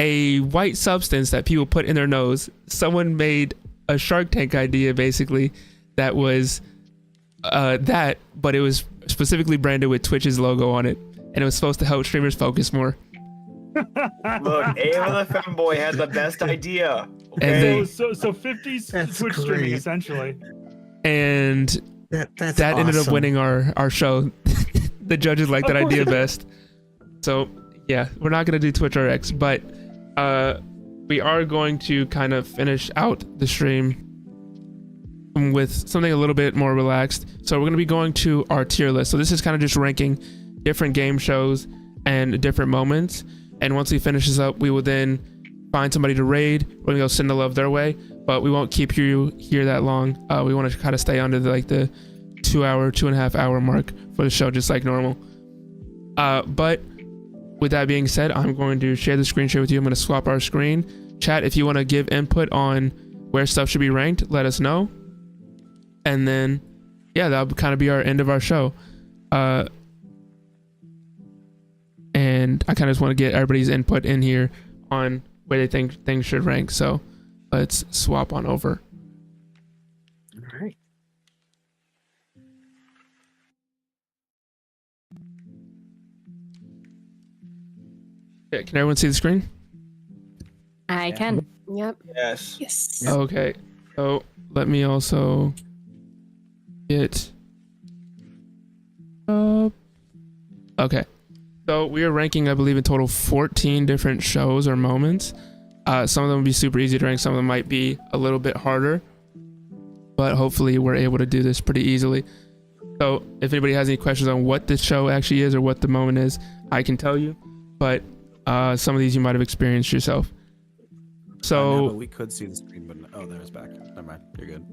a white substance that people put in their nose, someone made a Shark Tank idea basically that was that, but it was specifically branded with Twitch's logo on it, and it was supposed to help streamers focus more. Look, Ava the Femboy had the best idea. Okay? So 50s Twitch streaming essentially. And that's that ended up awesome. winning our show. The judges liked that idea best. So yeah, we're not gonna do Twitch RX, but we are going to kind of finish out the stream with something a little bit more relaxed. So we're gonna be going to our tier list. So this is kind of just ranking different game shows and different moments. And once we finish this up, we will then find somebody to raid. We're gonna go send the love their way, but we won't keep you here that long. We want to kind of stay under the 2.5 hour mark for the show, just like normal. But with that being said, I'm going to share the screen share with you. I'm going to swap our screen. Chat, if you want to give input on where stuff should be ranked, let us know. And then, yeah, that'll kind of be our end of our show. And I kind of just want to get everybody's input in here on way they think things should rank. So let's swap on over. All right. Yeah, can everyone see the screen? I can. Yep. Yes. Yes. Okay. So let me also get okay. So we are ranking, I believe, in total 14 different shows or moments. Some of them will be super easy to rank. Some of them might be a little bit harder, but hopefully we're able to do this pretty easily. So if anybody has any questions on what this show actually is or what the moment is, I can tell you, but some of these you might have experienced yourself. So we could see the screen, but oh, there's back. Never mind. You're good.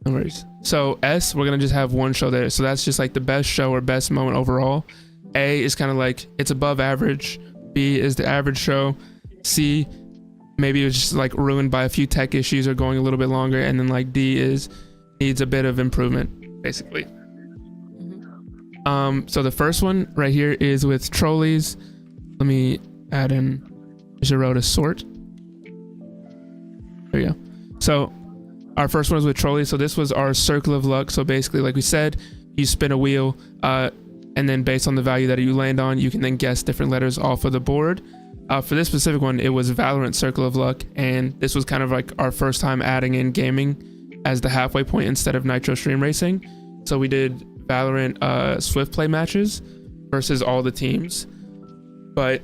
no worries. So S, we're gonna just have one show there. So that's just like the best show or best moment overall. A is kind of like it's above average. B is the average show. C, maybe it was just like ruined by a few tech issues or going a little bit longer. And then like D is needs a bit of improvement, basically. So the first one right here is with Trolleys. Let me add in Giro to sort. There you go. So our first one was with Trolleys. So this was our circle of luck. So basically, like we said, you spin a wheel, and then based on the value that you land on, you can then guess different letters off of the board. For this specific one, it was Valorant Circle of Luck, and this was kind of like our first time adding in gaming as the halfway point instead of Nitro Stream Racing. So we did Valorant Swift play matches versus all the teams. But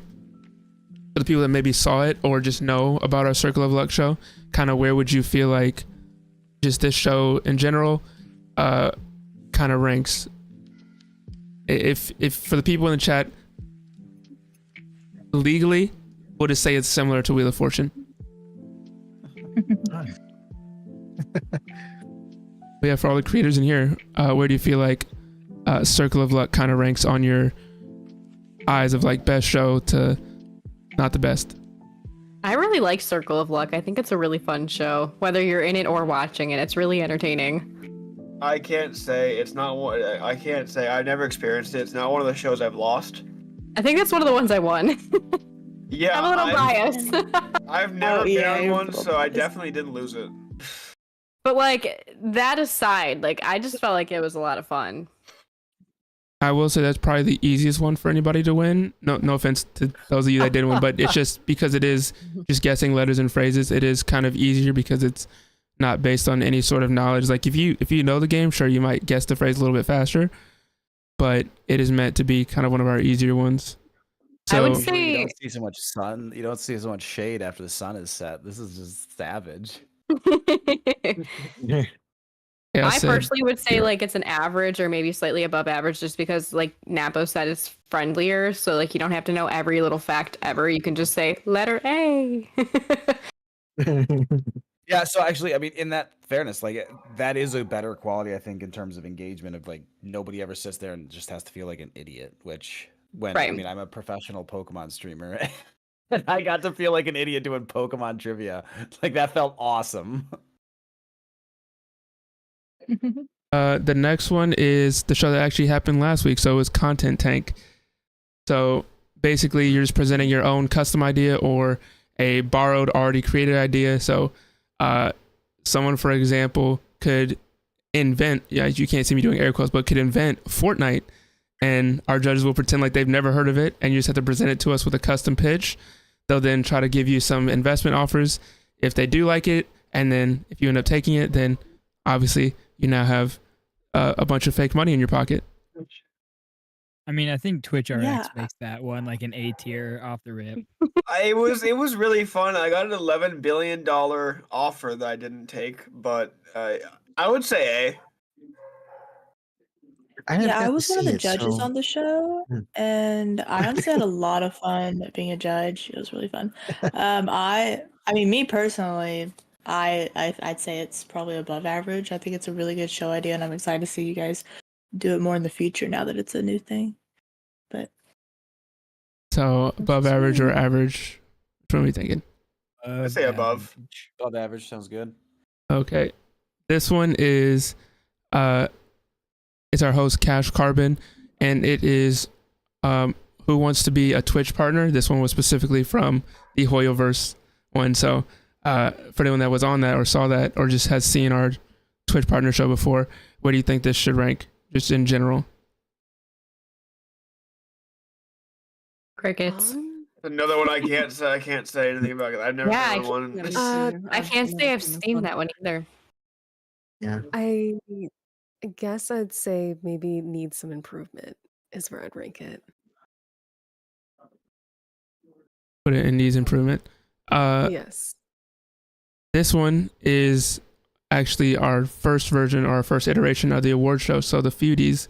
for the people that maybe saw it or just know about our Circle of Luck show, kind of where would you feel like just this show in general kind of ranks? If for the people in the chat, legally, we'll just say it's similar to Wheel of Fortune. But yeah, for all the creators in here, where do you feel like Circle of Luck kind of ranks on your eyes of like best show to not the best? I really like Circle of Luck. I think it's a really fun show. Whether you're in it or watching it, it's really entertaining. I can't say it's not one. I can't say I've never experienced it. It's not one of the shows I've lost. I think that's one of the ones I won. Yeah, I'm a little biased. I've never been yeah, on you're one, so I biased. definitely didn't lose it. But like that aside, like I just felt like it was a lot of fun. I will say that's probably the easiest one for anybody to win. No offense to those of you that didn't win, but it's just because it is just guessing letters and phrases. It is kind of easier because it's not based on any sort of knowledge. Like if you know the game, sure, you might guess the phrase a little bit faster, but it is meant to be kind of one of our easier ones. So I would You say don't see so much sun. You don't see so much shade after the sun is set. This is just savage. yeah, I Sid, personally would say you're like it's an average or maybe slightly above average just because like Napo said it's friendlier. So like you don't have to know every little fact ever. You can just say letter A. Yeah, so actually, I mean, in that fairness, like that is a better quality, I think, in terms of engagement. Of like nobody ever sits there and just has to feel like an idiot. Which, when I Right. mean, I'm a professional Pokemon streamer, and I got to feel like an idiot doing Pokemon trivia. Like that felt awesome. the next one is the show that actually happened last week. So it was Content Tank. So basically, you're just presenting your own custom idea or a borrowed, already created idea. So someone, for example, could invent, yeah, you can't see me doing air quotes, but could invent Fortnite, and our judges will pretend like they've never heard of it, and you just have to present it to us with a custom pitch. They'll then try to give you some investment offers if they do like it, and then if you end up taking it, then obviously you now have a bunch of fake money in your pocket. I mean, I think Twitch RX Yeah. makes that one like an A tier off the rip. It was really fun. I got an $11 billion offer that I didn't take, but I would say A. I was one of the judges on the show, and I honestly had a lot of fun being a judge. It was really fun. I mean, me personally, I'd say it's probably above average. I think it's a really good show idea, and I'm excited to see you guys do it more in the future now that it's a new thing. But So above average or average? Which one are we thinking? I'd say above. Above average sounds good. Okay. This one is it's our host Cash Carbon, and it is who wants to be a Twitch partner. This one was specifically from the Hoyoverse one. So for anyone that was on that or saw that or just has seen our Twitch partner show before, where do you think this should rank just in general? Crickets. Another one I can't say. I can't say anything about it. I've never Yeah, done one. I can't say I've seen that one either. Yeah. I guess I'd say maybe needs some improvement is where I'd rank it. Put it in needs improvement. Yes. This one is actually our first version or our first iteration of the award show, so the Feudies.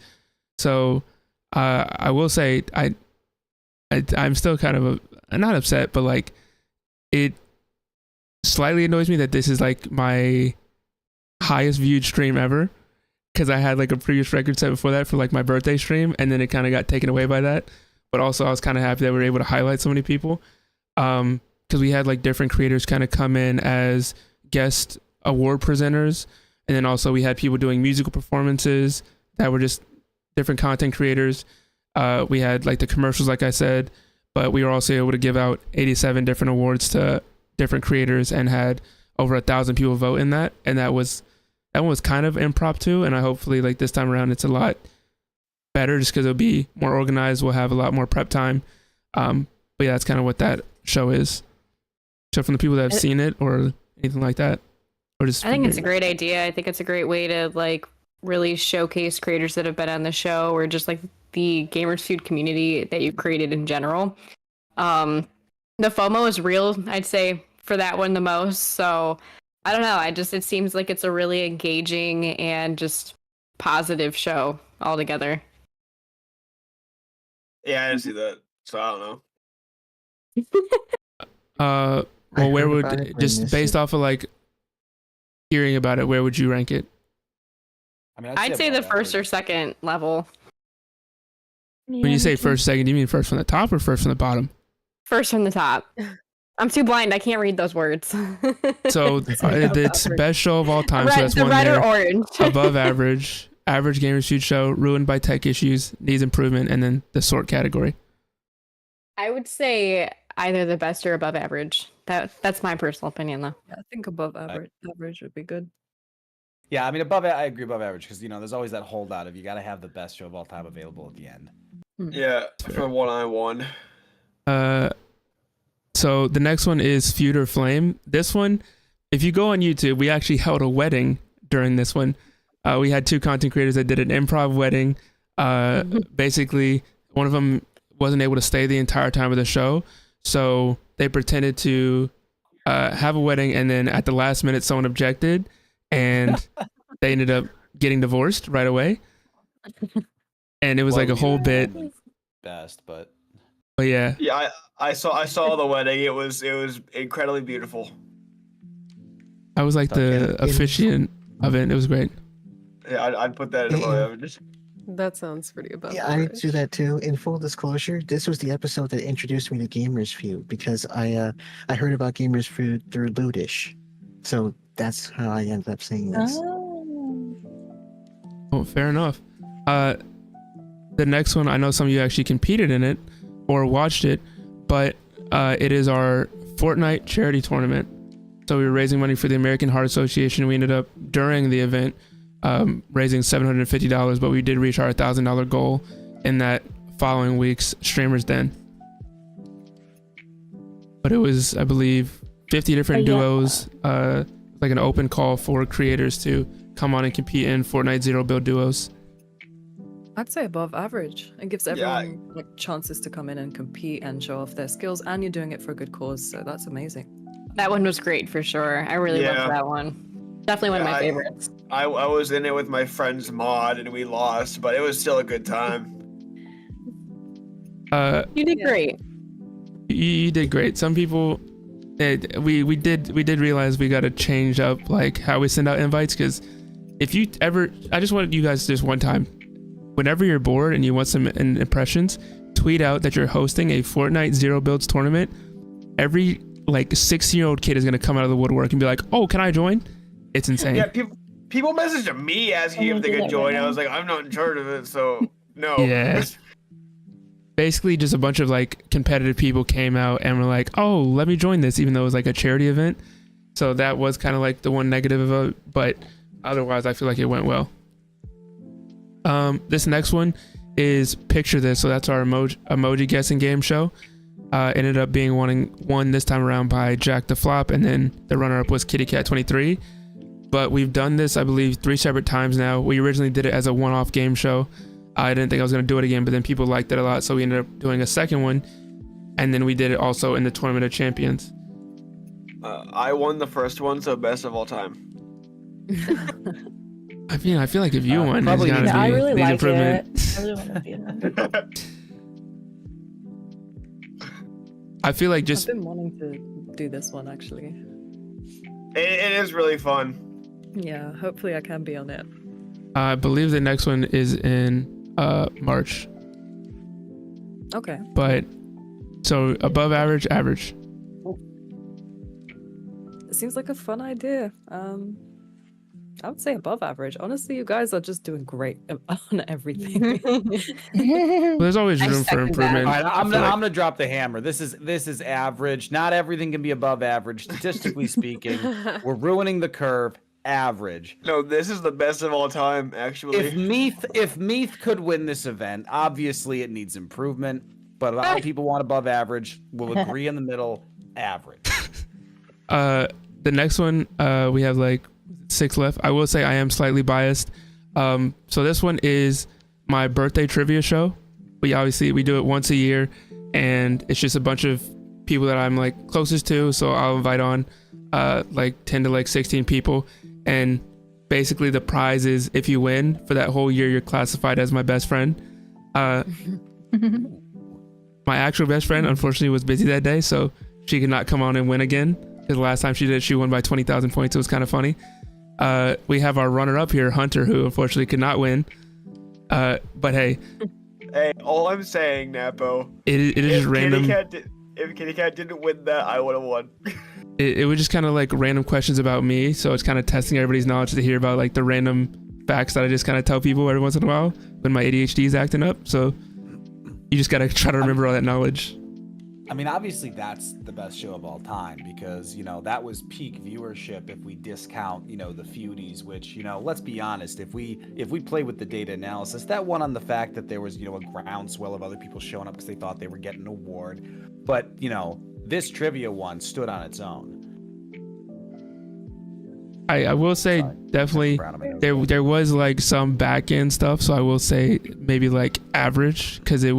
So I will say I'm still kind of not upset, but like it slightly annoys me that this is like my highest viewed stream ever, because I had like a previous record set before that for like my birthday stream, and then it kind of got taken away by that. But also I was kind of happy that we were able to highlight so many people, because we had like different creators kind of come in as guest award presenters, and then also we had people doing musical performances that were just different content creators. We had like the commercials, like I said, but we were also able to give out 87 different awards to different creators and had over 1,000 people vote in that. And that one was kind of impromptu. And I hopefully like this time around, it's a lot better just because it'll be more organized. We'll have a lot more prep time. But yeah, that's kind of what that show is. So from the people that have seen it or anything like that, or just I think it's a great idea. I think it's a great way to like really showcase creators that have been on the show, or just like the Gamers Feud community that you've created in general. The FOMO is real, I'd say, for that one the most. So I don't know. It seems like it's a really engaging and just positive show altogether. Yeah, I didn't see that, so I don't know. Well, where would, just based off of like hearing about it, where would you rank it? I mean, I'd say the first or second level. When you say first, second, do you mean first from the top or first from the bottom? First from the top. I'm too blind. I can't read those words. So it's best show of all time. So that's the one red there. or orange. Above average, average Gamers Feud show, ruined by tech issues, needs improvement, and then the sort category. I would say either the best or above average. That's my personal opinion, though. Yeah, I think above average would be good. Yeah, I mean, I agree above average, because there's always that holdout of you got to have the best show of all time available at the end. Yeah, for one I won. So the next one is Feud or Flame. This one, if you go on YouTube, we actually held a wedding during this one. We had two content creators that did an improv wedding. Basically, one of them wasn't able to stay the entire time of the show, so they pretended to have a wedding, and then at the last minute, someone objected, and they ended up getting divorced right away. And it was like a whole bit. Best, but yeah. Yeah, I saw the wedding. It was incredibly beautiful. I was like the officiant of it. It was great. Yeah, I'd put that in my evidence. That sounds pretty above Yeah, I average. do that too. In full disclosure, this was the episode that introduced me to Gamers Feud, because I heard about Gamers Feud through Ludish, so that's how I ended up seeing this. Oh, fair enough. The next one, I know some of you actually competed in it or watched it, but it is our Fortnite charity tournament. So we were raising money for the American Heart Association. We ended up during the event raising $750, but we did reach our $1,000 goal in that following week's Streamers Den. But it was, I believe, 50 different duos, like an open call for creators to come on and compete in Fortnite Zero Build duos. I'd say above average. It gives everyone like chances to come in and compete and show off their skills, and you're doing it for a good cause, so that's amazing. That one was great for sure. I really loved that one. Definitely one of my favorites. I was in it with my friend's mod and we lost, but it was still a good time. You did great. You did great. Some people, we did realize we got to change up like how we send out invites, because if you ever, I just wanted you guys just one time, whenever you're bored and you want some impressions, tweet out that you're hosting a Fortnite Zero Builds tournament. Every like 16-year-old kid is gonna come out of the woodwork and be like, "Oh, can I join?" It's insane. Yeah, people messaged me asking if they could join. I was like, I'm not in charge of it, so no. Yeah. basically just a bunch of like competitive people came out and were like, oh, let me join this, even though it was like a charity event. So that was kind of like the one negative of it, but otherwise I feel like it went well. This next one is Picture This. So that's our emoji guessing game show. Ended up being won this time around by Jack the Flop, and then the runner-up was Kitty Cat 23. But we've done this, I believe, 3 separate times now. We originally did it as a one-off game show. I didn't think I was going to do it again, but then people liked it a lot, so we ended up doing a second one, and then we did it also in the Tournament of Champions. I won the first one, so best of all time. I mean, I feel like if you won, probably there's gotta be I really these like improvement. it. I really want to be in it. I feel like just I've been wanting to do this one actually. It is really fun. Yeah, hopefully I can be on it. I believe the next one is in March. Okay. But so above average, average. It seems like a fun idea. I would say above average. Honestly, you guys are just doing great on everything. Well, there's always room for improvement. All right, I'm gonna drop the hammer. This is average. Not everything can be above average. Statistically speaking, we're ruining the curve. Average. No, this is the best of all time, actually. If Meath could win this event, obviously it needs improvement. But a lot of people want above average. We'll agree in the middle. Average. The next one, we have like 6 left. I will say I am slightly biased. So this one is my birthday trivia show. We do it once a year, and it's just a bunch of people that I'm like closest to. So I'll invite on like 10 to like 16 people, and basically the prize is if you win for that whole year, you're classified as my best friend. My actual best friend unfortunately was busy that day, so she could not come on and win again. Because the last time she did, she won by 20,000 points. It was kind of funny. We have our runner-up here, Hunter, who unfortunately could not win. But hey. Hey, all I'm saying, Napo. It is just random. If Kitty Cat didn't win that, I would have won. It was just kind of like random questions about me. So it's kind of testing everybody's knowledge to hear about like the random facts that I just kind of tell people every once in a while when my ADHD is acting up. So you just got to try to remember all that knowledge. I mean, obviously that's the best show of all time because, that was peak viewership if we discount, the feudies, which, let's be honest, if we play with the data analysis, that won on the fact that there was, a groundswell of other people showing up because they thought they were getting an award. But, this trivia one stood on its own. I will say definitely there was like some back end stuff. So I will say maybe like average because there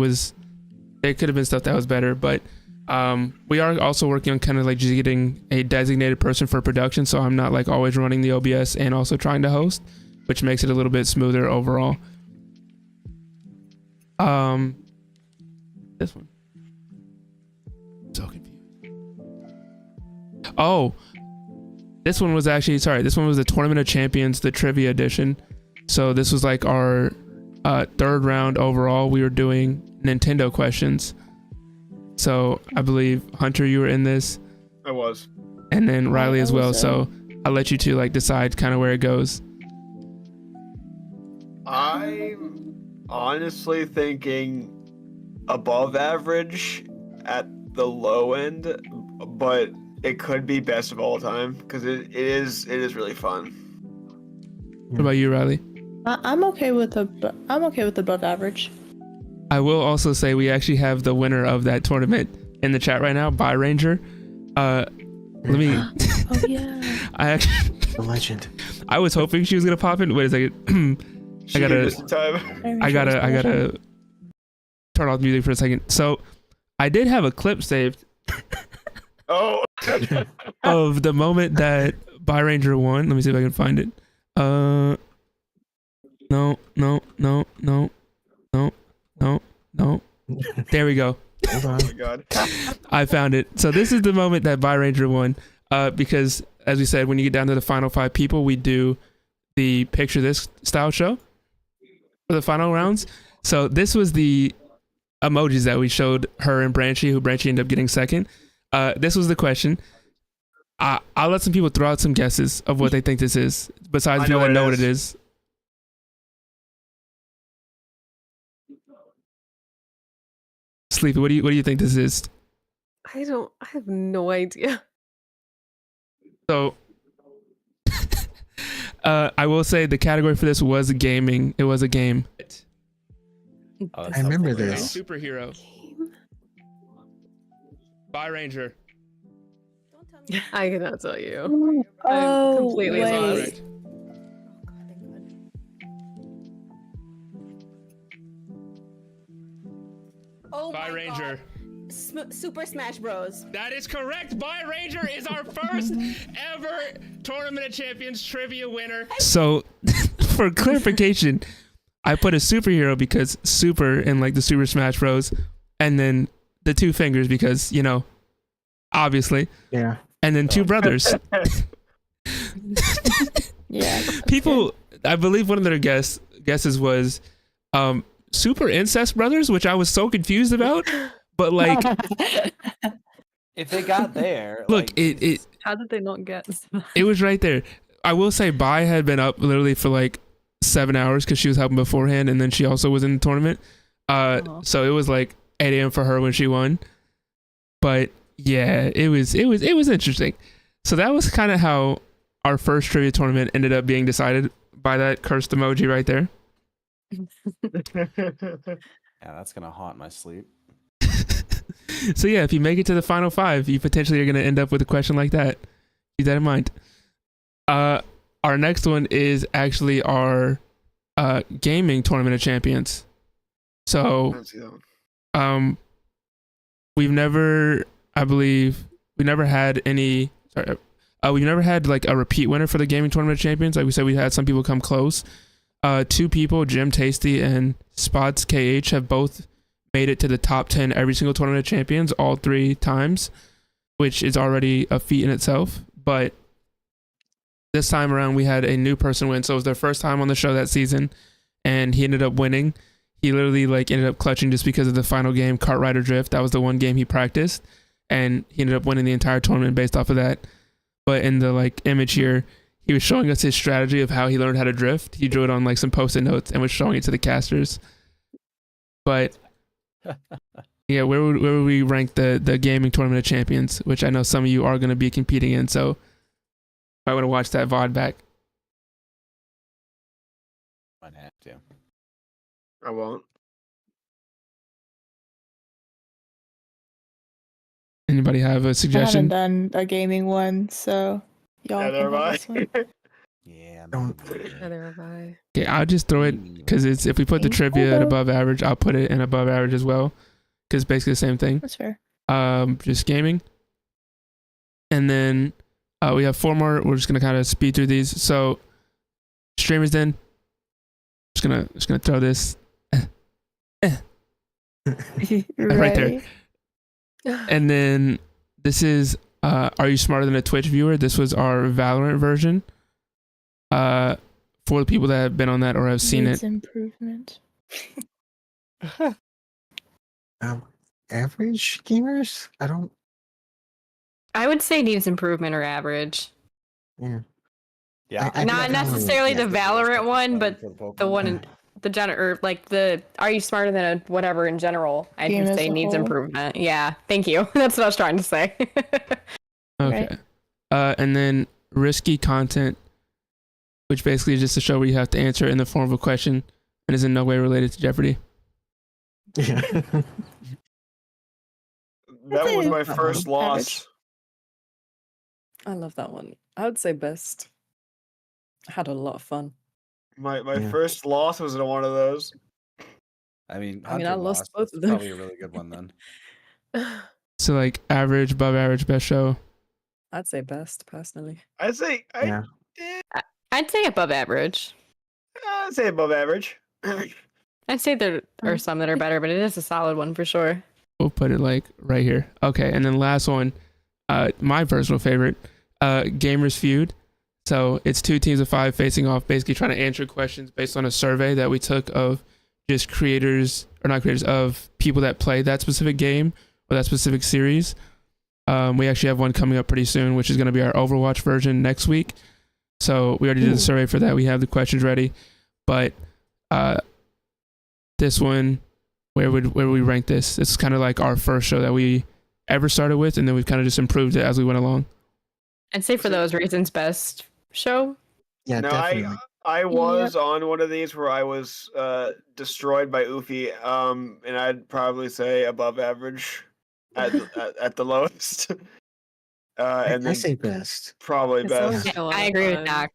could have been stuff that was better, but we are also working on kind of like just getting a designated person for production, so I'm not like always running the OBS and also trying to host, which makes it a little bit smoother overall. This one. So confused. Oh, this one was the Tournament of Champions, the trivia edition. So this was like our 3rd round overall. We were doing Nintendo questions. So I believe Hunter, you were in this. I was. And then Riley as well. So I'll let you two like decide kind of where it goes. I'm honestly thinking above average at the low end, but it could be best of all time because it is really fun. What about you, Riley? I'm okay with above average. I will also say we actually have the winner of that tournament in the chat right now, By Ranger. Let me. Oh yeah. I actually. The legend. I was hoping she was gonna pop in. Wait a second. I gotta turn off the music for a second. So, I did have a clip saved. Oh. Of the moment that By Ranger won. Let me see if I can find it. No. There we go. Hold on. Oh my God. I found it. So this is the moment that By Ranger won. Because as we said, when you get down to the final 5 people, we do the Picture This style show for the final rounds. So this was the emojis that we showed her and Branchy, who Branchy ended up getting second. This was the question. I'll let some people throw out some guesses of what they think this is, besides people that know what it is. Sleepy, what do you think this is? I have no idea. So I will say the category for this was gaming. It was a game. I remember this. Superhero. By Ranger. I cannot tell you. I'm completely lost. Oh By my Ranger. God. Super Smash Bros. That is correct. By Ranger is our first ever Tournament of Champions trivia winner. So, for clarification, I put a superhero because super in like the Super Smash Bros. And then the two fingers because, you know, obviously. Yeah. And then two brothers. Yeah. People, I believe one of their guesses was Super Incest Brothers, which I was so confused about. But like, if they got there, look, like, it How did they not get? it was right there. I will say, Bai had been up literally for like 7 hours because she was helping beforehand, and then she also was in the tournament. So it was like 8 a.m. for her when she won. But yeah, it was interesting. So that was kind of how our first trivia tournament ended up being decided by that cursed emoji right there. yeah, that's gonna haunt my sleep. So yeah, if you make it to the final 5, you potentially are going to end up with a question like that. Keep that in mind. Our next one is actually our gaming Tournament of Champions. So we've never had any. Sorry, we've never had like a repeat winner for the gaming Tournament of Champions. Like we said, we had some people come close. 2 people, Jim Tasty and Spots KH, have both made it to the top 10 every single Tournament of Champions all 3 times, which is already a feat in itself. But this time around, we had a new person win. So it was their first time on the show that season, and he ended up winning. He literally like ended up clutching just because of the final game, Kart Rider Drift. That was the one game he practiced, and he ended up winning the entire tournament based off of that. But in the like image here, he was showing us his strategy of how he learned how to drift. He drew it on like some post-it notes and was showing it to the casters. But yeah, where would we rank the gaming Tournament of Champions, which I know some of you are going to be competing in, so I want to watch that VOD back. Might have to. I won't. Anybody have a I suggestion? haven't done a gaming one, so y'all Neither can have have I. this one. Yeah, Neither have I. Okay, I'll just throw it because it's if we put the trivia at above average, I'll put it in above average as well because it's basically the same thing. That's fair. Just gaming, and then we have 4 more. We're just gonna kind of speed through these. So streamers, then just gonna throw this right there, and then this is Are You Smarter Than a Twitch Viewer? This was our Valorant version. For the people that have been on that or have seen Needs it. improvement. Average gamers? I would say needs improvement or average. Yeah. Yeah. Not necessarily the Valorant one, but the one in the or like the Are You Smarter Than a Whatever in general, I Game would as say a needs whole. improvement. Yeah, thank you. That's what I was trying to say. Okay. And then risky content, which basically is just a show where you have to answer in the form of a question and is in no way related to Jeopardy. Yeah. That was my first loss. I love that one. I would say best. I had a lot of fun. My first loss was in one of those. I mean, I Hunter lost both That's of them. Probably a really good one then. So like average, above average, best show. I'd say best, personally. I'd say I'd say above average. I'd say above average. I'd say there are some that are better, but it is a solid one for sure. We'll put it like right here. Okay, and then last one, my personal favorite, Gamers Feud. So it's 2 teams of 5 facing off, basically trying to answer questions based on a survey that we took of just creators, or not creators, of people that play that specific game or that specific series. We actually have one coming up pretty soon, which is going to be our Overwatch version next week. So we already did the survey for that. We have the questions ready. But this one where would we rank this? It's kind of like our first show that we ever started with, and then we've kind of just improved it as we went along. I'd say for those reasons, best show. Yeah, No, definitely. I was on one of these where I was destroyed by Oofy, and I'd probably say above average at the lowest. And I then say best. probably It sounds best. like a lot I of agree with fun. Doc.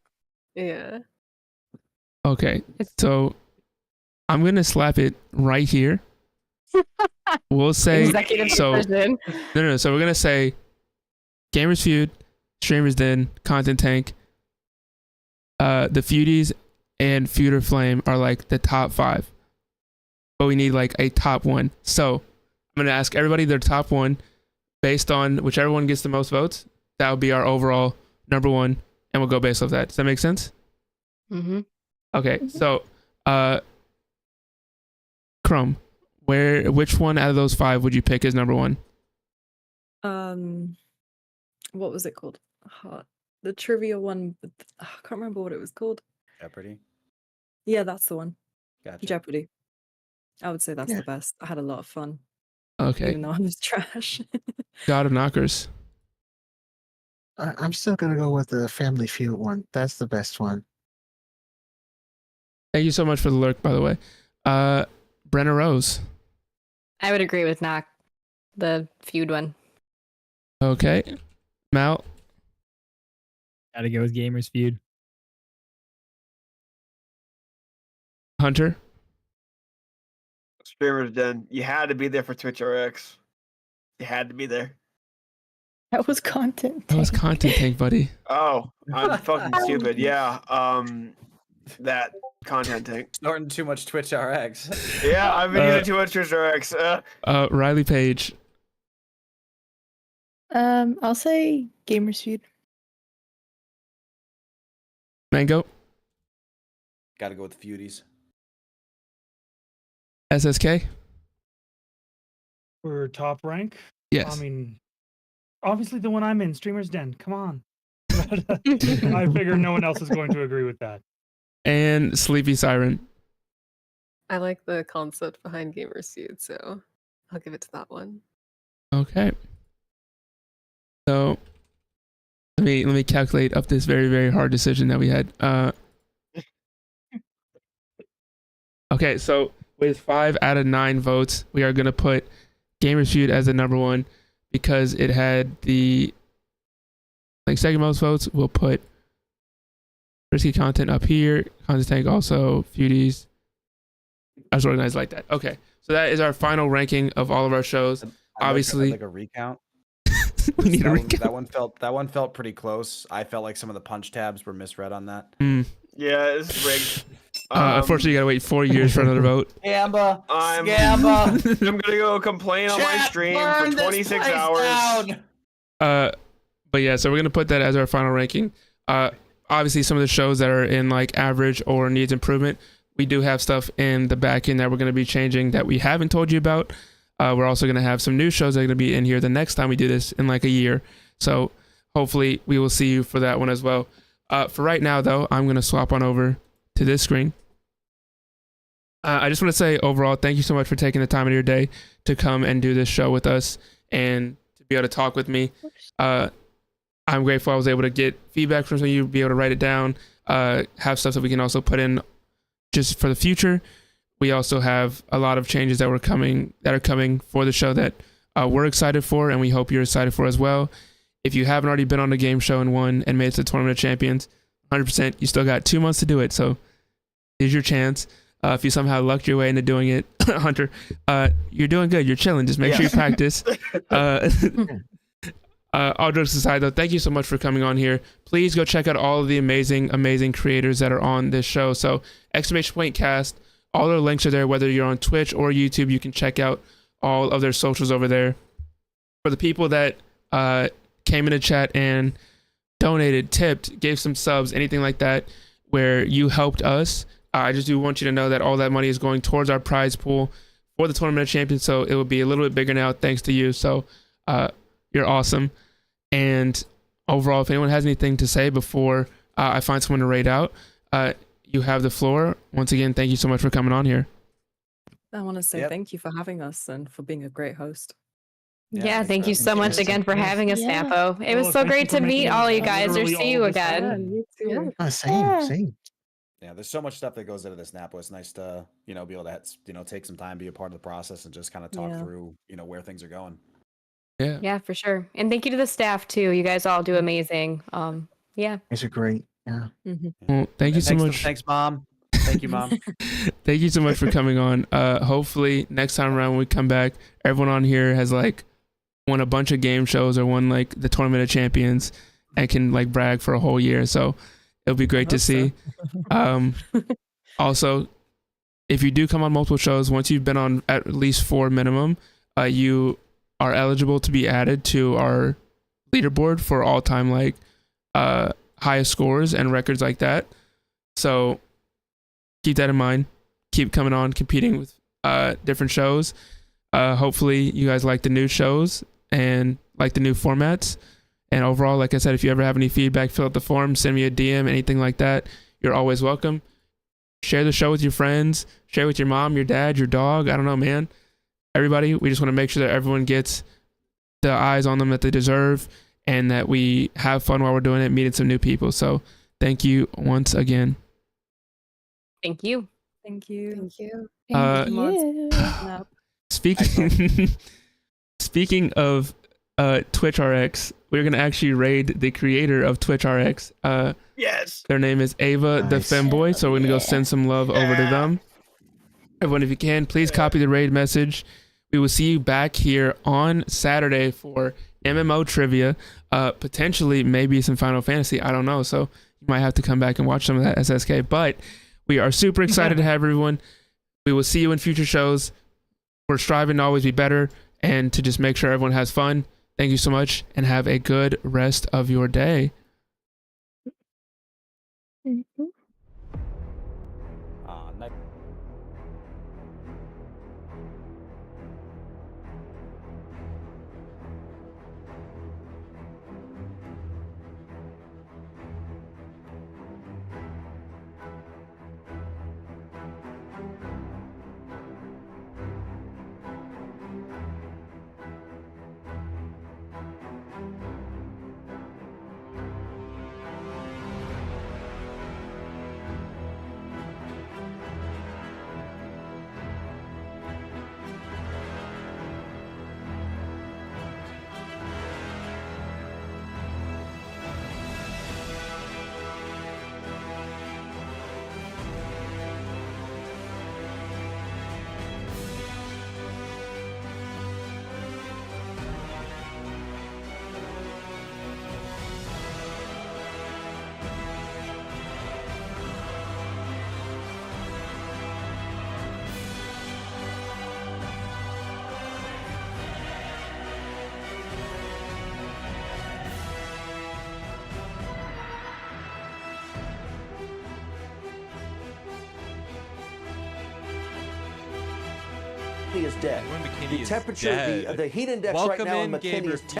Yeah. Okay, so I'm gonna slap it right here. We'll say Executive so. decision. No. So we're gonna say Gamers Feud, Streamers Den, Content Tank, the Feudies, and Feuder Flame are like the top 5, but we need like a top 1. So I'm gonna ask everybody their top 1 based on whichever one gets the most votes. That would be our overall number 1, and we'll go based off that. Does that make sense? Mm-hmm. Okay, so Chrome, which one out of those 5 would you pick as number 1? What was it called? The trivia one. I can't remember what it was called. Jeopardy. Yeah, that's the one. Gotcha. Jeopardy. I would say that's Yeah. the best. I had a lot of fun, Okay, even though I was trash. God of Knockers. I'm still gonna go with the Family Feud one. That's the best one. Thank you so much for the lurk, by the way. Brenna Rose. I would agree with Knock. The feud one. Okay, Mal. Gotta go with Gamers Feud. Hunter. Streamers Den. You had to be there for Twitch RX. You had to be there. That was content. That was Content Tank, buddy. Oh, I'm fucking stupid. Yeah. That Content Tank. Snorting too much Twitch RX. Yeah, I've been using too much Twitch RX. Riley Page. I'll say Gamers Feud. Mango. Got to go with the Feudies. SSK. For top rank? Yes. I mean, obviously the one I'm in, Streamer's Den. Come on. I figure no one else is going to agree with that. And Sleepy Siren. I like the concept behind Gamers Feud, so I'll give it to that one. Okay. So let me calculate up this very, very hard decision that we had. Okay, so with 5 out of 9 votes, we are gonna put Gamers Feud as the number 1 because it had the second most votes. We'll put Risky Content up here. Content Tank also. Feudies. I was organized like that. Okay, so that is our final ranking of all of our shows. Obviously, like a recount. we need a That one- recount. That one felt pretty close. I felt like some of the punch tabs were misread on that. Yeah, it's rigged. Unfortunately, you gotta wait 4 years for another vote. Gamba. I'm Gamba. I'm gonna go complain on my Chat, stream burn for this 26 place hours. down. But yeah, so we're gonna put that as our final ranking. Obviously, some of the shows that are in like average or needs improvement, we do have stuff in the back end that we're gonna be changing that we haven't told you about. We're also gonna have some new shows that are gonna be in here the next time we do this in like a year. So hopefully we will see you for that one as well. For right now, though, I'm gonna swap on over to this screen. I just want to say overall, thank you so much for taking the time of your day to come and do this show with us and to be able to talk with me. I'm grateful I was able to get feedback from some of you, be able to write it down, have stuff that we can also put in just for the future. We also have a lot of changes that are coming for the show that we're excited for, and we hope you're excited for as well. If you haven't already been on a game show and won and made it to the Tournament of Champions, 100%, you still got 2 months to do it. So here's your chance. If you somehow lucked your way into doing it, Hunter, you're doing good. You're chilling. Just make sure you practice. All jokes aside, though, thank you so much for coming on here. Please go check out all of the amazing, amazing creators that are on this show. So, !Cast, all their links are there. Whether you're on Twitch or YouTube, you can check out all of their socials over there. For the people that came in the chat and donated, tipped, gave some subs, anything like that, where you helped us, I just do want you to know that all that money is going towards our prize pool for the Tournament of Champions. So it will be a little bit bigger now thanks to you. So you're awesome. And overall, if anyone has anything to say before I find someone to rate out, you have the floor. Once again, thank you so much for coming on here. I want to say Yep. thank you for having us and for being a great host. Yeah, thank you so much again for having us, Yeah. Napo. It was Oh, so thank you great for to meet making all you it guys or literally see all you this happen. again. You too. Same. Yeah, there's so much stuff that goes into this Napo. It's nice to, be able to, take some time, be a part of the process, and just kind of talk Yeah. through, where things are going. Yeah. Yeah, for sure. And thank you to the staff too. You guys all do amazing. Yeah. These are great. Yeah. Well, thank you And so much. Thanks, Mom. Thank you, Mom. Thank you so much for coming on. Hopefully next time around when we come back, everyone on here has like won a bunch of game shows or won like the Tournament of Champions and can like brag for a whole year. So it'll be great to see. Also, if you do come on multiple shows, once you've been on at least 4 minimum, you are eligible to be added to our leaderboard for all time like highest scores and records like that. So keep that in mind. Keep coming on, competing with different shows. Hopefully you guys like the new shows and like the new formats. And overall, like I said, if you ever have any feedback, fill out the form, send me a DM, anything like that. You're always welcome. Share the show with your friends. Share with your mom, your dad, your dog. I don't know, man. Everybody, we just want to make sure that everyone gets the eyes on them that they deserve and that we have fun while we're doing it, meeting some new people. So thank you once again. Thank you. Thank you. Thank you. Speaking of TwitchRx, we're gonna actually raid the creator of TwitchRx. Yes. Their name is Ava the Femboy, so we're gonna go send some love over to them. Everyone, if you can, please copy the raid message. We will see you back here on Saturday for MMO trivia, potentially maybe some Final Fantasy. I don't know, so you might have to come back and watch some of that SSK. But we are super excited to have everyone. We will see you in future shows. We're striving to always be better and to just make sure everyone has fun. Thank you so much and have a good rest of your day. Nice. is dead. The temperature, the heat index right now in McKinney is